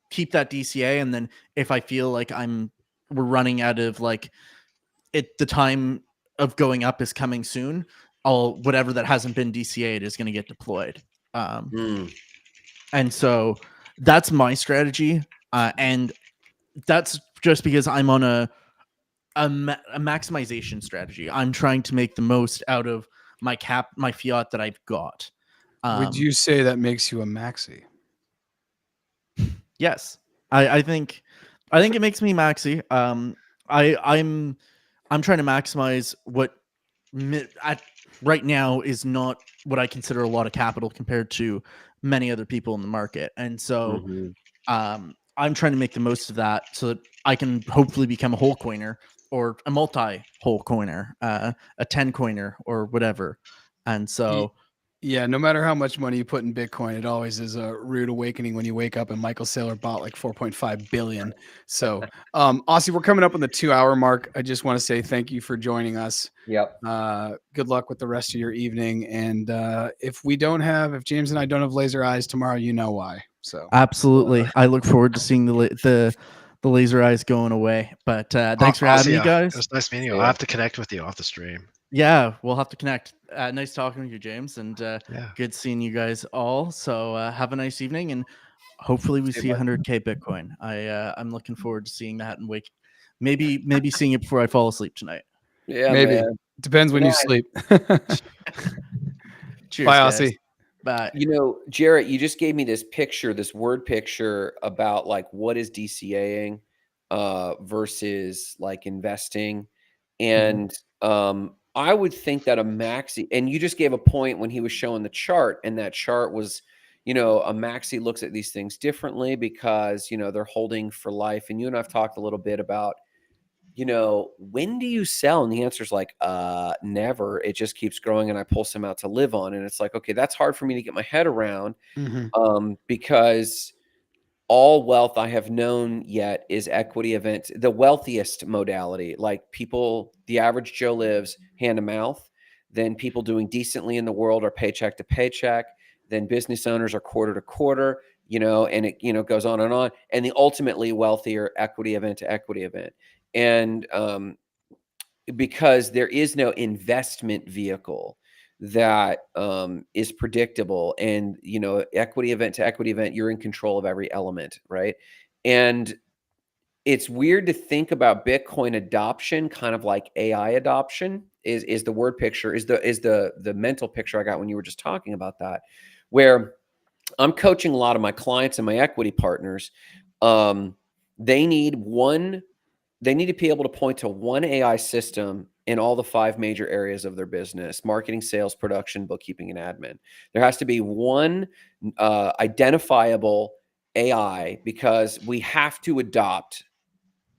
keep that DCA, and then if I feel like we're running out of the time of going up is coming soon, whatever that hasn't been DCA'd is going to get deployed. And so that's my strategy, and that's just because I'm on a maximization strategy. I'm trying to make the most out of my fiat that I've got. Would you say that makes you a maxi? Yes, I think it makes me maxi. I'm trying to maximize what right now is not what I consider a lot of capital compared to many other people in the market, and so I'm trying to make the most of that so that I can hopefully become a whole coiner, or a multi-whole coiner, a 10 coiner, or whatever. And so yeah, no matter how much money you put in Bitcoin, it always is a rude awakening when you wake up and Michael Saylor bought like 4.5 billion. So Aussie, we're coming up on the 2-hour mark. I just want to say thank you for joining us. Yep. Good luck with the rest of your evening. And if James and I don't have laser eyes tomorrow, you know why. So absolutely. I look forward to seeing the laser eyes going away. But thanks for having me, guys. It was nice meeting you. I'll have to connect with you off the stream. Yeah, we'll have to connect. Nice talking with you, James, and good seeing you guys all. So have a nice evening, and hopefully we see 100K Bitcoin. I'm looking forward to seeing that, and maybe seeing it before I fall asleep tonight. Yeah, maybe. Man. Depends when you sleep. Cheers, bye, guys. Aussie. Bye. Jarrett, you just gave me this word picture about what is DCAing versus investing, and I would think that a maxi, and you just gave a point when he was showing the chart, and that chart was, a maxi looks at these things differently because, they're holding for life. And you and I've talked a little bit about, when do you sell? And the answer is never. It just keeps growing, and I pull some out to live on. And it's okay, that's hard for me to get my head around because all wealth I have known yet is equity event, the wealthiest modality. People, the average Joe lives hand to mouth. Then people doing decently in the world are paycheck to paycheck. Then business owners are quarter to quarter, and it, goes on and on. And the ultimately wealthier equity event to equity event. And, because there is no investment vehicle that is predictable, and equity event to equity event, you're in control of every element, right? And it's weird to think about Bitcoin adoption kind of like AI adoption is the word picture, is the mental picture I got when you were just talking about that, where I'm coaching a lot of my clients and my equity partners. They need to be able to point to one AI system in all the 5 major areas of their business: marketing, sales, production, bookkeeping, and admin. There has to be one identifiable AI, because we have to adopt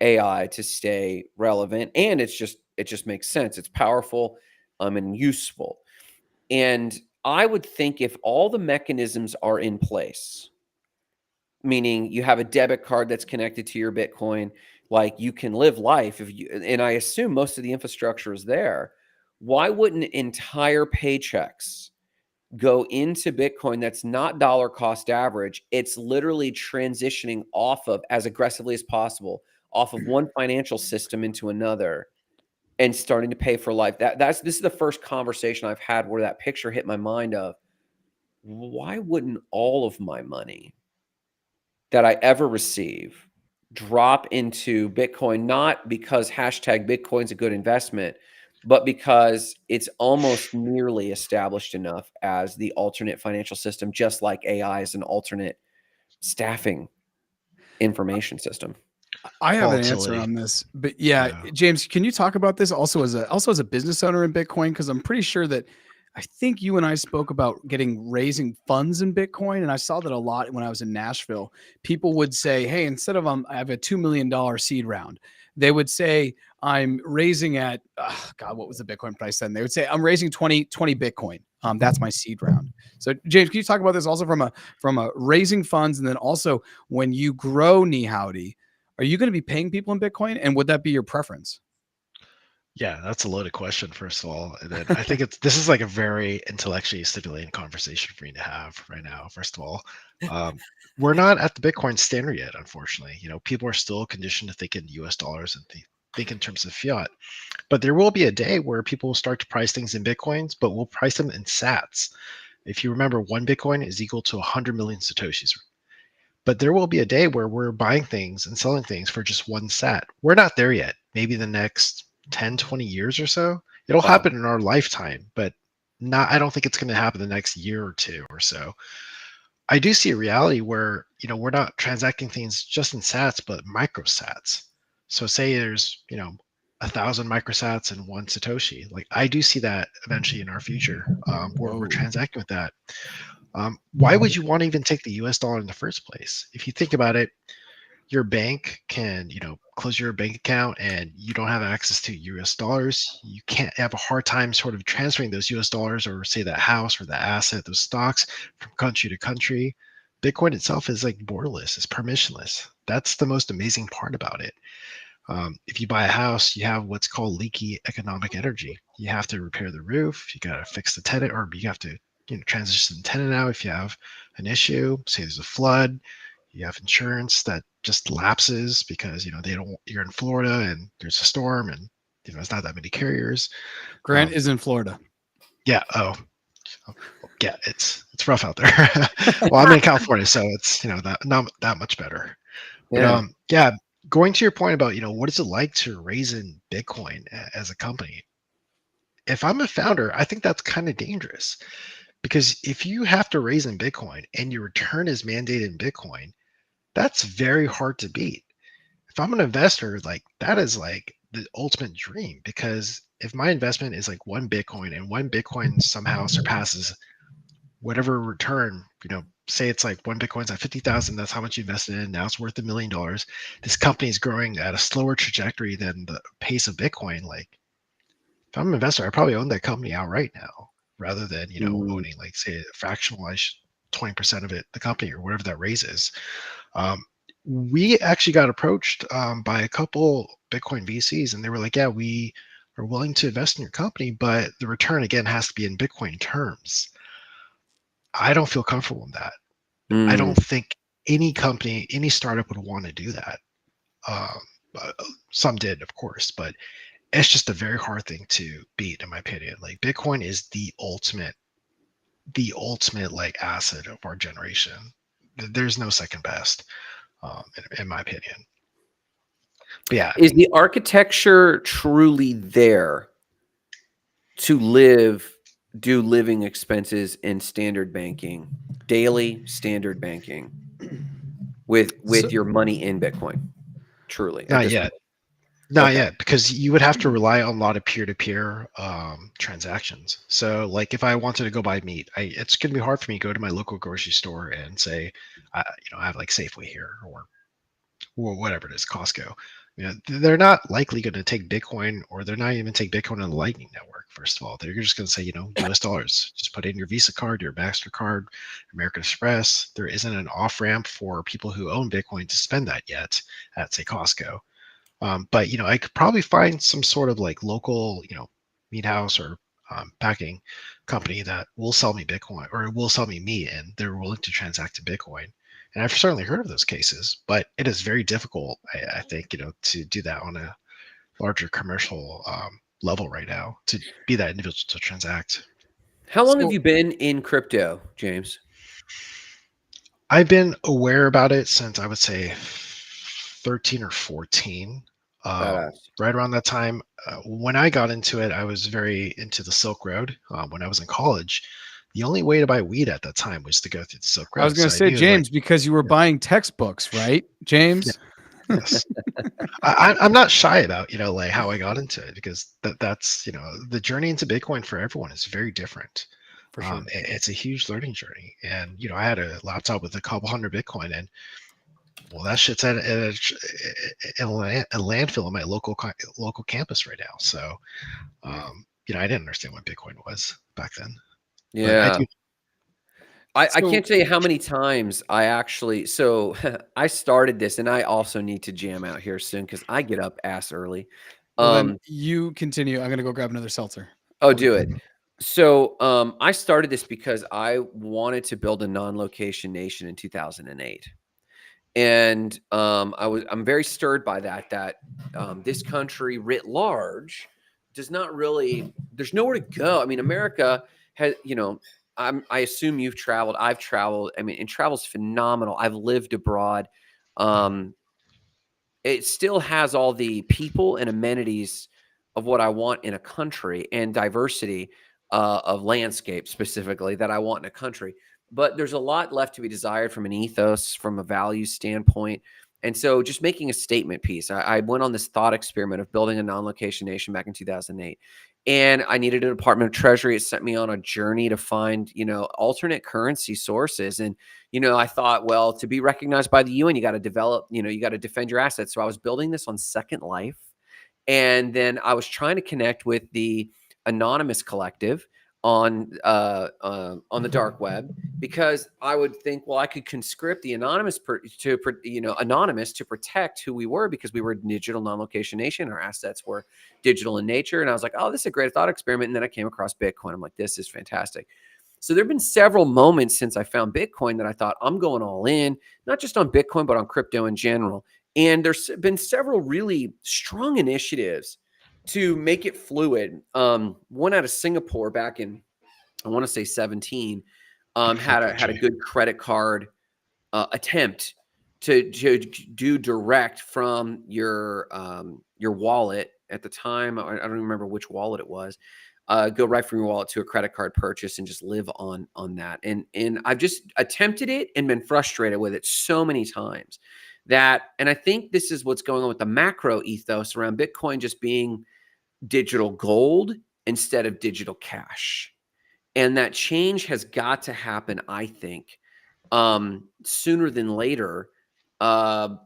AI to stay relevant. And it just makes sense. It's powerful and useful. And I would think if all the mechanisms are in place, meaning you have a debit card that's connected to your Bitcoin, like you can live life and I assume most of the infrastructure is there. Why wouldn't entire paychecks go into Bitcoin that's not dollar cost average? It's literally transitioning off of, as aggressively as possible, off of one financial system into another and starting to pay for life. This is the first conversation I've had where that picture hit my mind of, why wouldn't all of my money that I ever receive drop into Bitcoin, not because hashtag Bitcoin's a good investment, but because it's almost nearly established enough as the alternate financial system, just like AI is an alternate staffing information system. I have an answer Volatility. on this, but yeah, Yeah. James, can you talk about this also as a business owner in Bitcoin? Because I'm pretty sure that I think you and I spoke about raising funds in Bitcoin, and I saw that a lot when I was in Nashville. People would say, "Hey, instead of I have a $2 million seed round," they would say, "I'm raising at God, what was the Bitcoin price then?" They would say, "I'm raising 20 Bitcoin. That's my seed round." So, James, can you talk about this also from a raising funds, and then also when you grow Knee Howdy? Are you going to be paying people in Bitcoin, and would that be your preference? Yeah, that's a loaded question, first of all. And then I think this is like a very intellectually stimulating conversation for me to have right now. First of all, we're not at the Bitcoin standard yet, unfortunately. People are still conditioned to think in US dollars and think in terms of fiat. But there will be a day where people will start to price things in Bitcoins, but we'll price them in sats. If you remember, one Bitcoin is equal to 100 million Satoshis. But there will be a day where we're buying things and selling things for just one sat. We're not there yet. Maybe the next 10, 20 years or so. It'll Wow. happen in our lifetime, but I don't think it's going to happen the next year or two or so. I do see a reality where, we're not transacting things just in sats, but microsats. So say there's, 1,000 microsats and one Satoshi. Like I do see that eventually in our future, where we're Whoa. transacting with that. Why would you want to even take the US dollar in the first place? If you think about it, your bank can, close your bank account and you don't have access to US dollars. You can't have a hard time sort of transferring those US dollars or say that house or that asset, those stocks from country to country. Bitcoin itself is like borderless, it's permissionless. That's the most amazing part about it. If you buy a house, you have what's called leaky economic energy. You have to repair the roof, you got to fix the tenant, or you have to transition the tenant out if you have an issue. Say there's a flood, you have insurance that just lapses because they don't. You're in Florida and there's a storm and there's not that many carriers. Grant is in Florida. Yeah. Oh, yeah. It's rough out there. Well, I'm in California, so it's not that much better. Yeah. But yeah, going to your point about what is it like to raise in Bitcoin as a company? If I'm a founder, I think that's kind of dangerous because if you have to raise in Bitcoin and your return is mandated in Bitcoin, that's very hard to beat. If I'm an investor, like that is like the ultimate dream because if my investment is like one Bitcoin and one Bitcoin somehow surpasses whatever return, say it's like one Bitcoin's at 50,000, that's how much you invested in. Now it's worth $1 million. This company is growing at a slower trajectory than the pace of Bitcoin. Like if I'm an investor, I probably own that company outright now rather than, owning like say a fractionalized 20% of it, the company or whatever that raise is. We actually got approached by a couple Bitcoin VCs and they were like, yeah, we are willing to invest in your company, but the return again has to be in Bitcoin terms. I don't feel comfortable in that. I don't think any company, any startup would want to do that. Some did, of course, but it's just a very hard thing to beat, in my opinion. Like Bitcoin is the ultimate like asset of our generation. There's no second best, in my opinion. But yeah, Is the architecture truly there to do living expenses in standard banking, daily standard banking with your money in Bitcoin? Truly, at not this yet. point? Not Okay. yet, because you would have to rely on a lot of peer-to-peer transactions. So, like, if I wanted to go buy meat, it's going to be hard for me to go to my local grocery store and say, I have like Safeway here or whatever it is, Costco. They're not likely going to take Bitcoin, or they're not even take Bitcoin on the Lightning Network. First of all, they're just going to say, US dollars. Just put in your Visa card, your MasterCard, American Express. There isn't an off ramp for people who own Bitcoin to spend that yet at, say, Costco. But I could probably find some sort of like local, meat house or packing company that will sell me Bitcoin or will sell me meat, and they're willing to transact to Bitcoin. And I've certainly heard of those cases, but it is very difficult, I think, to do that on a larger commercial level right now, to be that individual to transact. How long have So- you been in crypto, James? I've been aware about it since I would say 13 or 14. Badass. Right around that time, when I got into it, I was very into the Silk Road. When I was in college, the only way to buy weed at that time was to go through the Silk Road. I was going to say, knew, James, because you were buying textbooks, right, James? yes. I'm not shy about like how I got into it, because that's the journey into Bitcoin for everyone is very different. For sure. It's a huge learning journey, and I had a laptop with a couple hundred Bitcoin, and well, that shit's at a landfill in my local campus right now. So, I didn't understand what Bitcoin was back then. But I Yeah. do. I So- can't tell you how many times I actually, so I started this, and I also need to jam out here soon because I get up ass early. Well, then you continue. I'm going to go grab another seltzer. Oh, do it. So I started this because I wanted to build a non-location nation in 2008. And I'm very stirred by that this country writ large does not really, there's nowhere to go. I mean, America has, I assume you've traveled. I've traveled. I mean, and travel's phenomenal. I've lived abroad. It still has all the people and amenities of what I want in a country, and diversity of landscape specifically that I want in a country. But there's a lot left to be desired from an ethos, from a value standpoint. And so just making a statement piece, I went on this thought experiment of building a non-location nation back in 2008. And I needed a Department of Treasury. It sent me on a journey to find, alternate currency sources. And, I thought, well, to be recognized by the UN, you got to develop, you got to defend your assets. So I was building this on Second Life. And then I was trying to connect with the Anonymous Collective on the dark web, because I would think, well, I could conscript the Anonymous Anonymous to protect who we were, because we were a digital non-location nation. Our assets were digital in nature. And I was like, oh, this is a great thought experiment. And then I came across Bitcoin. I'm like, this is fantastic. So there have been several moments since I found Bitcoin that I thought, I'm going all in, not just on Bitcoin, but on crypto in general. And there's been several really strong initiatives to make it fluid. One out of Singapore back in, I want to say 17, had a good credit card attempt to do direct from your wallet at the time. I don't remember which wallet it was. Go right from your wallet to a credit card purchase and just live on that. And I've just attempted it and been frustrated with it so many times and I think this is what's going on with the macro ethos around Bitcoin just being digital gold instead of digital cash. And that change has got to happen, I think, sooner than later. And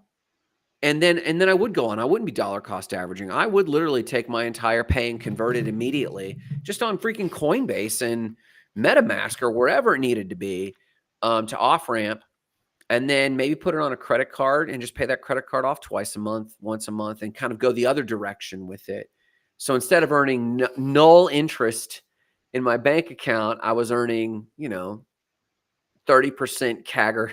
then I would go on. I wouldn't be dollar cost averaging. I would literally take my entire pay and convert it immediately just on freaking Coinbase and MetaMask or wherever it needed to be, to off ramp, and then maybe put it on a credit card and just pay that credit card off once a month, and kind of go the other direction with it. So instead of earning null interest in my bank account, I was earning, 30% CAGR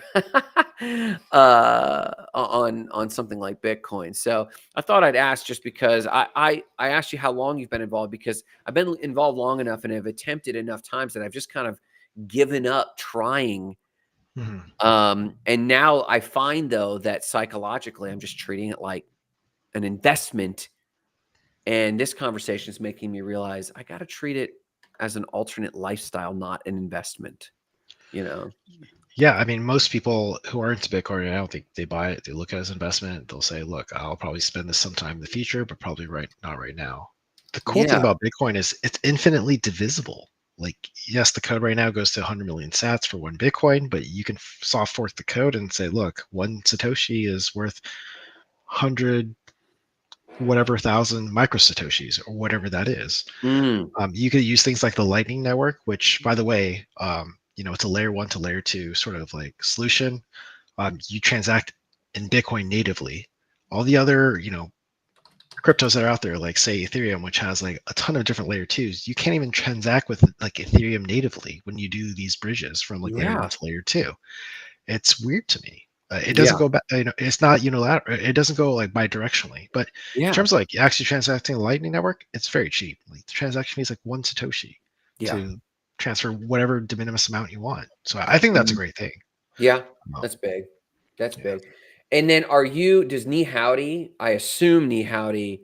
on something like Bitcoin. So I thought I'd ask, just because I asked you how long you've been involved, because I've been involved long enough and have attempted enough times that I've just kind of given up trying. And now I find, though, that psychologically I'm just treating it like an investment. And this conversation is making me realize I got to treat it as an alternate lifestyle, not an investment, you know? Yeah, I mean, most people who are into Bitcoin right now, they buy it, they look at it as an investment. They'll say, look, I'll probably spend this sometime in the future, but probably not right now. The cool thing Yeah. about Bitcoin is it's infinitely divisible. Like, yes, the code right now goes to 100 million sats for one Bitcoin, but you can soft fork the code and say, look, one Satoshi is worth 100 whatever thousand micro Satoshis or whatever that is. You could use things like the Lightning Network, which, by the way, it's a layer 1 to layer 2 sort of like solution. You transact in Bitcoin natively. All the other, cryptos that are out there, like say Ethereum, which has like a ton of different layer 2s, you can't even transact with like Ethereum natively when you do these bridges from like layer 1 to layer 2. It's weird to me. It doesn't go back, it's not unilateral. It doesn't go like bi-directionally. But in terms of like actually transacting the Lightning Network, it's very cheap. Like the transaction fee is like 1 Satoshi to transfer whatever de minimis amount you want. So I think that's a great thing. Yeah, that's big. That's big. And then does Knee Howdy, I assume Knee Howdy,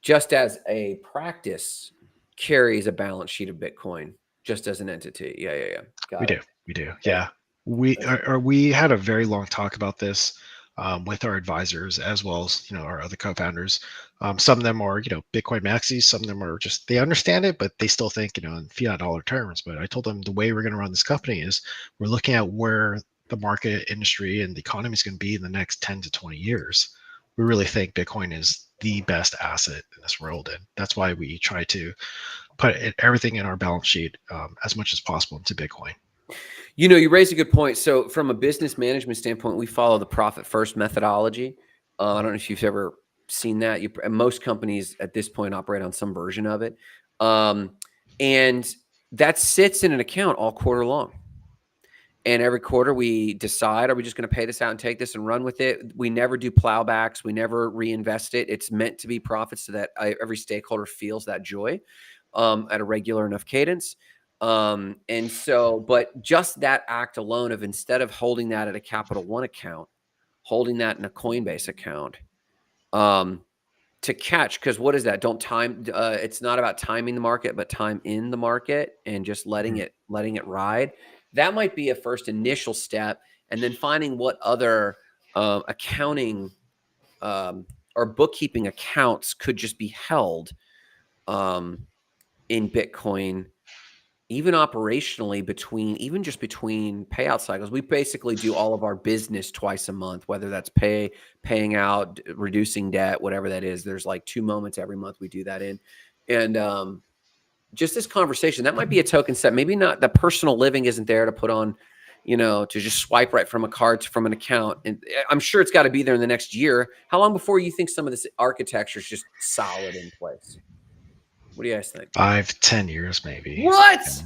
just as a practice, carries a balance sheet of Bitcoin just as an entity? Yeah. We do. Yeah. We had a very long talk about this with our advisors, as well as our other co-founders. Some of them are Bitcoin maxis, some of them are just, they understand it, but they still think in fiat dollar terms. But I told them the way we're going to run this company is we're looking at where the market, industry, and the economy is going to be in the next 10 to 20 years. We really think Bitcoin is the best asset in this world, and that's why we try to put everything in our balance sheet as much as possible into Bitcoin. You raised a good point. So from a business management standpoint, we follow the profit first methodology. I don't know if you've ever seen that. Most companies at this point operate on some version of it. And that sits in an account all quarter long. And every quarter we decide, are we just going to pay this out and take this and run with it? We never do plowbacks. We never reinvest it. It's meant to be profits so that every stakeholder feels that joy at a regular enough cadence. And so, but just that act alone of, instead of holding that at a Capital One account, holding that in a Coinbase account, to catch, because what is that? It's not about timing the market, but time in the market and just letting it ride. That might be a first initial step. And then finding what other accounting or bookkeeping accounts could just be held in Bitcoin, even operationally, between payout cycles. We basically do all of our business twice a month, whether that's paying out, reducing debt, whatever that is. There's like 2 moments every month we do that in. And just this conversation, that might be a token step. Maybe not, the personal living isn't there to put on, to just swipe right from a card from an account. And I'm sure it's got to be there in the next year. How long before you think some of this architecture is just solid in place? What do you guys think? 5-10 years, maybe. What?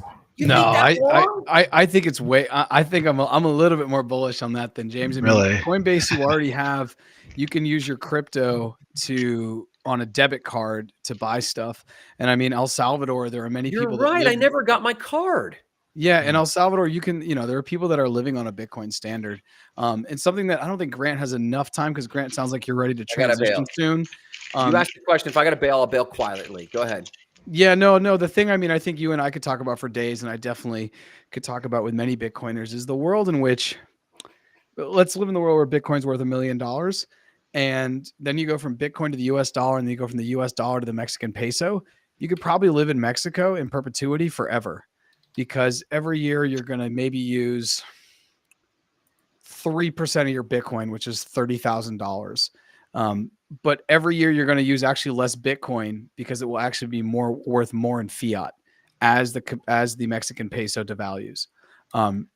I think it's way. I think I'm a little bit more bullish on that than James. I mean, Really? Coinbase, you already have. You can use your crypto on a debit card to buy stuff. And I mean, El Salvador, there are many people. You're right. I never got my card. Yeah, in El Salvador, you can, there are people that are living on a Bitcoin standard. And something that I don't think Grant has enough time, because Grant sounds like you're ready to transition soon. You asked the question. If I got to bail, I'll bail quietly. Go ahead. Yeah, no. The thing, I think you and I could talk about for days, and I definitely could talk about with many Bitcoiners, is the world in which, let's live in the world where Bitcoin's worth $1 million. And then you go from Bitcoin to the US dollar, and then you go from the US dollar to the Mexican peso. You could probably live in Mexico in perpetuity forever, because every year you're going to maybe use 3% of your Bitcoin, which is $30,000. But every year you're going to use actually less Bitcoin, because it will actually be worth more in fiat as the Mexican peso devalues.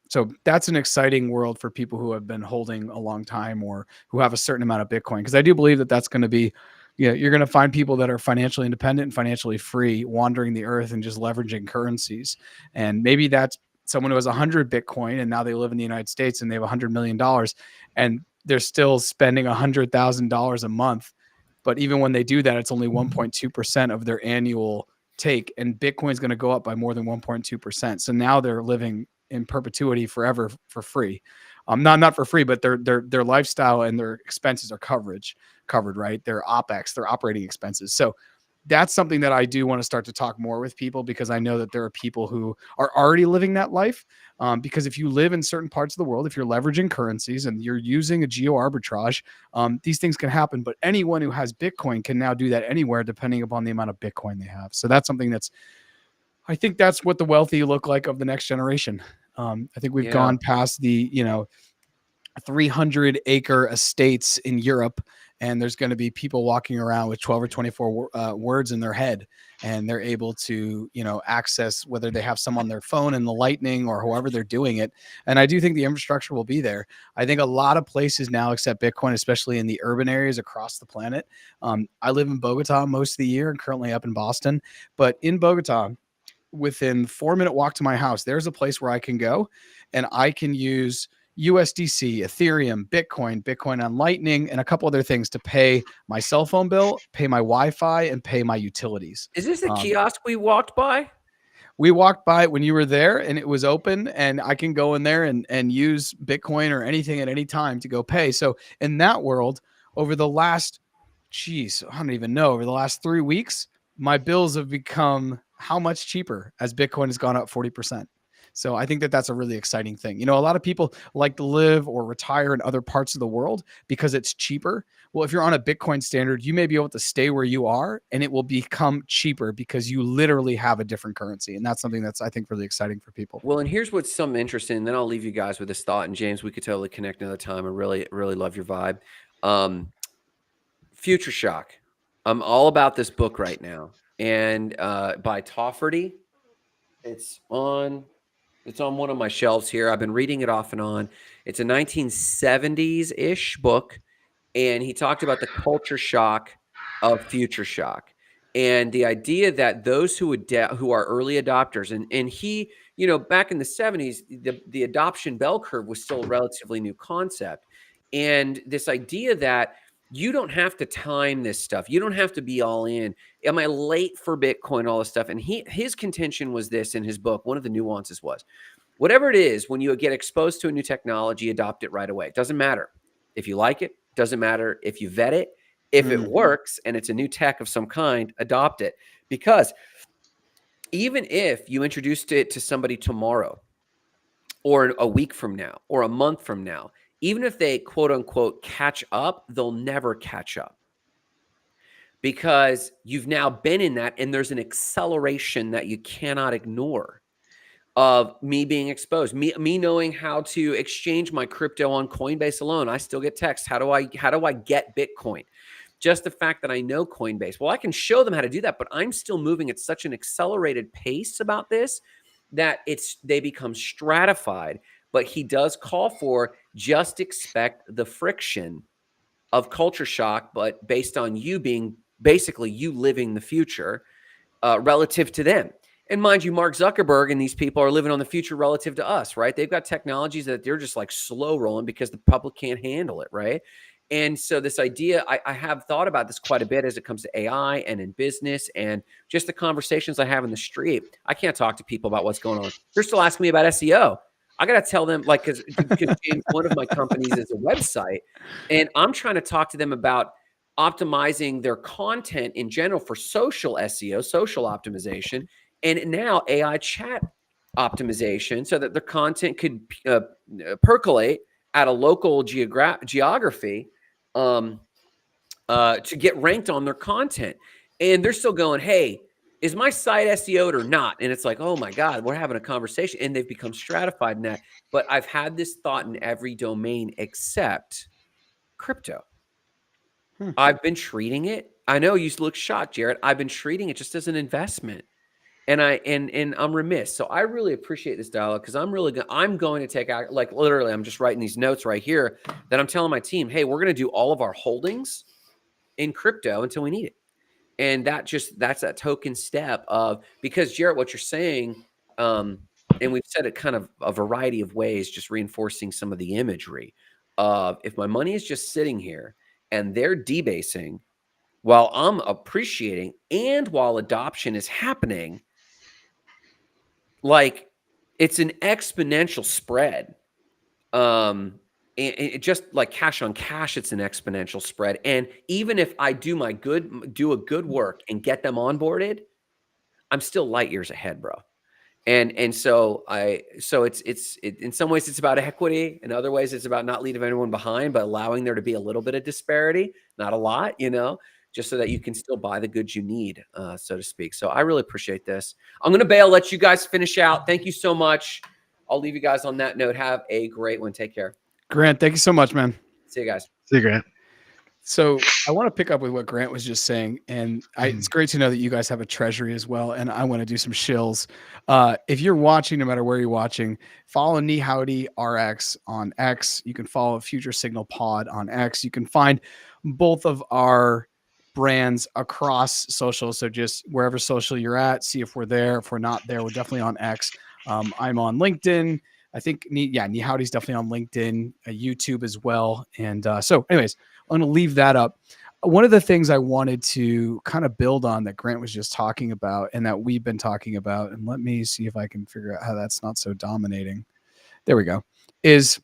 So that's an exciting world for people who have been holding a long time or who have a certain amount of Bitcoin, because I do believe that that's going to be, you're going to find people that are financially independent and financially free, wandering the earth and just leveraging currencies. And maybe that's someone who has 100 Bitcoin and now they live in the United States and they have $100 million and they're still spending $100,000 a month. But even when they do that, it's only 1.2% of their annual take, and Bitcoin is going to go up by more than 1.2%. So now they're living in perpetuity forever for free. Not for free, but their lifestyle and their expenses are covered, right? Their OpEx, their operating expenses. So that's something that I do want to start to talk more with people, because I know that there are people who are already living that life. Because if you live in certain parts of the world, if you're leveraging currencies and you're using a geo arbitrage, these things can happen. But anyone who has Bitcoin can now do that anywhere, depending upon the amount of Bitcoin they have. So that's something I think that's what the wealthy look like of the next generation. I think we've gone past the 300-acre estates in Europe, and there's going to be people walking around with 12 or 24 words in their head, and they're able to, access, whether they have some on their phone and the Lightning or however they're doing it. And I do think the infrastructure will be there. I think a lot of places now accept Bitcoin, especially in the urban areas across the planet. I live in Bogota most of the year and currently up in Boston, but in Bogota, within 4-minute walk to my house, there's a place where I can go and I can use USDC, Ethereum, Bitcoin on Lightning, and a couple other things to pay my cell phone bill, pay my Wi-Fi, and pay my utilities. Is this the kiosk we walked by? We walked by it when you were there, and it was open, and I can go in there and use Bitcoin or anything at any time to go pay. So in that world, over the last, I don't even know, over the last 3 weeks, my bills have become how much cheaper as Bitcoin has gone up 40%. So I think that that's a really exciting thing. A lot of people like to live or retire in other parts of the world because it's cheaper. Well, if you're on a Bitcoin standard, you may be able to stay where you are and it will become cheaper because you literally have a different currency. And that's something that's, I think, really exciting for people. Well, and here's what's some interesting, and then I'll leave you guys with this thought. And James, we could totally connect another time. I really, really love your vibe. Future Shock. I'm all about this book right now. And by Tofferty. It's on one of my shelves here. I've been reading it off and on. It's a 1970s-ish book, and he talked about the culture shock of Future Shock, and the idea that those who are early adopters, and he, back in the 70s, the adoption bell curve was still a relatively new concept, and this idea that you don't have to time this stuff. You don't have to be all in. Am I late for Bitcoin? All this stuff. And his contention was this in his book. One of the nuances was, whatever it is, when you get exposed to a new technology, adopt it right away. It doesn't matter if you like it. Doesn't matter if you vet it. If it works and it's a new tech of some kind, adopt it. Because even if you introduced it to somebody tomorrow or a week from now or a month from now, even if they quote unquote catch up, they'll never catch up because you've now been in that, and there's an acceleration that you cannot ignore of me being exposed, me knowing how to exchange my crypto on Coinbase alone. I still get texts. How do I get Bitcoin? Just the fact that I know Coinbase. Well, I can show them how to do that, but I'm still moving at such an accelerated pace about this that they become stratified. But he does call for just expect the friction of culture shock, but based on you being basically you living the future relative to them. And mind you, Mark Zuckerberg and these people are living on the future relative to us, right? They've got technologies that they're just like slow rolling because the public can't handle it, right? And so this idea, I have thought about this quite a bit as it comes to AI and in business and just the conversations I have in the street. I can't talk to people about what's going on. They're still asking me about SEO. I got to tell them, like, because James, one of my companies is a website, and I'm trying to talk to them about optimizing their content in general for social SEO, social optimization, and now AI chat optimization so that their content could percolate at a local geography to get ranked on their content. And they're still going, hey, is my site SEO'd or not? And it's like, oh my God, we're having a conversation, and they've become stratified in that. But I've had this thought in every domain except crypto. I've been treating it. I know you look shocked, Jared. I've been treating it just as an investment. And I'm remiss. So I really appreciate this dialogue because I'm going to take out, like literally, I'm just writing these notes right here that I'm telling my team, hey, we're going to do all of our holdings in crypto until we need it. And that's that token step of, because Jared, what you're saying, and and we've said it kind of a variety of ways, just reinforcing some of the imagery of if my money is just sitting here and they're debasing while I'm appreciating and while adoption is happening, like it's an exponential spread. And it just like cash on cash, it's an exponential spread. And even if I do a good work and get them onboarded, I'm still light years ahead, bro. And so it's in some ways it's about equity. In other ways, it's about not leaving anyone behind, but allowing there to be a little bit of disparity, not a lot, just so that you can still buy the goods you need, so to speak. So I really appreciate this. I'm going to bail, let you guys finish out. Thank you so much. I'll leave you guys on that note. Have a great one. Take care. Grant, thank you so much, man. See you guys. See you, Grant. So I want to pick up with what Grant was just saying, and it's great to know that you guys have a treasury as well. And I want to do some shills. If you're watching, no matter where you're watching, follow Nihowdy RX on X. You can follow Future Signal Pod on X. You can find both of our brands across social. So just wherever social you're at, see if we're there. If we're not there, we're definitely on X. I'm on LinkedIn. I think, Nihowdy's definitely on LinkedIn, YouTube as well. And so anyways, I'm going to leave that up. One of the things I wanted to kind of build on that Grant was just talking about and that we've been talking about, and let me see if I can figure out how that's not so dominating. There we go. Is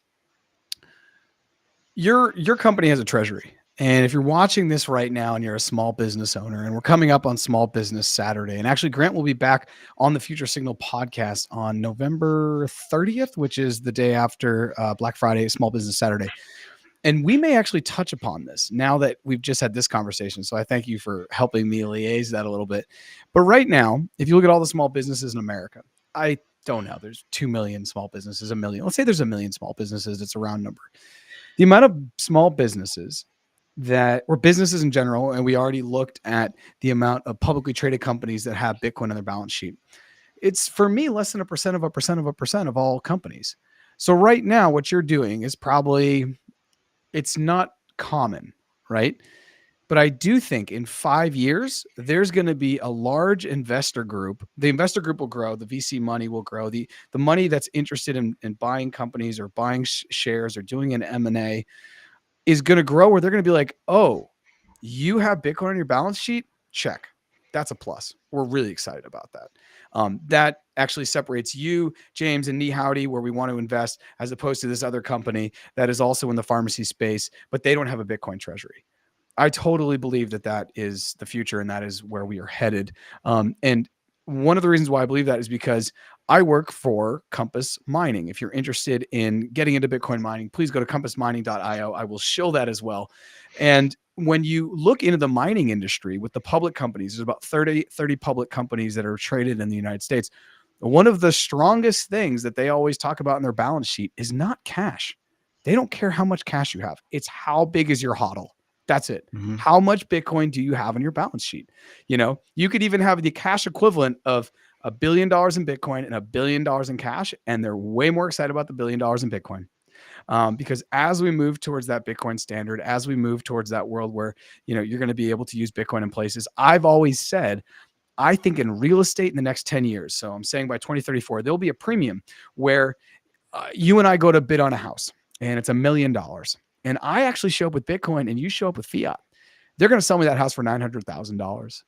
your company has a treasury. And if you're watching this right now and you're a small business owner, and we're coming up on Small Business Saturday, and actually Grant will be back on the Future Signal podcast on November 30th, which is the day after Black Friday, Small Business Saturday. And we may actually touch upon this now that we've just had this conversation. So I thank you for helping me liaise that a little bit. But right now, if you look at all the small businesses in America, I don't know, there's 2 million small businesses, 1 million. Let's say there's 1 million small businesses. It's a round number. The amount of small businesses or businesses in general, and we already looked at the amount of publicly traded companies that have Bitcoin on their balance sheet. It's, for me, less than 1% of all companies. So right now, what you're doing is probably, it's not common, right? But I do think in 5 years, there's going to be a large investor group. The investor group will grow. The VC money will grow. The money that's interested in buying companies or buying shares or doing an M&A is going to grow, where they're going to be like, oh, you have Bitcoin on your balance sheet? Check. That's a plus. We're really excited about that. That actually separates you, James, and Nihowdy, where we want to invest, as opposed to this other company that is also in the pharmacy space, but they don't have a Bitcoin treasury. I totally believe that is the future, and that is where we are headed. And one of the reasons why I believe that is because I work for Compass Mining. If you're interested in getting into Bitcoin mining, please go to compassmining.io. I will show that as well. And when you look into the mining industry with the public companies, there's about 30 public companies that are traded in the United States. One of the strongest things that they always talk about in their balance sheet is not cash. They don't care how much cash you have. It's how big is your hodl. That's it. Mm-hmm. How much Bitcoin do you have on your balance sheet? You could even have the cash equivalent of $1 billion in Bitcoin and $1 billion in cash, and they're way more excited about the $1 billion in Bitcoin. Because as we move towards that Bitcoin standard, as we move towards that world where, you're going to be able to use Bitcoin in places, I've always said, I think in real estate in the next 10 years, so I'm saying by 2034, there'll be a premium where you and I go to bid on a house and it's $1 million. And I actually show up with Bitcoin and you show up with fiat. They're going to sell me that house for $900,000.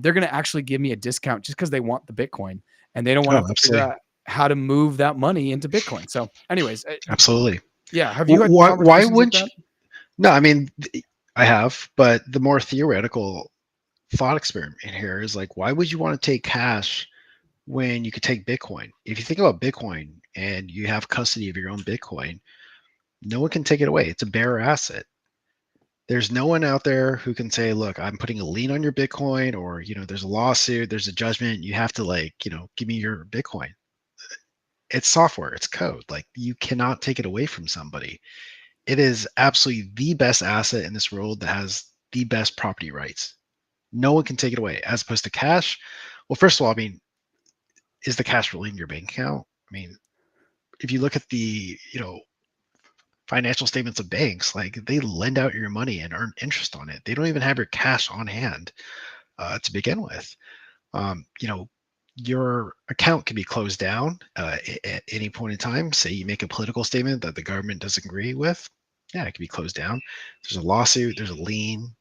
They're going to actually give me a discount just because they want the Bitcoin and they don't want to figure out how to move that money into Bitcoin. So anyways, absolutely. Yeah. Have you had why wouldn't you? No, I mean, I have, but the more theoretical thought experiment here is like, why would you want to take cash when you could take Bitcoin? If you think about Bitcoin and you have custody of your own Bitcoin, no one can take it away. It's a bearer asset. There's no one out there who can say, look, I'm putting a lien on your Bitcoin, or, there's a lawsuit, there's a judgment. You have to give me your Bitcoin. It's software, it's code. Like, you cannot take it away from somebody. It is absolutely the best asset in this world that has the best property rights. No one can take it away, as opposed to cash. Well, first of all, I mean, is the cash really in your bank account? I mean, if you look at the, financial statements of banks, like, they lend out your money and earn interest on it. They don't even have your cash on hand to begin with. your account can be closed down at any point in time. Say you make a political statement that the government doesn't agree with, yeah, it can be closed down. There's a lawsuit, there's a lien,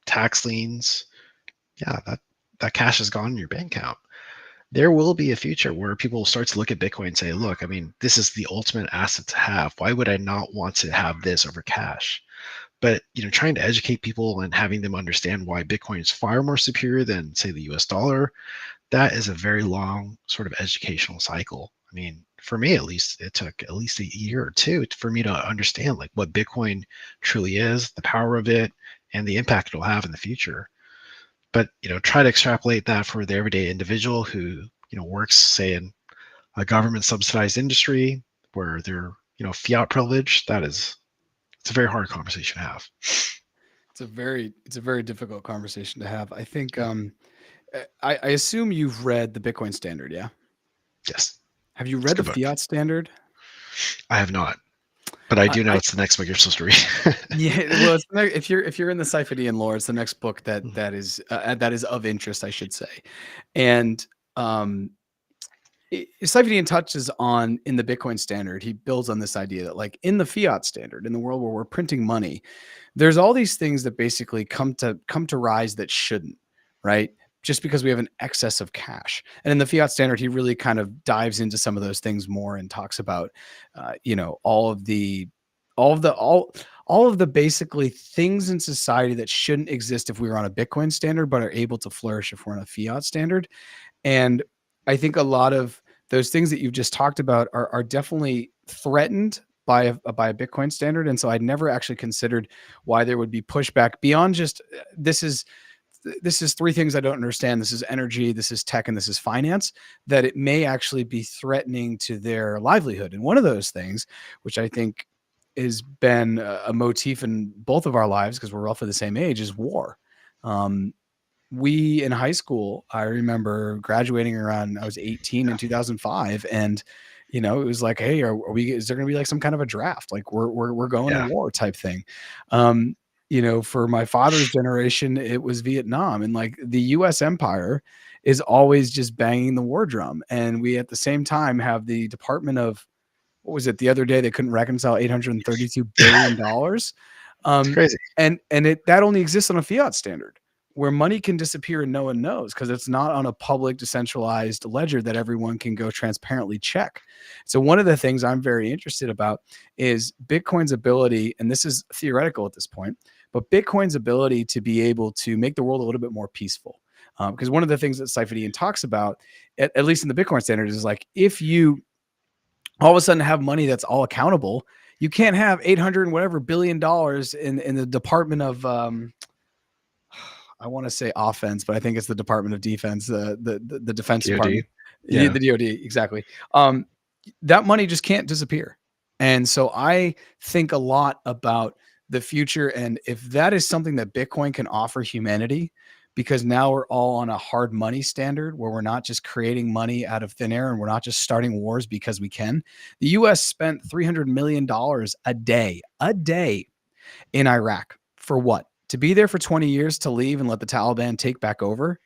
tax liens. Yeah, that cash is gone in your bank account. There will be a future where people will start to look at Bitcoin and say, look, I mean, this is the ultimate asset to have. Why would I not want to have this over cash? But trying to educate people and having them understand why Bitcoin is far more superior than, say, the US dollar, that is a very long sort of educational cycle. I mean, for me at least, it took at least a year or two for me to understand like what Bitcoin truly is, the power of it, and the impact it'll have in the future. But try to extrapolate that for the everyday individual who works, say, in a government subsidized industry where they're fiat privilege. It's a very hard conversation to have. It's a very difficult conversation to have. I think I assume you've read the Bitcoin standard, yeah? Yes. Have you read the book. fiat standard? I have not, but I do know it's the next book you're supposed to read. Yeah, well, if you're in the Sifo-Dyaan lore, it's the next book that is of interest, I should say. And Sifo-Dyaan touches on, in the Bitcoin standard, he builds on this idea that like in the fiat standard, in the world where we're printing money, there's all these things that basically come to rise that shouldn't, right? Just because we have an excess of cash. And in the fiat standard, he really kind of dives into some of those things more and talks about, all of the basically things in society that shouldn't exist if we were on a Bitcoin standard, but are able to flourish if we're on a fiat standard. And I think a lot of those things that you've just talked about are definitely threatened by a Bitcoin standard. And so I'd never actually considered why there would be pushback beyond just this is three things I don't understand. This is energy, this is tech, and this is finance, that it may actually be threatening to their livelihood. And one of those things, which I think has been a motif in both of our lives, because we're roughly the same age, is war. We in high school, I remember graduating around, I was 18 in 2005. And, it was like, hey, is there going to be like some kind of a draft? Like we're going to war type thing. For my father's generation, it was Vietnam, and like the US empire is always just banging the war drum. And we at the same time have the Department of, what was it the other day? They couldn't reconcile $832 billion. Crazy. And that only exists on a fiat standard, where money can disappear and no one knows because it's not on a public decentralized ledger that everyone can go transparently check. So one of the things I'm very interested about is Bitcoin's ability, and this is theoretical at this point, but Bitcoin's ability to be able to make the world a little bit more peaceful. Because one of the things that Sifo-Dyaan talks about, at least in the Bitcoin standard, is like, if you all of a sudden have money that's all accountable, you can't have 800 and whatever $billion in the Department of I want to say offense, but I think it's the Department of Defense, the Defense DOD. Department, Yeah. The DOD, exactly. That money just can't disappear. And so I think a lot about the future, and if that is something that Bitcoin can offer humanity, because now we're all on a hard money standard where we're not just creating money out of thin air and we're not just starting wars because we can. The US spent $300 million a day in Iraq for what? To be there for 20 years, to leave and let the Taliban take back over.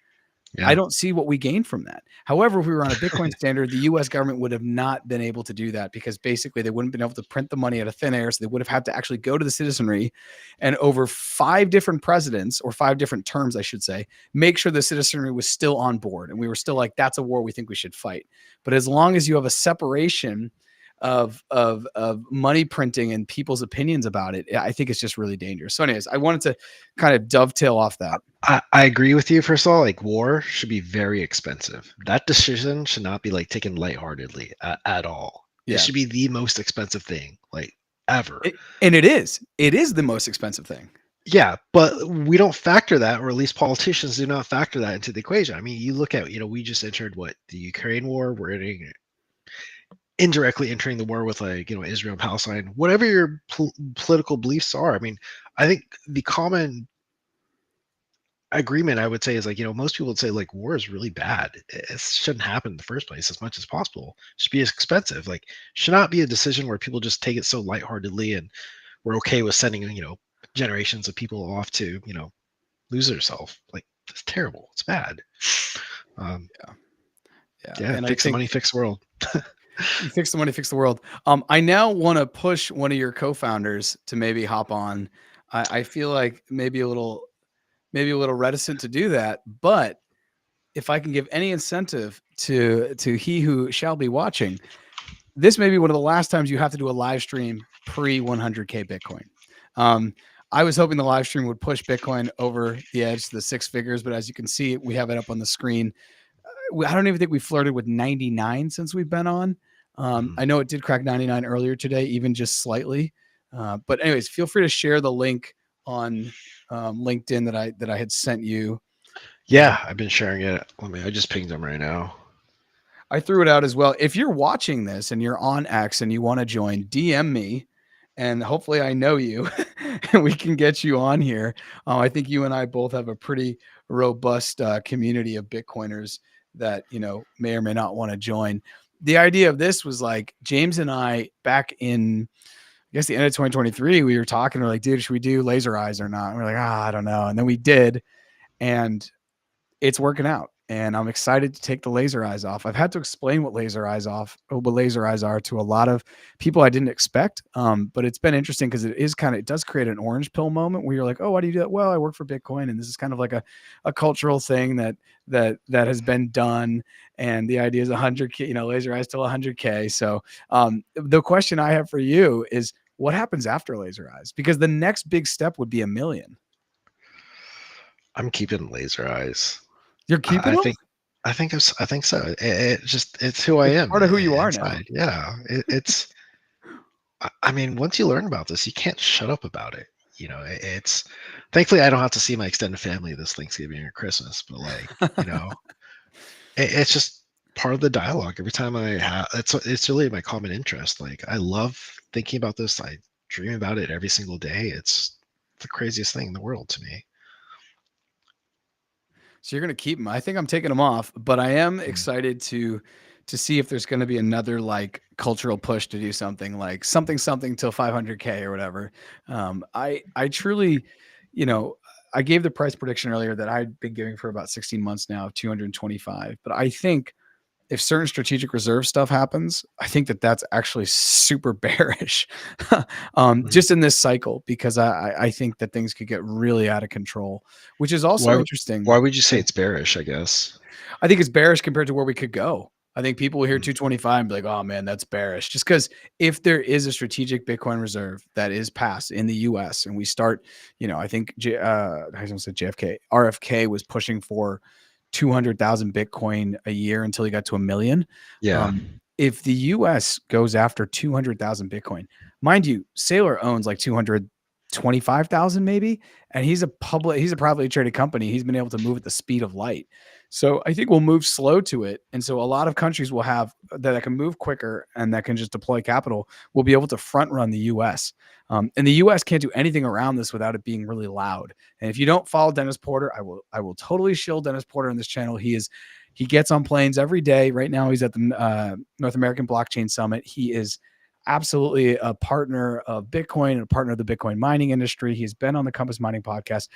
Yeah. I don't see what we gain from that. However, if we were on a Bitcoin standard, the US government would have not been able to do that, because basically they wouldn't have been able to print the money out of thin air. So they would have had to actually go to the citizenry and over 5 different presidents, or 5 different terms, I should say, make sure the citizenry was still on board. And we were still like, that's a war we think we should fight. But as long as you have a separation of money printing and people's opinions about it, I think it's just really dangerous. So anyways, I wanted to kind of dovetail off that. I agree with you. First of all, like, war should be very expensive. That decision should not be like taken lightheartedly at all. Yeah. It should be the most expensive thing like ever. And it is the most expensive thing. Yeah, but we don't factor that, or at least politicians do not factor that into the equation. I mean, you look at, we just entered the Ukraine war. We're indirectly entering the war with, like, Israel and Palestine. Whatever your political beliefs are, I mean, I think the common agreement, I would say, is like, most people would say like war is really bad. It shouldn't happen in the first place as much as possible. It should be expensive. Like, should not be a decision where people just take it so lightheartedly and we're okay with sending, generations of people off to, lose themselves. Like, it's terrible. It's bad. Yeah, Yeah, and I fix the think money, fix the world. fix the money, fix the world. I now want to push one of your co-founders to maybe hop on. I feel like maybe a little reticent to do that, but if I can give any incentive to he who shall be watching, this may be one of the last times you have to do a live stream pre 100K Bitcoin. I was hoping the live stream would push Bitcoin over the edge to the six figures, but as you can see, we have it up on the screen. I don't even think we flirted with 99 since we've been on. I know it did crack 99 earlier today, even just slightly. But anyways, feel free to share the link on LinkedIn that I had sent you. Yeah, I've been sharing it. I just pinged them right now. I threw it out as well. If you're watching this and you're on X and you want to join, DM me, and hopefully I know you, and we can get you on here. I think you and I both have a pretty robust community of Bitcoiners that may or may not want to join. The idea of this was like James and I back in, I guess, the end of 2023, we were talking. We're like, dude, should we do Laser Eyes or not? And we're like, I don't know. And then we did, and it's working out. And I'm excited to take the Laser Eyes off. I've had to explain what Laser Eyes are to a lot of people I didn't expect. But it's been interesting because it does create an orange pill moment where you're like, oh, why do you do that? Well, I work for Bitcoin, and this is kind of like a cultural thing that has been done. And the idea is 100K, Laser Eyes till 100K. So the question I have for you is, what happens after Laser Eyes? Because the next big step would be 1 million. I'm keeping Laser Eyes. You're keeping them? I think so. It's who I am. Part of who you are inside. now. Yeah, it's. I mean, once you learn about this, you can't shut up about it. It's. Thankfully, I don't have to see my extended family this Thanksgiving or Christmas, but it's just part of the dialogue. Every time I have, it's really my common interest. Like, I love thinking about this. I dream about it every single day. It's the craziest thing in the world to me. So you're going to keep them. I think I'm taking them off, but I am excited to see if there's going to be another like cultural push to do something like something till 500K or whatever. I truly, I gave the price prediction earlier that I'd been giving for about 16 months now of 225, but I think if certain strategic reserve stuff happens, I think that's actually super bearish just in this cycle, because I think that things could get really out of control, which is also interesting. Why would you say it's bearish, I guess? I think it's bearish compared to where we could go. I think people will hear 225 and be like, oh man, that's bearish. Just because if there is a strategic Bitcoin reserve that is passed in the US and we start, I think I was going to say JFK, RFK was pushing for 200,000 Bitcoin a year until he got to 1 million. Yeah. If the US goes after 200,000 Bitcoin, mind you, Saylor owns like 225,000 maybe, and he's a privately traded company. He's been able to move at the speed of light. So I think we'll move slow to it. And so a lot of countries will have that can move quicker and that can just deploy capital will be able to front run the US. And the US can't do anything around this without it being really loud. And if you don't follow Dennis Porter, I will totally shill Dennis Porter on this channel. He gets on planes every day. Right now he's at the North American Blockchain Summit. He is absolutely a partner of Bitcoin and a partner of the Bitcoin mining industry. He's been on the Compass Mining podcast.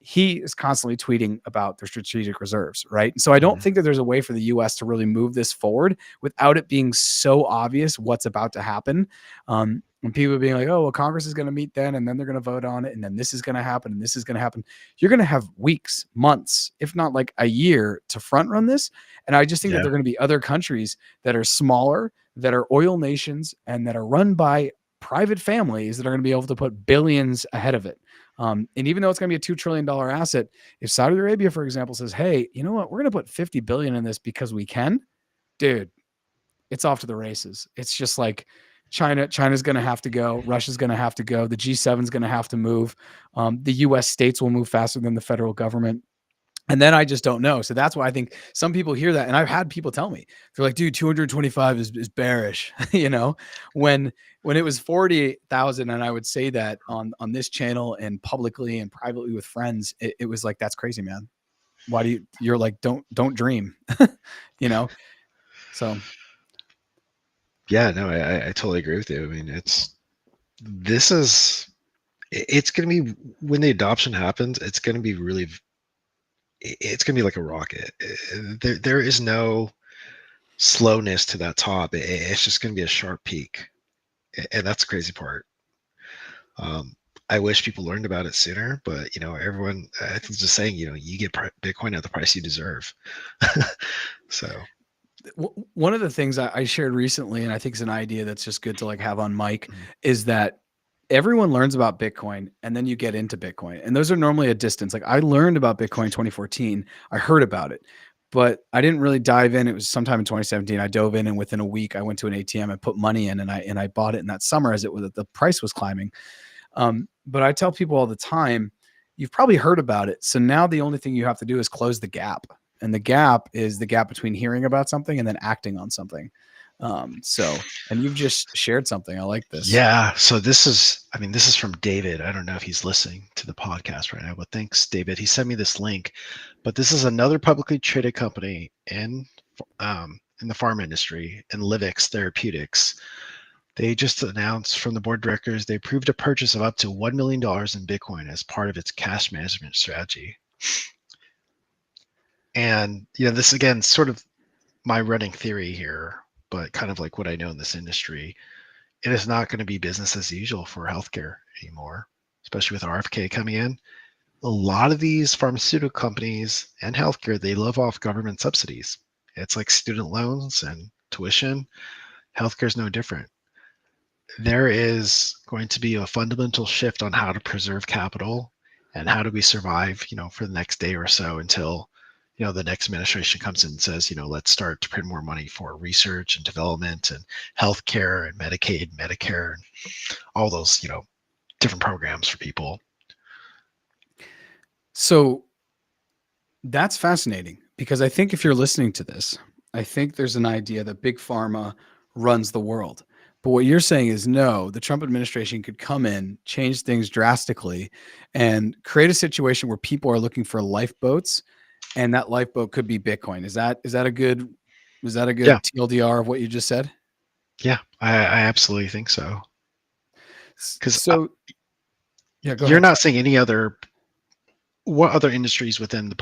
He is constantly tweeting about their strategic reserves, right? So I don't think that there's a way for the US to really move this forward without it being so obvious what's about to happen. When people are being like, oh, well, Congress is going to meet then, and then they're going to vote on it, and then this is going to happen, and this is going to happen. You're going to have weeks, months, if not like a year to front run this. And I just think that there are going to be other countries that are smaller, that are oil nations, and that are run by private families that are going to be able to put billions ahead of it. And even though it's going to be a $2 trillion asset, if Saudi Arabia, for example, says, hey, you know what, we're going to put 50 billion in this because we can, dude, it's off to the races. It's just like China's going to have to go. Russia's going to have to go. The G7 is going to have to move. The US states will move faster than the federal government. And then I just don't know. So that's why I think some people hear that. And I've had people tell me, they're like, dude, 225 is bearish, when it was 48,000. And I would say that on this channel and publicly and privately with friends, it was like, that's crazy, man. Why you're like, don't dream, so. Yeah, no, I totally agree with you. I mean, it's going to be, when the adoption happens, it's going to be like a rocket. There is no slowness to that top. It's just going to be a sharp peak, and that's the crazy part. I wish people learned about it sooner, but everyone, I think, just saying, you get Bitcoin at the price you deserve. So One of the things I shared recently, and I think is an idea that's just good to like have on mic, is that everyone learns about Bitcoin and then you get into Bitcoin. And those are normally a distance. Like I learned about Bitcoin in 2014. I heard about it, but I didn't really dive in. It was sometime in 2017. I dove in, and within a week I went to an ATM and put money in, and I bought it in that summer as the price was climbing. But I tell people all the time, you've probably heard about it. So now the only thing you have to do is close the gap. And the gap is the gap between hearing about something and then acting on something. And you've just shared something. I like this. Yeah. So this is from David. I don't know if he's listening to the podcast right now, but thanks, David. He sent me this link. But this is another publicly traded company in the pharma industry, in Livix Therapeutics. They just announced from the board of directors they approved a purchase of up to $1 million in Bitcoin as part of its cash management strategy. And this again, sort of my running theory here, but kind of like what I know in this industry, it is not going to be business as usual for healthcare anymore, especially with RFK coming in. A lot of these pharmaceutical companies and healthcare, they live off government subsidies. It's like student loans and tuition. Healthcare is no different. There is going to be a fundamental shift on how to preserve capital and how do we survive, for the next day or so until the next administration comes in and says, let's start to print more money for research and development and healthcare and Medicaid, Medicare, and all those, different programs for people. So that's fascinating, because I think if you're listening to this, I think there's an idea that big pharma runs the world. But what you're saying is no, the Trump administration could come in, change things drastically, and create a situation where people are looking for lifeboats, and that lifeboat could be Bitcoin. Is that a good Yeah. TLDR of what you just said? Yeah, I absolutely think so. Because go you're ahead. not saying what other industries within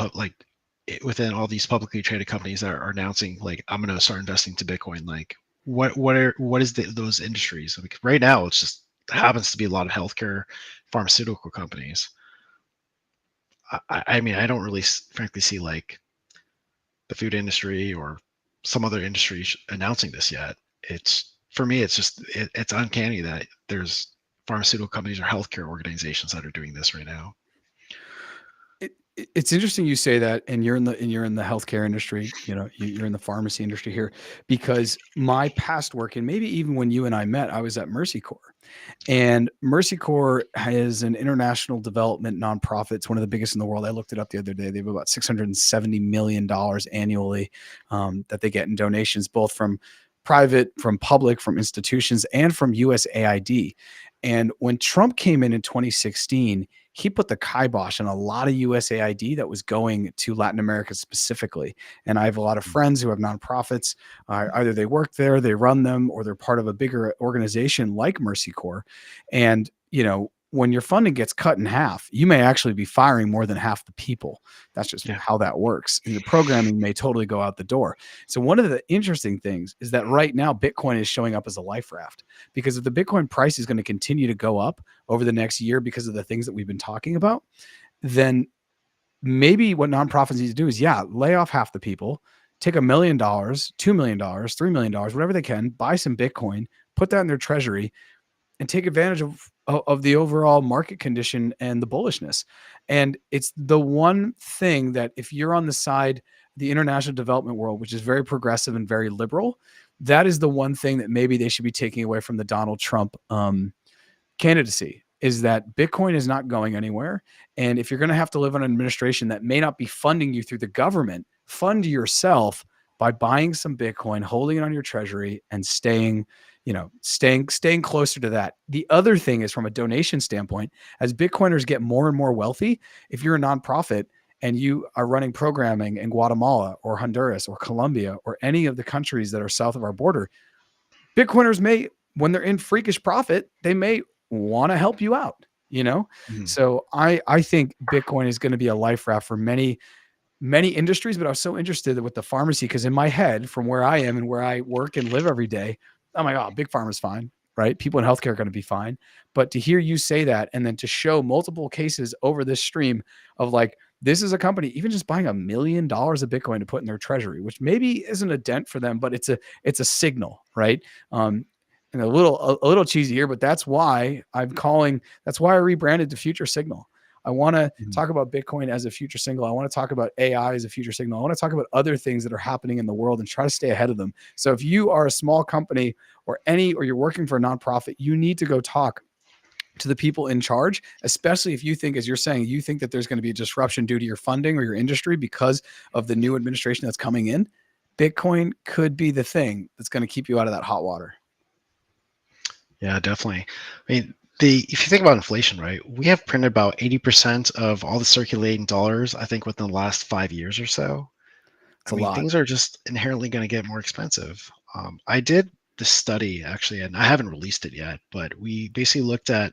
within all these publicly traded companies that are announcing like, I'm going to start investing to Bitcoin. Like what is those industries? Like right now, it's just happens to be a lot of healthcare, pharmaceutical companies. I mean, I don't really frankly see like the food industry or some other industry announcing this yet. For me, it's uncanny that there's pharmaceutical companies or healthcare organizations that are doing this right now. It's interesting you say that, and you're in the healthcare industry. You're in the pharmacy industry here, because my past work, and maybe even when you and I met, I was at Mercy Corps, and Mercy Corps is an international development nonprofit. It's one of the biggest in the world. I looked it up the other day. They have about $670 million annually that they get in donations, both from private, from public, from institutions, and from USAID. And when Trump came in 2016, he put the kibosh on a lot of USAID that was going to Latin America specifically. And I have a lot of friends who have nonprofits. Either they work there, they run them, or they're part of a bigger organization like Mercy Corps. And, when your funding gets cut in half, you may actually be firing more than half the people. That's just how that works. And your programming may totally go out the door. So one of the interesting things is that right now, Bitcoin is showing up as a life raft, because if the Bitcoin price is going to continue to go up over the next year because of the things that we've been talking about, then maybe what nonprofits need to do is, lay off half the people, take $1 million, $2 million, $3 million, whatever they can, buy some Bitcoin, put that in their treasury, and take advantage of the overall market condition and the bullishness. And it's the one thing that if you're on the side, the international development world, which is very progressive and very liberal, that is the one thing that maybe they should be taking away from the Donald Trump candidacy, is that Bitcoin is not going anywhere. And if you're going to have to live on an administration that may not be funding you through the government, fund yourself by buying some Bitcoin, holding it on your treasury, and staying closer to that. The other thing is, from a donation standpoint, as Bitcoiners get more and more wealthy, if you're a nonprofit and you are running programming in Guatemala or Honduras or Colombia or any of the countries that are south of our border, Bitcoiners may, when they're in freakish profit, they may want to help you out, Mm-hmm. So I think Bitcoin is going to be a life raft for many many industries, but I was so interested with the pharmacy because in my head, from where I am and where I work and live every day, I'm like, oh, big pharma's fine, right? People in healthcare are going to be fine. But to hear you say that and then to show multiple cases over this stream of like, this is a company even just buying $1 million of Bitcoin to put in their treasury, which maybe isn't a dent for them, but it's a signal, right? And a little cheesy here, but that's why I rebranded to Future Signal. I want to talk about Bitcoin as a future signal. I want to talk about AI as a future signal. I want to talk about other things that are happening in the world and try to stay ahead of them. So if you are a small company or you're working for a nonprofit, you need to go talk to the people in charge, especially if you think, as you're saying, you think that there's going to be a disruption due to your funding or your industry because of the new administration that's coming in. Bitcoin could be the thing that's going to keep you out of that hot water. Yeah, definitely. I mean, if you think about inflation, right, we have printed about 80% of all the circulating dollars, I think, within the last 5 years or so. It's I a mean, lot. things are just inherently going to get more expensive. I did this study actually, and I haven't released it yet, but we basically looked at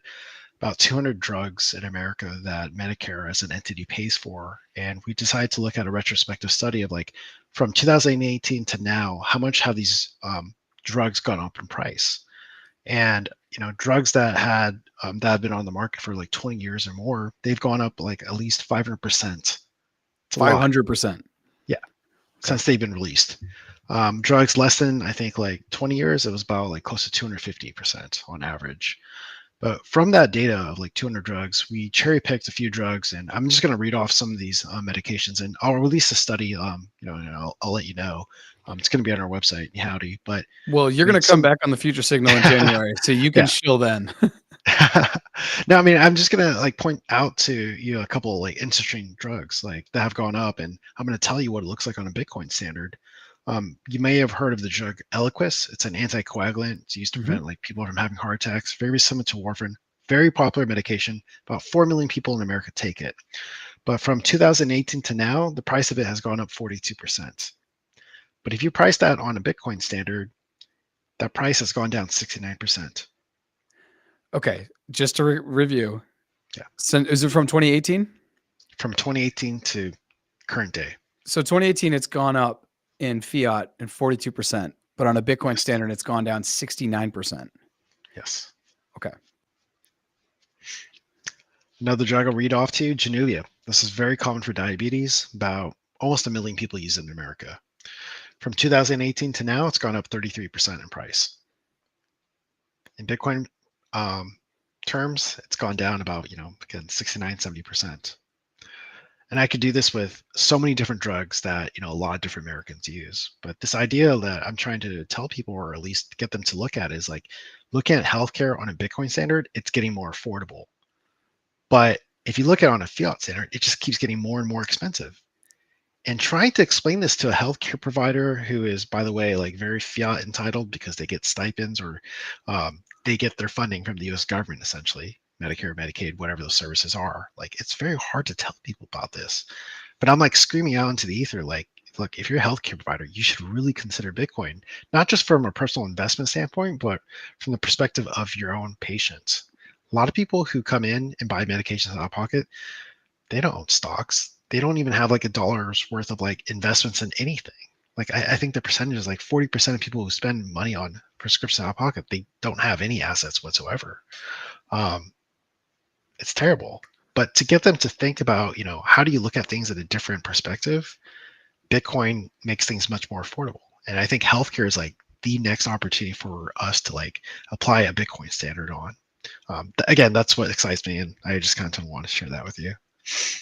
about 200 drugs in America that Medicare as an entity pays for. And we decided to look at a retrospective study of like from 2018 to now, how much have these drugs gone up in price? And drugs that have been on the market for like 20 years or more, they've gone up like at least 500%. 500%. Yeah, since they've been released. Drugs less than, I think, like 20 years, it was about like close to 250% on average. But from that data of like 200 drugs, we cherry picked a few drugs, and I'm just going to read off some of these medications, and I'll release a study. And I'll let you know. It's going to be on our website, Howdy. But well, you're going to come back on the Future Signal in January, so you can chill then. No, I mean, I'm just going to like point out to you a couple of like interesting drugs like that have gone up, and I'm going to tell you what it looks like on a Bitcoin standard. You may have heard of the drug Eliquis. It's an anticoagulant. It's used to prevent like people from having heart attacks. Very similar to warfarin. Very popular medication. About 4 million people in America take it. But from 2018 to now, the price of it has gone up 42%. But if you price that on a Bitcoin standard, that price has gone down 69%. Okay, just to review. Yeah. So is it from 2018? From 2018 to current day. So 2018, it's gone up in fiat and 42%, but on a Bitcoin standard, it's gone down 69%. Yes. Okay. Another drug I'll read off to you, Januvia. This is very common for diabetes. About almost 1 million people use it in America. From 2018 to now, it's gone up 33% in price. In Bitcoin terms, it's gone down about, again, 69, 70%. And I could do this with so many different drugs that, a lot of different Americans use. But this idea that I'm trying to tell people, or at least get them to look at, is like looking at healthcare on a Bitcoin standard, it's getting more affordable. But if you look at it on a fiat standard, it just keeps getting more and more expensive. And trying to explain this to a healthcare provider who is, by the way, like very fiat entitled because they get stipends or they get their funding from the US government, essentially, Medicare, Medicaid, whatever those services are. Like, it's very hard to tell people about this. But I'm like screaming out into the ether, like, look, if you're a healthcare provider, you should really consider Bitcoin, not just from a personal investment standpoint, but from the perspective of your own patients. A lot of people who come in and buy medications out of pocket, they don't own stocks. They don't even have like $1 worth of like investments in anything. Like I think the percentage is like 40% of people who spend money on prescriptions out of pocket, they don't have any assets whatsoever. It's terrible. But to get them to think about, how do you look at things at a different perspective, Bitcoin makes things much more affordable. And I think healthcare is like the next opportunity for us to like apply a Bitcoin standard on. Again, that's what excites me. And I just kind of want to share that with you.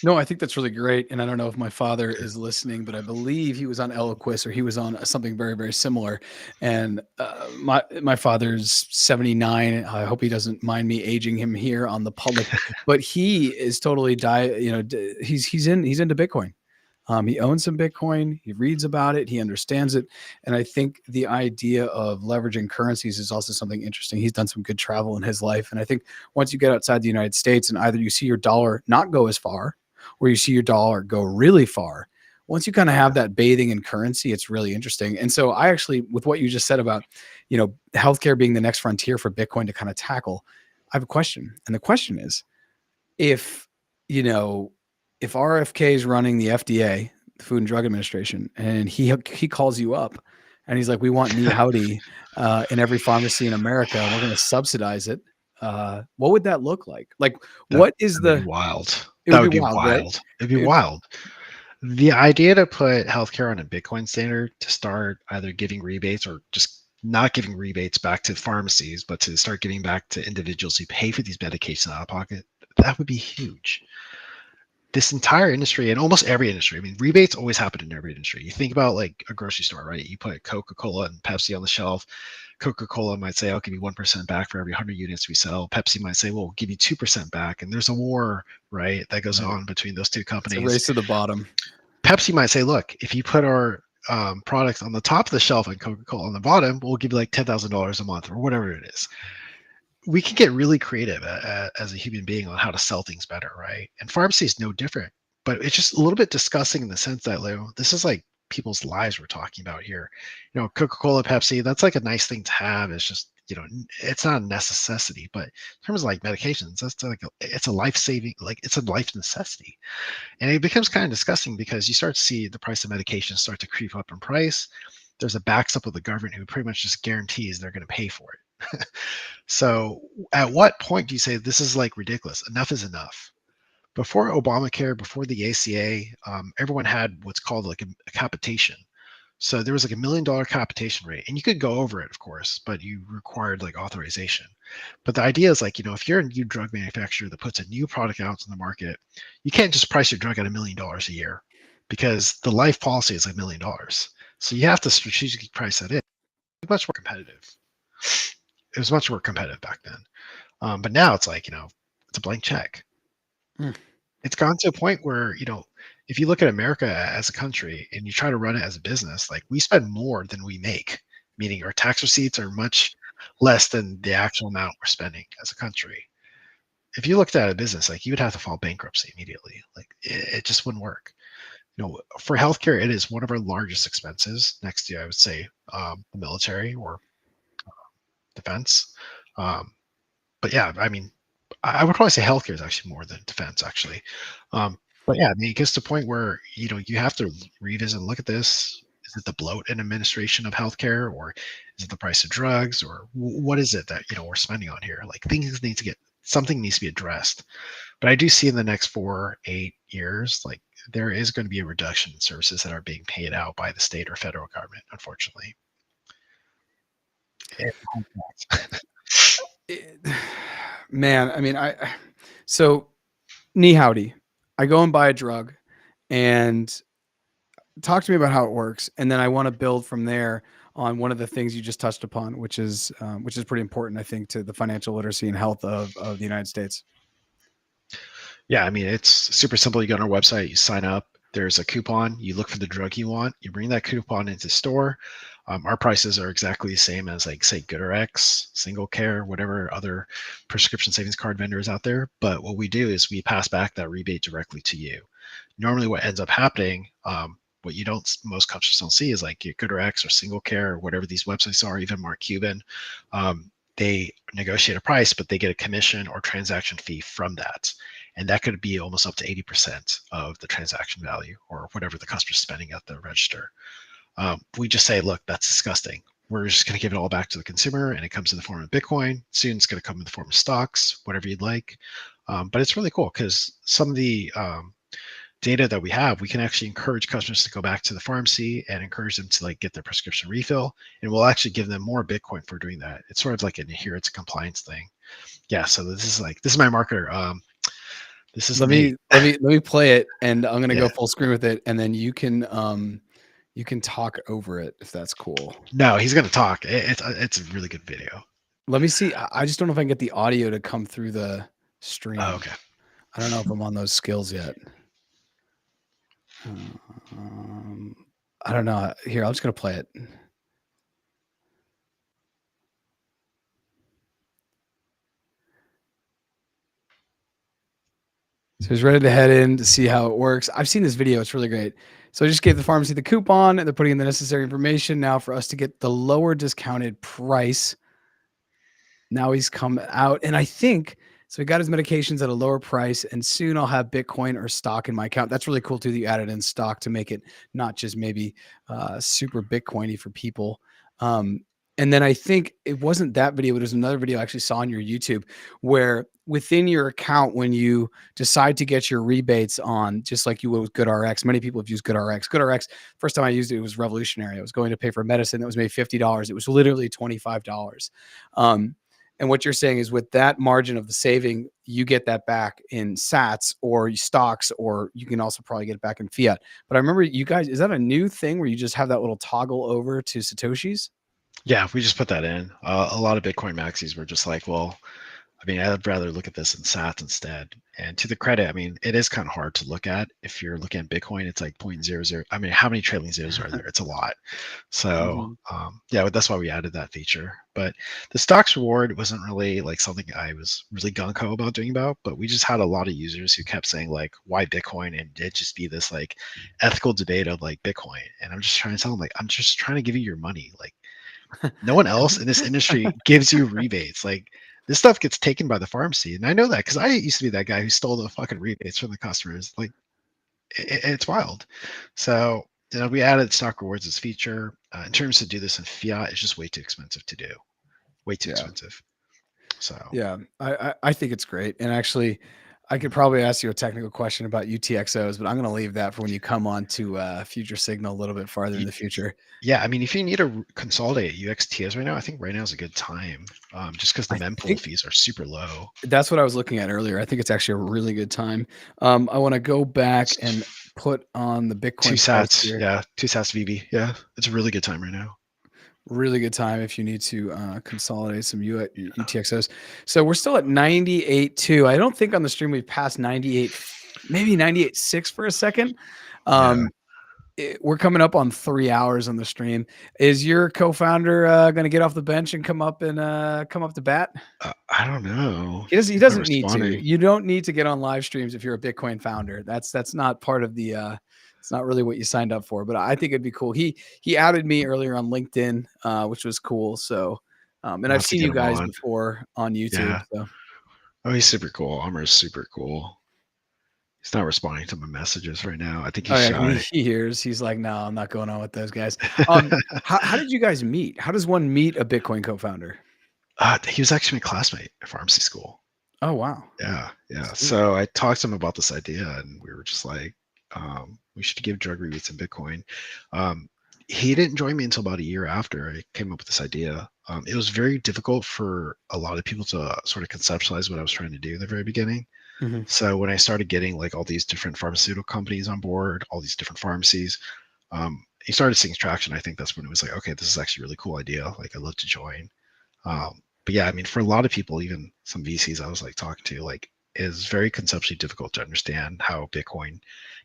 No, I think that's really great. And I don't know if my father is listening, but I believe he was on Eliquis or he was on something very, very similar. And my father's 79. I hope he doesn't mind me aging him here on the public, but he is totally he's into Bitcoin. He owns some Bitcoin. He reads about it. He understands it. And I think the idea of leveraging currencies is also something interesting. He's done some good travel in his life. And I think once you get outside the United States and either you see your dollar not go as far or you see your dollar go really far, once you kind of have that bathing in currency, it's really interesting. And so I actually, with what you just said about, healthcare being the next frontier for Bitcoin to kind of tackle, I have a question. And the question is, if RFK is running the FDA, the Food and Drug Administration, and he calls you up, and he's like, "We want Knee Howdy in every pharmacy in America, and we're going to subsidize it." What would that look like? Like, what is That'd be the? wild? It That would would be be wild, right? wild. It'd be It- wild. The idea to put healthcare on a Bitcoin standard to start either giving rebates or just not giving rebates back to pharmacies, but to start giving back to individuals who pay for these medications out of pocket, that would be huge. This entire industry and almost every industry, I mean, rebates always happen in every industry. You think about like a grocery store, right? You put Coca-Cola and Pepsi on the shelf. Coca-Cola might say, I'll give you 1% back for every 100 units we sell. Pepsi might say, well, we'll give you 2% back. And there's a war, right, that goes Right. on between those two It's a companies. race to the bottom. Pepsi might say, look, if you put our products on the top of the shelf and Coca-Cola on the bottom, we'll give you like $10,000 a month or whatever it is. We can get really creative as a human being on how to sell things better, right? And pharmacy is no different, but it's just a little bit disgusting in the sense that, Lou, this is like people's lives we're talking about here. You know, Coca-Cola, Pepsi, that's like a nice thing to have. It's just, you know, it's not a necessity, but in terms of like medications, that's like it's a life-saving, like it's a life necessity. And it becomes kind of disgusting because you start to see the price of medication start to creep up in price. There's a backstop of the government who pretty much just guarantees they're going to pay for it. So at what point do you say this is like ridiculous? Enough is enough. Before Obamacare, before the ACA, everyone had what's called like a capitation. So there was like $1 million capitation rate, and you could go over it, of course, but you required like authorization. But the idea is like, you know, if you're a new drug manufacturer that puts a new product out on the market, you can't just price your drug at $1 million a year because the life policy is like $1 million. So you have to strategically price that in. It's much more competitive. It was much more competitive back then. But now it's like, you know, it's a blank check. It's gone to a point where, you know, if you look at America as a country and you try to run it as a business, like we spend more than we make, meaning our tax receipts are much less than the actual amount we're spending as a country. If you looked at a business, like you would have to file bankruptcy immediately. Like it just wouldn't work. You know, for healthcare, it is one of our largest expenses next to, I would say, the military or defense. But yeah, I mean, I would probably say healthcare is actually more than defense, actually. But yeah, I mean, it gets to the point where, you know, you have to revisit and look at this. Is it the bloat and administration of healthcare, or is it the price of drugs, or what is it that, you know, we're spending on here? Like something needs to be addressed. But I do see in the next 4-8 years, like there is going to be a reduction in services that are being paid out by the state or federal government, unfortunately. Man, I mean, so Knee Howdy, I go and buy a drug and talk to me about how it works. And then I want to build from there on one of the things you just touched upon, which is pretty important, I think, to the financial literacy and health of the United States. Yeah, I mean, it's super simple. You go on our website, you sign up, there's a coupon, you look for the drug you want, you bring that coupon into the store. Our prices are exactly the same as, like, say, GoodRx, Single Care, whatever other prescription savings card vendors out there. But what we do is we pass back that rebate directly to you. Normally what ends up happening, what you don't, most customers don't see is like your GoodRx or Single Care or whatever these websites are, even Mark Cuban, they negotiate a price, but they get a commission or transaction fee from that. And that could be almost up to 80% of the transaction value or whatever the customer's spending at the register. We just say, look, that's disgusting. We're just going to give it all back to the consumer, and it comes in the form of Bitcoin. Soon it's going to come in the form of stocks, whatever you'd like. But it's really cool because some of the data that we have, we can actually encourage customers to go back to the pharmacy and encourage them to like get their prescription refill, and we'll actually give them more Bitcoin for doing that. It's sort of like an adherence compliance thing. Yeah. So this is my marketer. This is let me play it, and I'm gonna go full screen with it, and then you can talk over it if that's cool. No, he's gonna talk. It's a really good video. Let me see. I just don't know if I can get the audio to come through the stream. Oh, okay. I don't know if I'm on those skills yet. I don't know. Here, I'm just gonna play it. So he's ready to head in to see how it works. I've seen this video. It's really great. So I just gave the pharmacy the coupon, and they're putting in the necessary information now for us to get the lower discounted price. Now he's come out, and I think So he got his medications at a lower price, and soon I'll have Bitcoin or stock in my account. That's really cool too, that you added in stock to make it not just maybe super Bitcoiny for people. And then I think it wasn't that video, but it was another video I actually saw on your YouTube where within your account, when you decide to get your rebates on, just like you would with GoodRx, many people have used GoodRx. GoodRx, first time I used it, it was revolutionary. I was going to pay for medicine that was maybe $50. It was literally $25. And what you're saying is with that margin of the saving, you get that back in sats or stocks, or you can also probably get it back in fiat. But I remember you guys, is that a new thing where you just have that little toggle over to Satoshis? Yeah, we just put that in. A lot of Bitcoin maxis were just like, well, I mean, I'd rather look at this in sats instead. And to the credit, I mean, it is kind of hard to look at. If you're looking at Bitcoin, it's like 0.00. I mean, how many trailing zeros are there? It's a lot. So yeah, that's why we added that feature. But the stocks reward wasn't really like something I was really gung-ho about doing about, but we just had a lot of users who kept saying like, why Bitcoin? And it'd just be this like ethical debate of like Bitcoin. And I'm just trying to tell them like, I'm just trying to give you your money. Like no one else in this industry gives you rebates. Like this stuff gets taken by the pharmacy. And I know that because I used to be that guy who stole the fucking rebates from the customers. Like it's wild. So, you know, we added stock rewards as feature. In terms to do this in fiat, it's just way too expensive to do. Way too expensive. So yeah, I think it's great. And actually, I could probably ask you a technical question about UTXOs, but I'm going to leave that for when you come on to Future Signal a little bit farther in the future. Yeah, I mean, if you need to consolidate UXTS right now, I think right now is a good time, just because the mempool fees are super low. That's what I was looking at earlier. I think it's actually a really good time. I want to go back and put on the Bitcoin. 2 sats, yeah, 2 sats VB. Yeah, it's a really good time right now. Really good time if you need to consolidate some UTXOs. So we're still at 98.2. I don't think on the stream we've passed 98, maybe 98.6 for a second. We're coming up on 3 hours on the stream. Is your co-founder going to get off the bench and come up to bat? I don't know. He doesn't need to. You don't need to get on live streams if you're a Bitcoin founder. That's not part of the it's not really what you signed up for, but I think it'd be cool. He added me earlier on LinkedIn, which was cool. So, and I've seen you guys before on YouTube. Yeah. So. Oh, he's super cool. Amar's super cool. He's not responding to my messages right now. I think he's shy. He hears. He's like, no, I'm not going on with those guys. How did you guys meet? How does one meet a Bitcoin co-founder? He was actually my classmate at pharmacy school. Oh, wow. Yeah. So I talked to him about this idea, and we were just like, we should give drug rebates in Bitcoin. He didn't join me until about a year after I came up with this idea. It was very difficult for a lot of people to sort of conceptualize what I was trying to do in the very beginning. Mm-hmm. So when I started getting like all these different pharmaceutical companies on board, all these different pharmacies, he started seeing traction. I think that's when it was like, okay, this is actually a really cool idea. Like I'd love to join. But yeah, I mean, for a lot of people, even some VCs I was like talking to, like is very conceptually difficult to understand how Bitcoin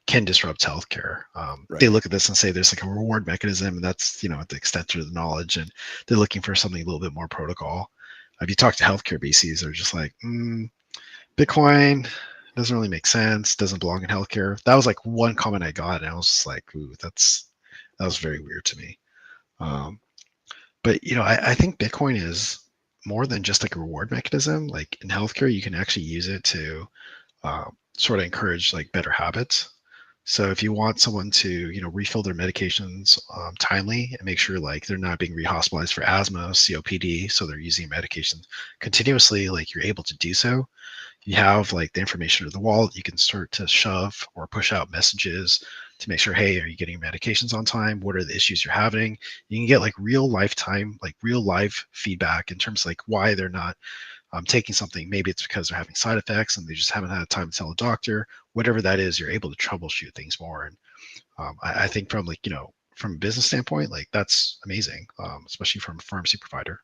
can disrupt healthcare. They look at this and say there's like a reward mechanism, and that's, you know, at the extent of the knowledge, and they're looking for something a little bit more protocol. If you talk to healthcare VCs, they're just like, Bitcoin doesn't really make sense, doesn't belong in healthcare. That was like one comment I got, and I was just like, ooh, that was very weird to me. But you know, I think Bitcoin is more than just like a reward mechanism. Like in healthcare, you can actually use it to sort of encourage like better habits. So if you want someone to, you know, refill their medications timely and make sure like they're not being rehospitalized for asthma, COPD, so they're using medication continuously, like you're able to do so. You have like the information of the wallet, you can start to shove or push out messages to make sure, hey, are you getting your medications on time? What are the issues you're having? You can get like real lifetime, like real life feedback in terms of like why they're not taking something. Maybe it's because they're having side effects and they just haven't had time to tell a doctor. Whatever that is, you're able to troubleshoot things more. And I think from like, you know, from a business standpoint, like that's amazing, especially from a pharmacy provider.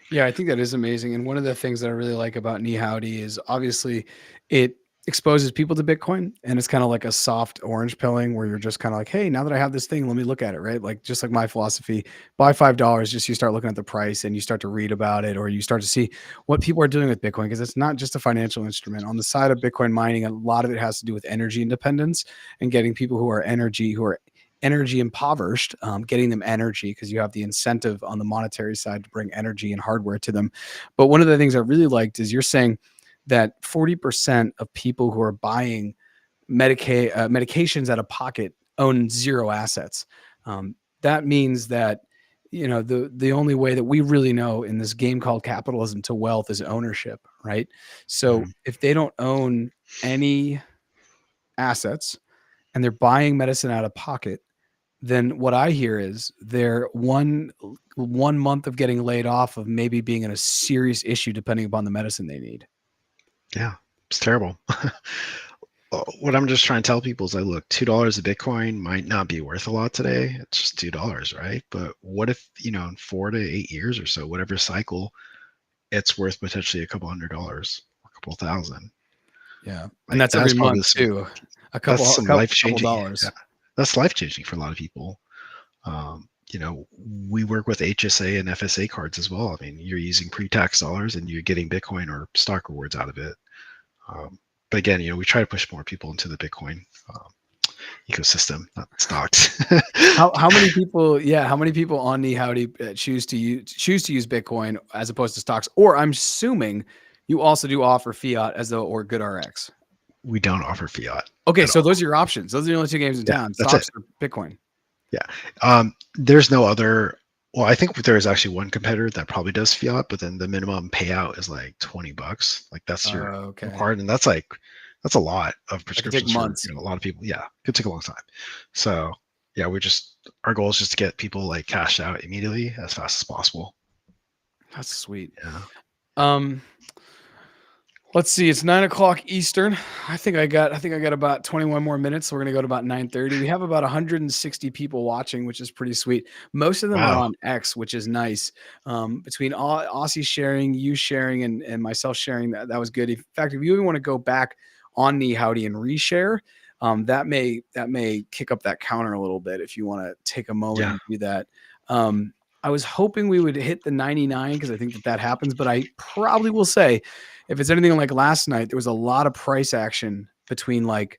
Yeah, I think that is amazing. And one of the things that I really like about Knee Howdy is obviously it exposes people to Bitcoin, and it's kind of like a soft orange pilling where you're just kind of like, hey, now that I have this thing, let me look at it, right? Like just like my philosophy, buy $5, just you start looking at the price and you start to read about it, or you start to see what people are doing with Bitcoin, because it's not just a financial instrument. On the side of Bitcoin mining, a lot of it has to do with energy independence and getting people who are energy impoverished, getting them energy, because you have the incentive on the monetary side to bring energy and hardware to them. But one of the things I really liked is you're saying that 40% of people who are buying medications out of pocket own zero assets. That means that, you know, the only way that we really know in this game called capitalism to wealth is ownership, right? So if they don't own any assets and they're buying medicine out of pocket, then what I hear is they're one month of getting laid off of maybe being in a serious issue depending upon the medicine they need. Yeah, it's terrible. What I'm just trying to tell people is like, look, $2 a Bitcoin might not be worth a lot today. It's just $2, right? But what if, you know, in 4 to 8 years or so, whatever cycle, it's worth potentially a couple $100 or a couple thousand. Yeah. Like, And that's every probably month too. A couple life changing dollars. Yeah, that's life changing for a lot of people. You know, we work with HSA and FSA cards as well. I mean, you're using pre-tax dollars and you're getting Bitcoin or stock rewards out of it. But again, you know, we try to push more people into the Bitcoin ecosystem, not stocks. How many people? Yeah, how many people on the Howdy choose to use Bitcoin as opposed to stocks? Or I'm assuming you also do offer fiat as though or GoodRx. We don't offer fiat. Okay, so those are your options. Those are the only two games in town: stocks or Bitcoin. Yeah, there's no other. Well, I think there is actually one competitor that probably does fiat, but then the minimum payout is like $20. Like that's your required, and that's a lot of prescriptions for, months. You know, a lot of people. Yeah, could take a long time. So yeah, our goal is just to get people like cashed out immediately as fast as possible. That's sweet. Yeah. Let's see. It's 9 o'clock Eastern. I think I got about 21 more minutes. So we're gonna go to about 9:30. We have about 160 people watching, which is pretty sweet. Most of them are on X, which is nice. Between Aussie sharing, you sharing, and myself sharing, that was good. In fact, if you even want to go back on the Howdy and reshare, that may kick up that counter a little bit if you want to take a moment and do that. I was hoping we would hit the 99 because I think that happens, but I probably will say, if it's anything like last night, there was a lot of price action between like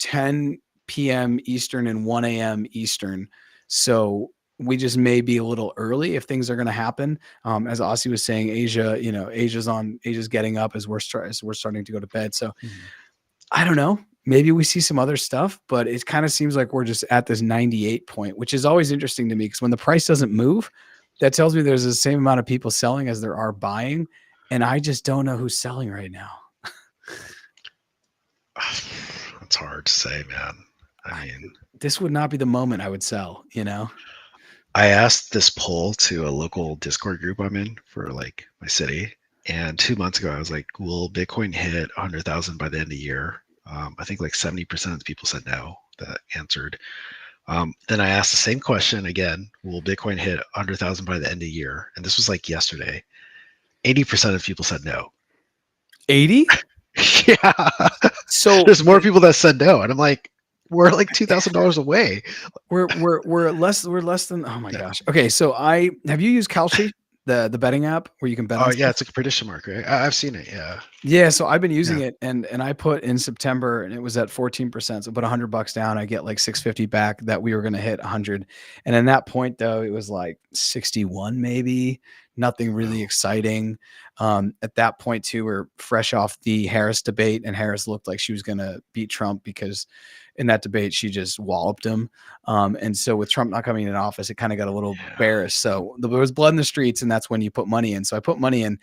10 p.m. Eastern and 1 a.m. Eastern. So we just may be a little early if things are going to happen. As Aussie was saying, Asia, you know, Asia's getting up as we're starting to go to bed. So I don't know. Maybe we see some other stuff, but it kind of seems like we're just at this 98 point, which is always interesting to me because when the price doesn't move, that tells me there's the same amount of people selling as there are buying. And I just don't know who's selling right now. It's hard to say, man. I mean, this would not be the moment I would sell, you know? I asked this poll to a local Discord group I'm in for like my city. And 2 months ago, I was like, will Bitcoin hit 100,000 by the end of the year? I think like 70% of the people said no that answered. Then I asked the same question again, will Bitcoin hit 100,000 by the end of the year? And this was like yesterday. 80% of people said no. 80? Yeah. So there's more people that said no. And I'm like, we're like $2,000 away. We're less than, oh my gosh. Okay. So have you used Kalshi, the betting app where you can bet? Oh yeah. It's like a prediction market. Right? I've seen it. Yeah. Yeah. So I've been using it and I put in September and it was at 14%. So I put $100 down. I get like 650 back that we were going to hit 100. And in that point though, it was like 61, maybe. Nothing really exciting. At that point, too, we're fresh off the Harris debate, and Harris looked like she was going to beat Trump because in that debate, she just walloped him. And so with Trump not coming in office, it kind of got a little bearish. So there was blood in the streets, and that's when you put money in. So I put money in,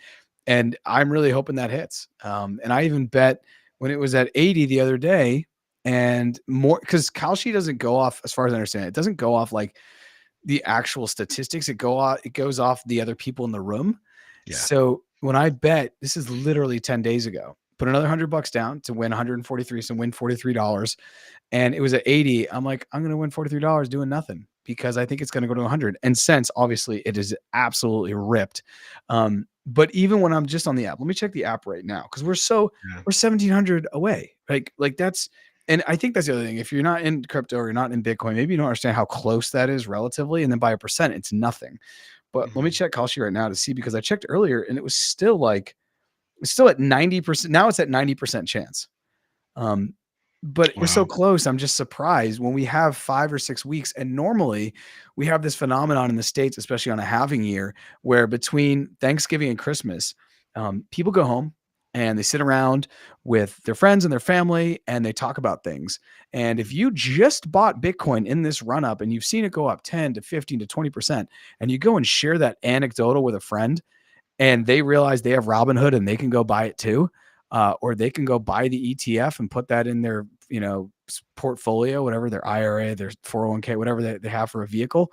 and I'm really hoping that hits. And I even bet when it was at 80 the other day and more, because Kalshi doesn't go off, as far as I understand it doesn't go off like the actual statistics. It goes off the other people in the room. Yeah. So when I bet, this is literally 10 days ago, put another $100 down to win 143, so win $43. And it was at 80. I'm like, I'm going to win $43 doing nothing because I think it's going to go to 100. And since obviously it is absolutely ripped. But even when I'm just on the app, let me check the app right now. Cause we're 1,700 away. Like that's, and I think that's the other thing. If you're not in crypto or you're not in Bitcoin, maybe you don't understand how close that is relatively. And then by a percent, it's nothing. But let me check Kalshi right now to see, because I checked earlier and it was still at 90%. Now it's at 90% chance. But we're so close. I'm just surprised when we have 5 or 6 weeks. And normally we have this phenomenon in the States, especially on a halving year, where between Thanksgiving and Christmas, people go home and they sit around with their friends and their family and they talk about things. And if you just bought Bitcoin in this run up and you've seen it go up 10 to 15 to 20%, and you go and share that anecdotal with a friend and they realize they have Robinhood and they can go buy it too, or they can go buy the ETF and put that in their, portfolio, whatever, their IRA, their 401k, whatever they have for a vehicle,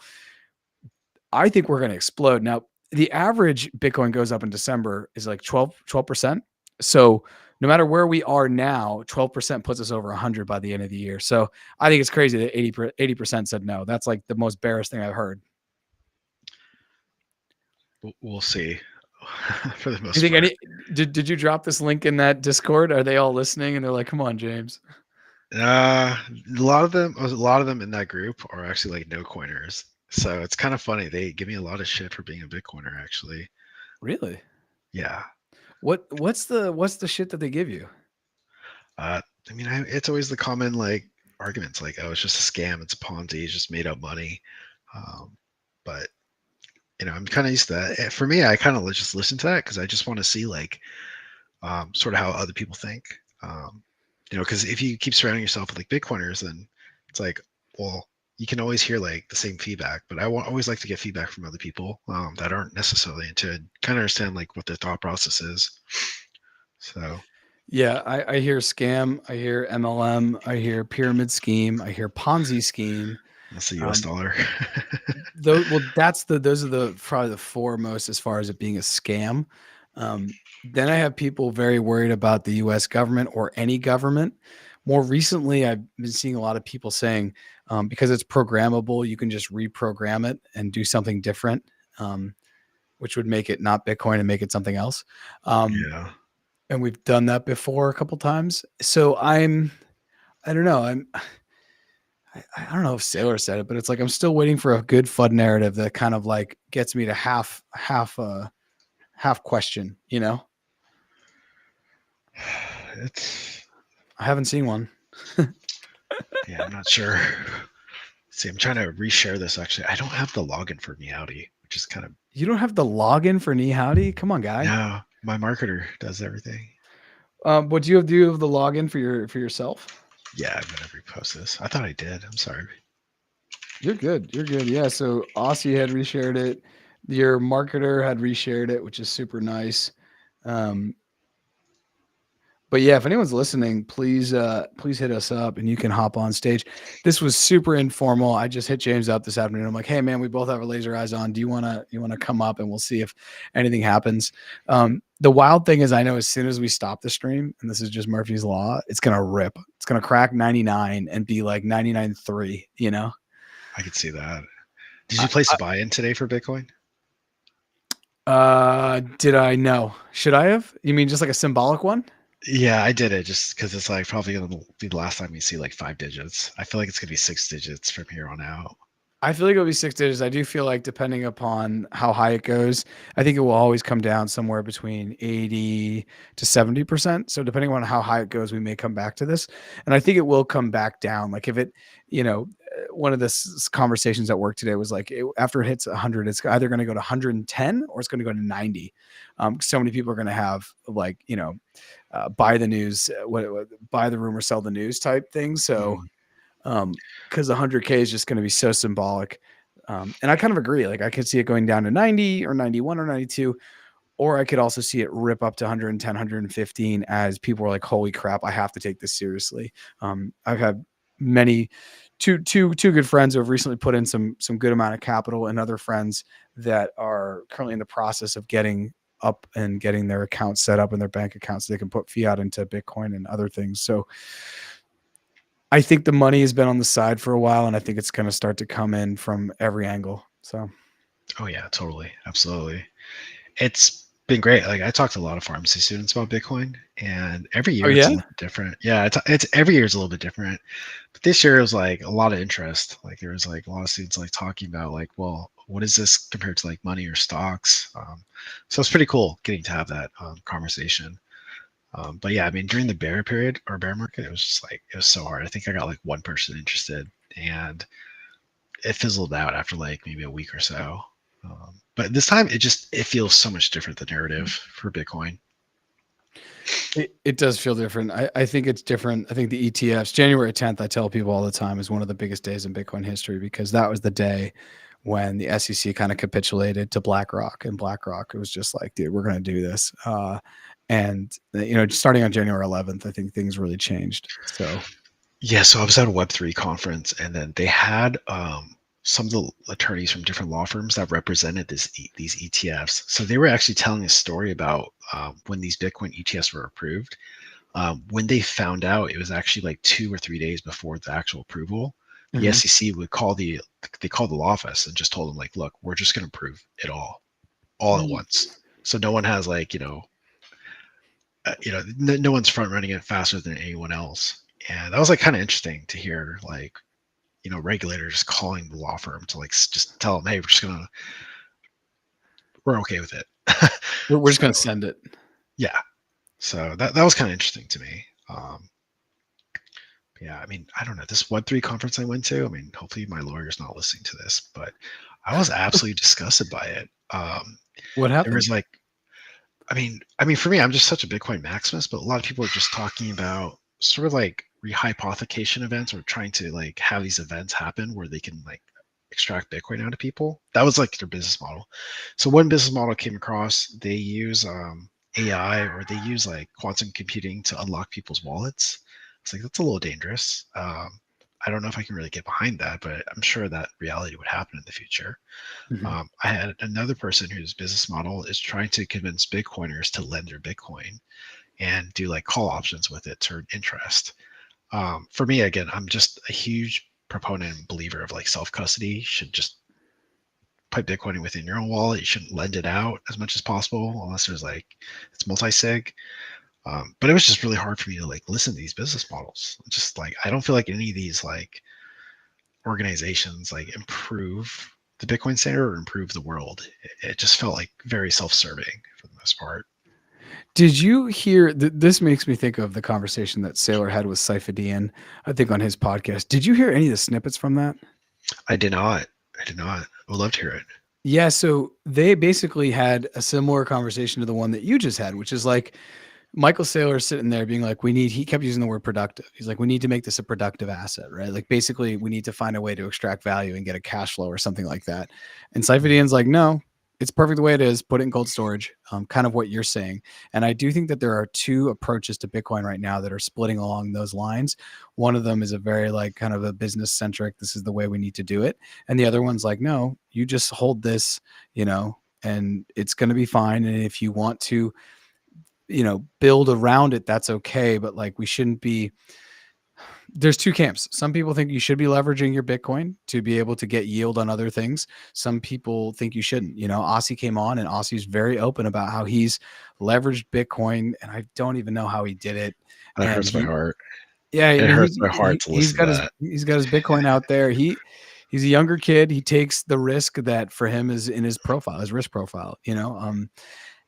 I think we're going to explode. Now, the average Bitcoin goes up in December is like 12%. So no matter where we are now, 12% puts us over 100 by the end of the year. So I think it's crazy that 80% said no. That's like the most bearish thing I've heard. We'll see. For the most You think part. did you drop this link in that Discord? Are they all listening and they're like, come on, James? A lot of them in that group are actually like no coiners. So it's kind of funny. They give me a lot of shit for being a Bitcoiner, actually. Really? Yeah. What's the shit that they give you? It's always the common like arguments like, oh, it's just a scam, it's a Ponzi, it's just made up money. But I'm kind of used to that. For me, I kind of just listen to that because I just want to see like sort of how other people think. Because if you keep surrounding yourself with like Bitcoiners, then it's like, well, you can always hear like the same feedback, but always like to get feedback from other people that aren't necessarily into it, kind of understand like what their thought process is. So yeah, I hear scam, I hear MLM, I hear pyramid scheme, I hear Ponzi scheme. that's the US dollar. Those are the probably the foremost as far as it being a scam. Then I have people very worried about the US government or any government. More recently, I've been seeing a lot of people saying because it's programmable, you can just reprogram it and do something different, which would make it not Bitcoin and make it something else. Yeah. And we've done that before a couple times. So I don't know. I don't know if Sailor said it, but it's like I'm still waiting for a good FUD narrative that kind of like gets me to half question, I haven't seen one. Yeah, I'm not sure. See, I'm trying to reshare this actually. I don't have the login for Meowdy, which is kind of. You don't have the login for Knee Howdy? Come on, guy. No, my marketer does everything. But do you have the login for yourself? Yeah, I'm gonna repost this. I thought I did. I'm sorry. You're good. You're good. Yeah. So Aussie had reshared it. Your marketer had reshared it, which is super nice. But yeah, if anyone's listening, please hit us up and you can hop on stage. This was super informal. I just hit James up this afternoon. I'm like, hey man, we both have our laser eyes on. Do you wanna come up and we'll see if anything happens? The wild thing is I know as soon as we stop the stream, and this is just Murphy's Law, it's gonna rip. It's gonna crack 99 and be like 99.3, I could see that. Did you place a buy-in today for Bitcoin? Did I? No. Should I have? You mean just like a symbolic one? Yeah, I did it just because it's like probably gonna be the last time you see like 5 digits. I feel like it's gonna be 6 digits from here on out. I feel like it'll be 6 digits. I do feel like depending upon how high it goes, I think it will always come down somewhere between 80 to 70%. So depending on how high it goes, we may come back to this. And I think it will come back down. Like if it, one of the conversations at work today was like, after it hits 100, it's either going to go to 110 or it's going to go to 90. So many people are going to have like, buy the news, buy the rumor, sell the news type thing. So, because 100K is just going to be so symbolic. And I kind of agree. Like I could see it going down to 90 or 91 or 92, or I could also see it rip up to 110, 115 as people are like, holy crap, I have to take this seriously. I've had two good friends who have recently put in some good amount of capital, and other friends that are currently in the process of getting up and getting their accounts set up in their bank accounts so they can put fiat into Bitcoin and other things. So I think the money has been on the side for a while, and I think it's going to start to come in from every angle. So, oh yeah, totally, absolutely. It's been great. Like I talked to a lot of pharmacy students about Bitcoin, and every year it's a little bit different. Yeah, it's every year is a little bit different. But this year it was like a lot of interest. Like there was like a lot of students like talking about like, well, what is this compared to like money or stocks? So it's pretty cool getting to have that conversation. But yeah, I mean, during the bear period or bear market, it was just like, it was so hard. I think I got like one person interested and it fizzled out after like maybe a week or so. But this time it feels so much different, the narrative for Bitcoin. It does feel different. I think it's different. I think the ETFs, January 10th, I tell people all the time, is one of the biggest days in Bitcoin history because that was the day when the SEC kind of capitulated to BlackRock. And BlackRock, it was just like, dude, we're going to do this. Starting on January 11th, I think things really changed. So, Yeah, so I was at a Web3 conference, and then they had some of the attorneys from different law firms that represented these ETFs. So they were actually telling a story about when these Bitcoin ETFs were approved. When they found out, it was actually like 2 or 3 days before the actual approval. The Mhm. SEC would call the law office and just told them like, look, we're just going to approve it all at once. So no one has like no one's front running it faster than anyone else. And that was like kind of interesting to hear, like, regulators calling the law firm to like just tell them, hey, we're okay with it. we're just going to So, send it. yeah. So that was kind of interesting to me. Yeah, I mean, I don't know. This Web3 conference I went to, I mean, hopefully my lawyer's not listening to this, but I was absolutely disgusted by it. What There happened? was like, I mean, for me, I'm just such a Bitcoin maximus, but a lot of people are just talking about sort of like rehypothecation events or trying to like have these events happen where they can like extract Bitcoin out of people. That was like their business model. So one business model came across, they use AI, or they use like quantum computing to unlock people's wallets. It's like, that's a little dangerous. I don't know if I can really get behind that, but I'm sure that reality would happen in the future. Mhm. I had another person whose business model is trying to convince Bitcoiners to lend their Bitcoin and do like call options with it to earn interest. For me, again, I'm just a huge proponent and believer of like self custody. You should just put Bitcoin within your own wallet. You shouldn't lend it out as much as possible unless there's like it's multi-sig. But it was just really hard for me to like listen to these business models. Just like I don't feel like any of these like organizations like improve the Bitcoin standard or improve the world. It just felt like very self-serving for the most part. Did you hear this makes me think of the conversation that Sailor had with Saifedean, I think on his podcast. Did you hear any of the snippets from that? I did not. I did not. I would love to hear it. Yeah, so they basically had a similar conversation to the one that you just had, which is like Michael Saylor sitting there being like, he kept using the word productive. He's like, we need to make this a productive asset, right? Like basically we need to find a way to extract value and get a cash flow or something like that. And Saifedean's like, no, it's perfect the way it is. Put it in cold storage, kind of what you're saying. And I do think that there are two approaches to Bitcoin right now that are splitting along those lines. One of them is a very like kind of a business centric, this is the way we need to do it. And the other one's like, no, you just hold this, and it's going to be fine. And if you want to, build around it, that's okay. But like, we shouldn't be, there's two camps. Some people think you should be leveraging your Bitcoin to be able to get yield on other things. Some people think you shouldn't. Aussie came on and Aussie's very open about how he's leveraged Bitcoin, and I don't even know how he did it. That And hurts my heart. yeah, I It mean, hurts my heart to he's listen to got his that. he's got his Bitcoin out there. He's a younger kid. He takes the risk that for him is in his profile, his risk profile.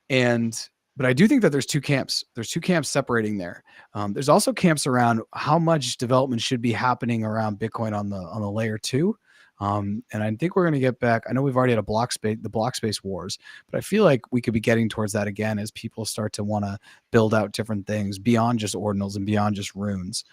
And but I do think that there's two camps. There's two camps separating there. There's also camps around how much development should be happening around Bitcoin on the layer two. And I think we're going to get back. I know we've already had the block space wars, but I feel like we could be getting towards that again as people start to want to build out different things beyond just ordinals and beyond just runes.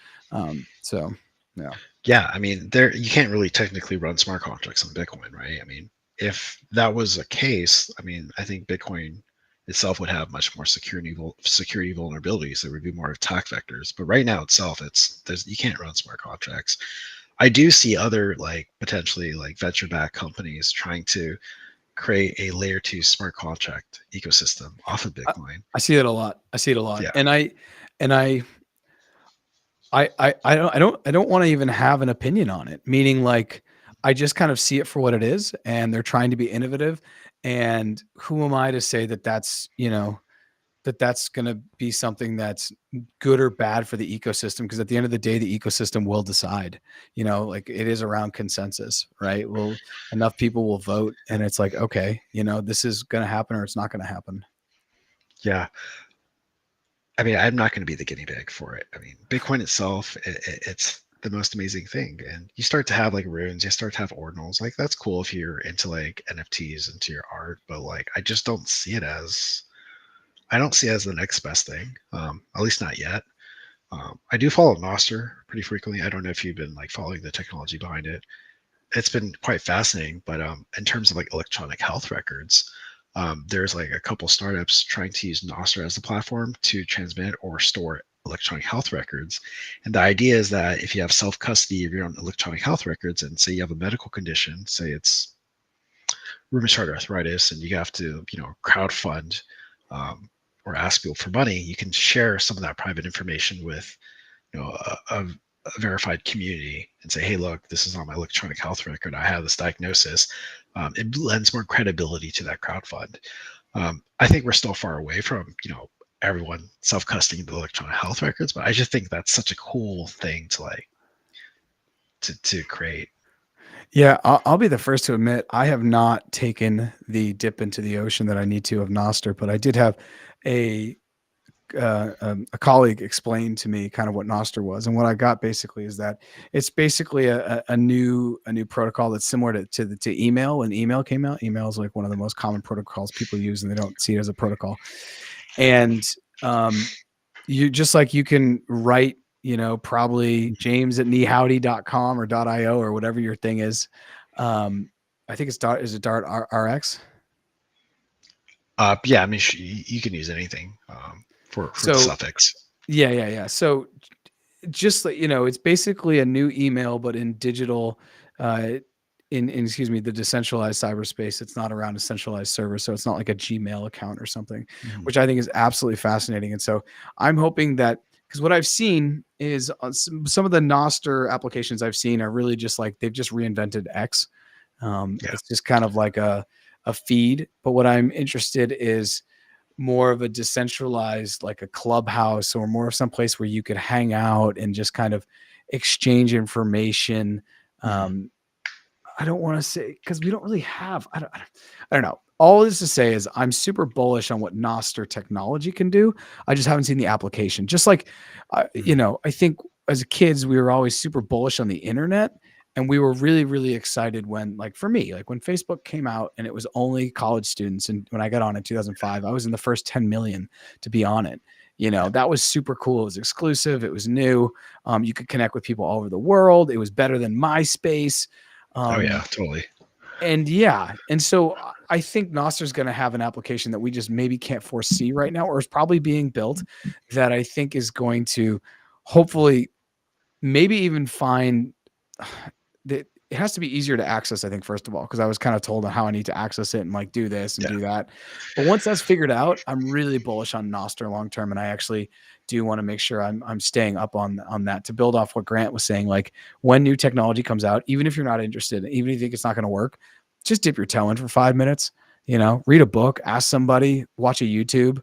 So yeah. Yeah, I mean, you can't really technically run smart contracts on Bitcoin, right? I mean, if that was a case, I mean, I think Bitcoin itself would have much more security vulnerabilities. There would be more attack vectors. But right now itself, you can't run smart contracts. I do see other like potentially like venture-backed companies trying to create a layer 2 smart contract ecosystem off of Bitcoin. I see it a lot. Yeah. And I don't want to even have an opinion on it. Meaning like I just kind of see it for what it is, and they're trying to be innovative. And who am I to say that that's going to be something that's good or bad for the ecosystem? Because at the end of the day, the ecosystem will decide. Like it is around consensus, right? Well, enough people will vote, and it's like, okay, this is going to happen or it's not going to happen. Yeah. I mean, I'm not going to be the guinea pig for it. I mean, Bitcoin itself, it's the most amazing thing. And you start to have like runes, you start to have ordinals. Like that's cool if you're into like NFTs, into your art, but like I just don't see it as I don't see it as the next best thing. At least not yet. I do follow Nostr pretty frequently. I don't know if you've been like following the technology behind it. It's been quite fascinating, but in terms of like electronic health records, there's like a couple startups trying to use Nostr as the platform to transmit or store electronic health records. And the idea is that if you have self-custody of your own electronic health records, and say you have a medical condition, say it's rheumatoid arthritis, and you have to, crowdfund or ask people for money, you can share some of that private information with, a verified community and say, hey, look, this is on my electronic health record. I have this diagnosis. It lends more credibility to that crowdfund. I think we're still far away from, everyone self-custodying the electronic health records, but I just think that's such a cool thing to like to create. Yeah, I'll be the first to admit I have not taken the dip into the ocean that I need to of Nostr, but I did have a colleague explain to me kind of what Nostr was, and what I got basically is that it's basically a new protocol that's similar to email. When email came out, email is like one of the most common protocols people use, and they don't see it as a protocol. And you just like you can write, probably james@knehowdy.com or .io or whatever your thing is. I think it's is it Dart RX? Yeah, I mean, you can use anything for the suffix. Yeah. So just like, it's basically a new email, but in digital, in the decentralized cyberspace. It's not around a centralized server. So it's not like a Gmail account or something, which I think is absolutely fascinating. And so I'm hoping that, because what I've seen is some of the Nostr applications I've seen are really just like, they've just reinvented X. It's just kind of like a feed. But what I'm interested is more of a decentralized, like a clubhouse, or more of some place where you could hang out and just kind of exchange information. I don't want to say, because we don't really have, I don't know. All this to say is I'm super bullish on what Nostr technology can do. I just haven't seen the application. Just like, I think as kids, we were always super bullish on the internet. And we were really, really excited when, like for me, like when Facebook came out and it was only college students. And when I got on in 2005, I was in the first 10 million to be on it. That was super cool. It was exclusive. It was new. You could connect with people all over the world. It was better than MySpace. Oh yeah, totally. And so I think Nostr is going to have an application that we just maybe can't foresee right now, or is probably being built, that I think is going to hopefully maybe even find that it has to be easier to access, I think, first of all, because I was kind of told how I need to access it and like do this and do that. But once that's figured out, I'm really bullish on Nostr long term, and I actually do want to make sure I'm staying up on that, to build off what Grant was saying. Like when new technology comes out, even if you're not interested, even if you think it's not going to work, just dip your toe in for 5 minutes. Read a book, ask somebody, watch a YouTube.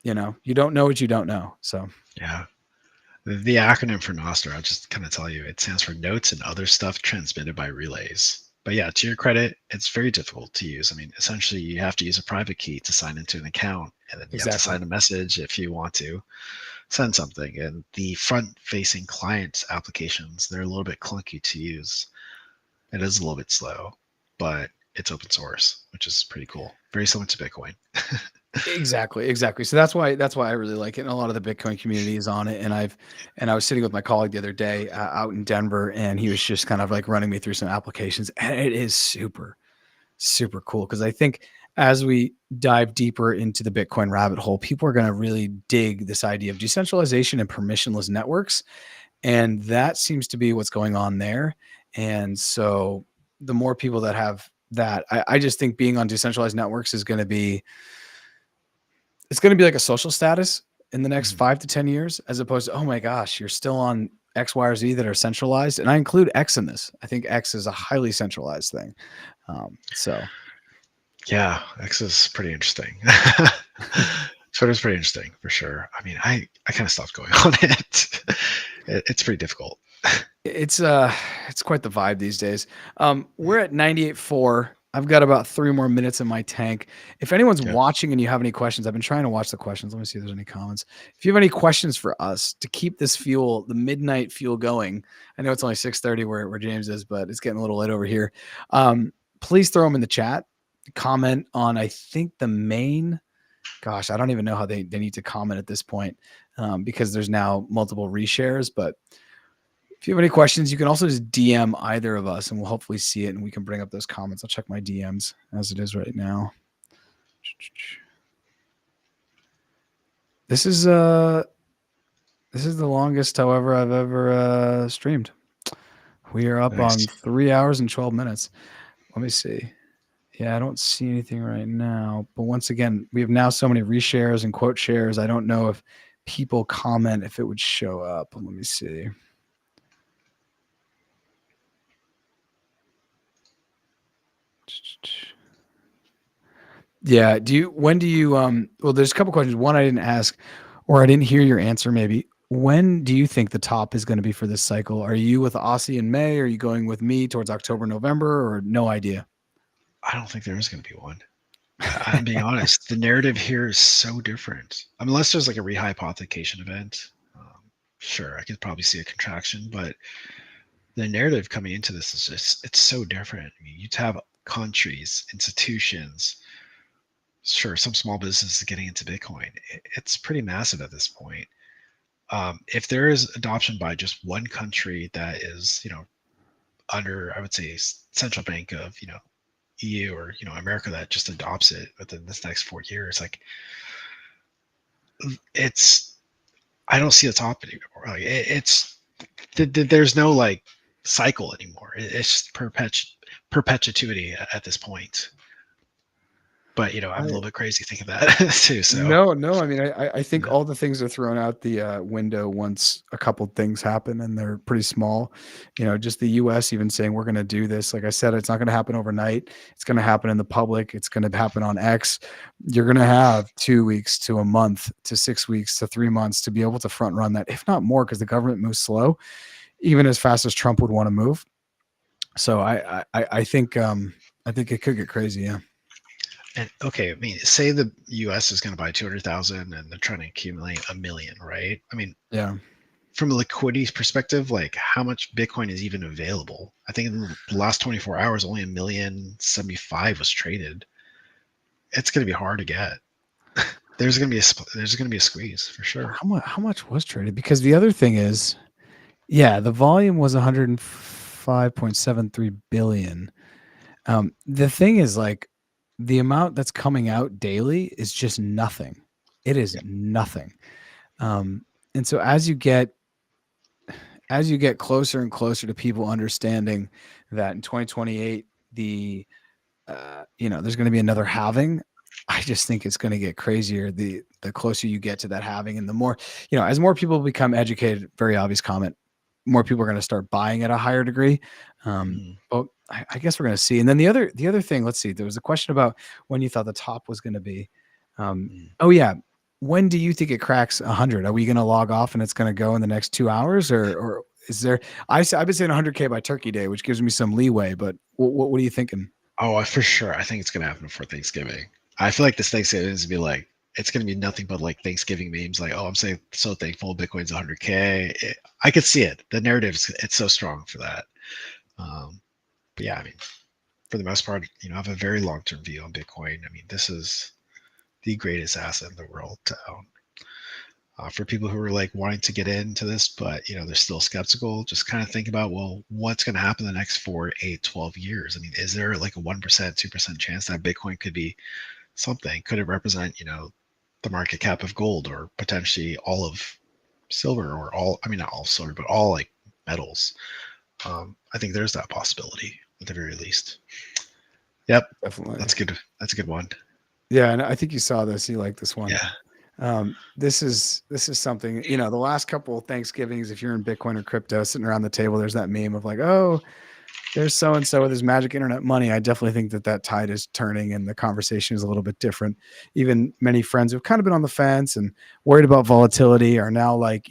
You don't know what you don't know. So yeah. The acronym for Nostr, I'll just kind of tell you, it stands for Notes and Other Stuff Transmitted by Relays. But yeah, to your credit, it's very difficult to use. I mean, essentially, you have to use a private key to sign into an account, and then you have to sign a message if you want to send something. And the front-facing client applications, they're a little bit clunky to use. It is a little bit slow, but it's open source, which is pretty cool. Very similar to Bitcoin. Exactly. So that's why I really like it. And a lot of the Bitcoin community is on it. And I was sitting with my colleague the other day out in Denver, and he was just kind of like running me through some applications, and it is super, super cool. Because I think as we dive deeper into the Bitcoin rabbit hole, people are going to really dig this idea of decentralization and permissionless networks. And that seems to be what's going on there. And so the more people that have that, I just think being on decentralized networks is going to be, it's going to be like a social status in the next 5 to 10 years, as opposed to, oh my gosh, you're still on X, Y, or Z that are centralized. And I include X in this. I think X is a highly centralized thing. Yeah, X is pretty interesting. Twitter's pretty interesting for sure. I mean, I kind of stopped going on it. It's pretty difficult. It's quite the vibe these days. We're at 98.4. I've got about 3 more minutes in my tank. If anyone's watching and you have any questions, I've been trying to watch the questions. Let me see if there's any comments. If you have any questions for us to keep this fuel, the midnight fuel going, I know it's only 6:30 where James is, but it's getting a little late over here. Please throw them in the chat. Comment on, I think, the main gosh, I don't even know how they need to comment at this point, because there's now multiple reshares. But if you have any questions, you can also just DM either of us and we'll hopefully see it and we can bring up those comments. I'll check my DMs as it is right now. This is the longest, however, I've ever streamed. We are up Nice. on 3 hours and 12 minutes. Let me see. Yeah, I don't see anything right now. But once again, we have now so many reshares and quote shares. I don't know if people comment if it would show up. Let me see. Yeah. When do you well, there's a couple questions. One I didn't ask, or I didn't hear your answer maybe. When do you think the top is going to be for this cycle? Are you with Aussie in May? Are you going with me towards October, November, or no idea? I don't think there is going to be one. I'm being honest. The narrative here is so different. Unless there's like a rehypothecation event, sure, I could probably see a contraction, but the narrative coming into this is just, it's so different. I mean, you'd have countries, institutions, sure, some small businesses getting into Bitcoin. It's pretty massive at this point. If there is adoption by just one country that is, under, I would say, central bank of, EU or, America that just adopts it within this next 4 years, like I don't see a top anymore. Like there's no like cycle anymore. It's just perpetuity at this point. But I'm a little bit crazy thinking that too. So No. I mean, I think all the things are thrown out the window once a couple things happen, and they're pretty small. Just the U.S. even saying we're going to do this. Like I said, it's not going to happen overnight. It's going to happen in the public. It's going to happen on X. You're going to have 2 weeks to a month to 6 weeks to 3 months to be able to front run that, if not more, because the government moves slow, even as fast as Trump would want to move. So I think it could get crazy. Yeah. And okay, I mean, say the U.S. is going to buy 200,000 and they're trying to accumulate 1 million, right? I mean, Yeah. From a liquidity perspective, like how much Bitcoin is even available? I think in the last 24 hours, only 1,075,000 was traded. It's going to be hard to get. There's going to be a squeeze for sure. How much was traded? Because the other thing is, yeah, the volume was 105.73 billion. The thing is, like, the amount that's coming out daily is just nothing. It is nothing. And so as you get closer and closer to people understanding that in 2028, there's going to be another halving, I just think it's going to get crazier the closer you get to that halving, and the more, as more people become educated, very obvious comment, more people are going to start buying at a higher degree. But I guess we're going to see. And then the other thing, let's see, there was a question about when you thought the top was going to be. Oh yeah. When do you think it cracks 100? Are we going to log off and it's going to go in the next 2 hours, or is there? I've been saying 100K by Turkey Day, which gives me some leeway. But what are you thinking? Oh, for sure. I think it's going to happen before Thanksgiving. I feel like this Thanksgiving is going to be like, it's going to be nothing but like Thanksgiving memes. Like, oh, I'm so thankful Bitcoin's 100K. I could see it. The narrative, it's so strong for that. But yeah, I mean, for the most part, I have a very long-term view on Bitcoin. I mean, this is the greatest asset in the world to own. For people who are like wanting to get into this, but they're still skeptical, just kind of think about, well, what's going to happen in the next 4, 8, 12 years? I mean, is there like a 1%, 2% chance that Bitcoin could be something? Could it represent, the market cap of gold, or potentially all of silver, or not all silver, but all like metals? I think there's that possibility at the very least. Yep. Definitely. That's good. That's a good one. Yeah. And I think you saw this. You like this one. Yeah. This is something, the last couple of Thanksgivings, if you're in Bitcoin or crypto sitting around the table, there's that meme of like, oh, there's so-and-so with his magic internet money. I definitely think that tide is turning and the conversation is a little bit different. Even many friends who've kind of been on the fence and worried about volatility are now like,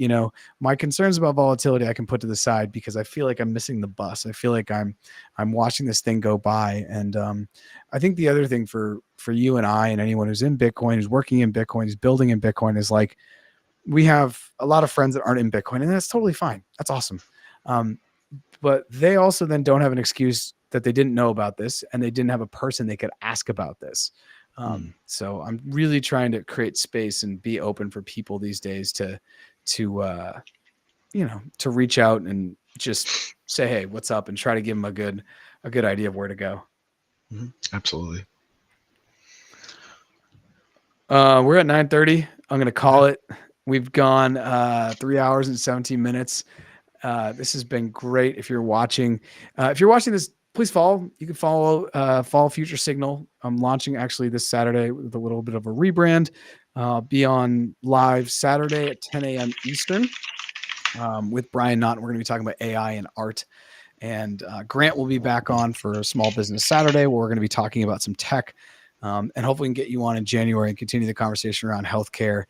my concerns about volatility I can put to the side because I feel like I'm missing the bus. I feel like I'm watching this thing go by. And I think the other thing for you and I and anyone who's in Bitcoin, who's working in Bitcoin, who's building in Bitcoin, is like, we have a lot of friends that aren't in Bitcoin, and that's totally fine. That's awesome. But they also then don't have an excuse that they didn't know about this and they didn't have a person they could ask about this. So I'm really trying to create space and be open for people these days to to reach out and just say, hey, what's up, and try to give them a good idea of where to go. Absolutely. We're at 9:30. I'm going to call it. We've gone 3 hours and 17 minutes. This has been great. If you're watching this, please follow. You can follow Future Signal. I'm launching actually this Saturday with a little bit of a rebrand. Be on live Saturday at 10 a.m. Eastern with Brian Knott. We're going to be talking about AI and art. And Grant will be back on for Small Business Saturday, where we're going to be talking about some tech. And hopefully we can get you on in January and continue the conversation around healthcare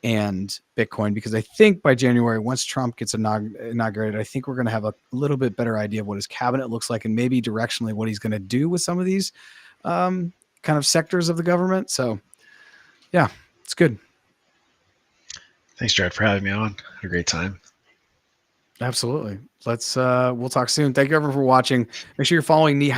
and Bitcoin, because I think by January, once Trump gets inaugurated, I think we're going to have a little bit better idea of what his cabinet looks like and maybe directionally what he's going to do with some of these kind of sectors of the government. So yeah, it's good. Thanks, Jared, for having me on. Had a great time. Absolutely. We'll talk soon. Thank you everyone for watching. Make sure you're following Nihao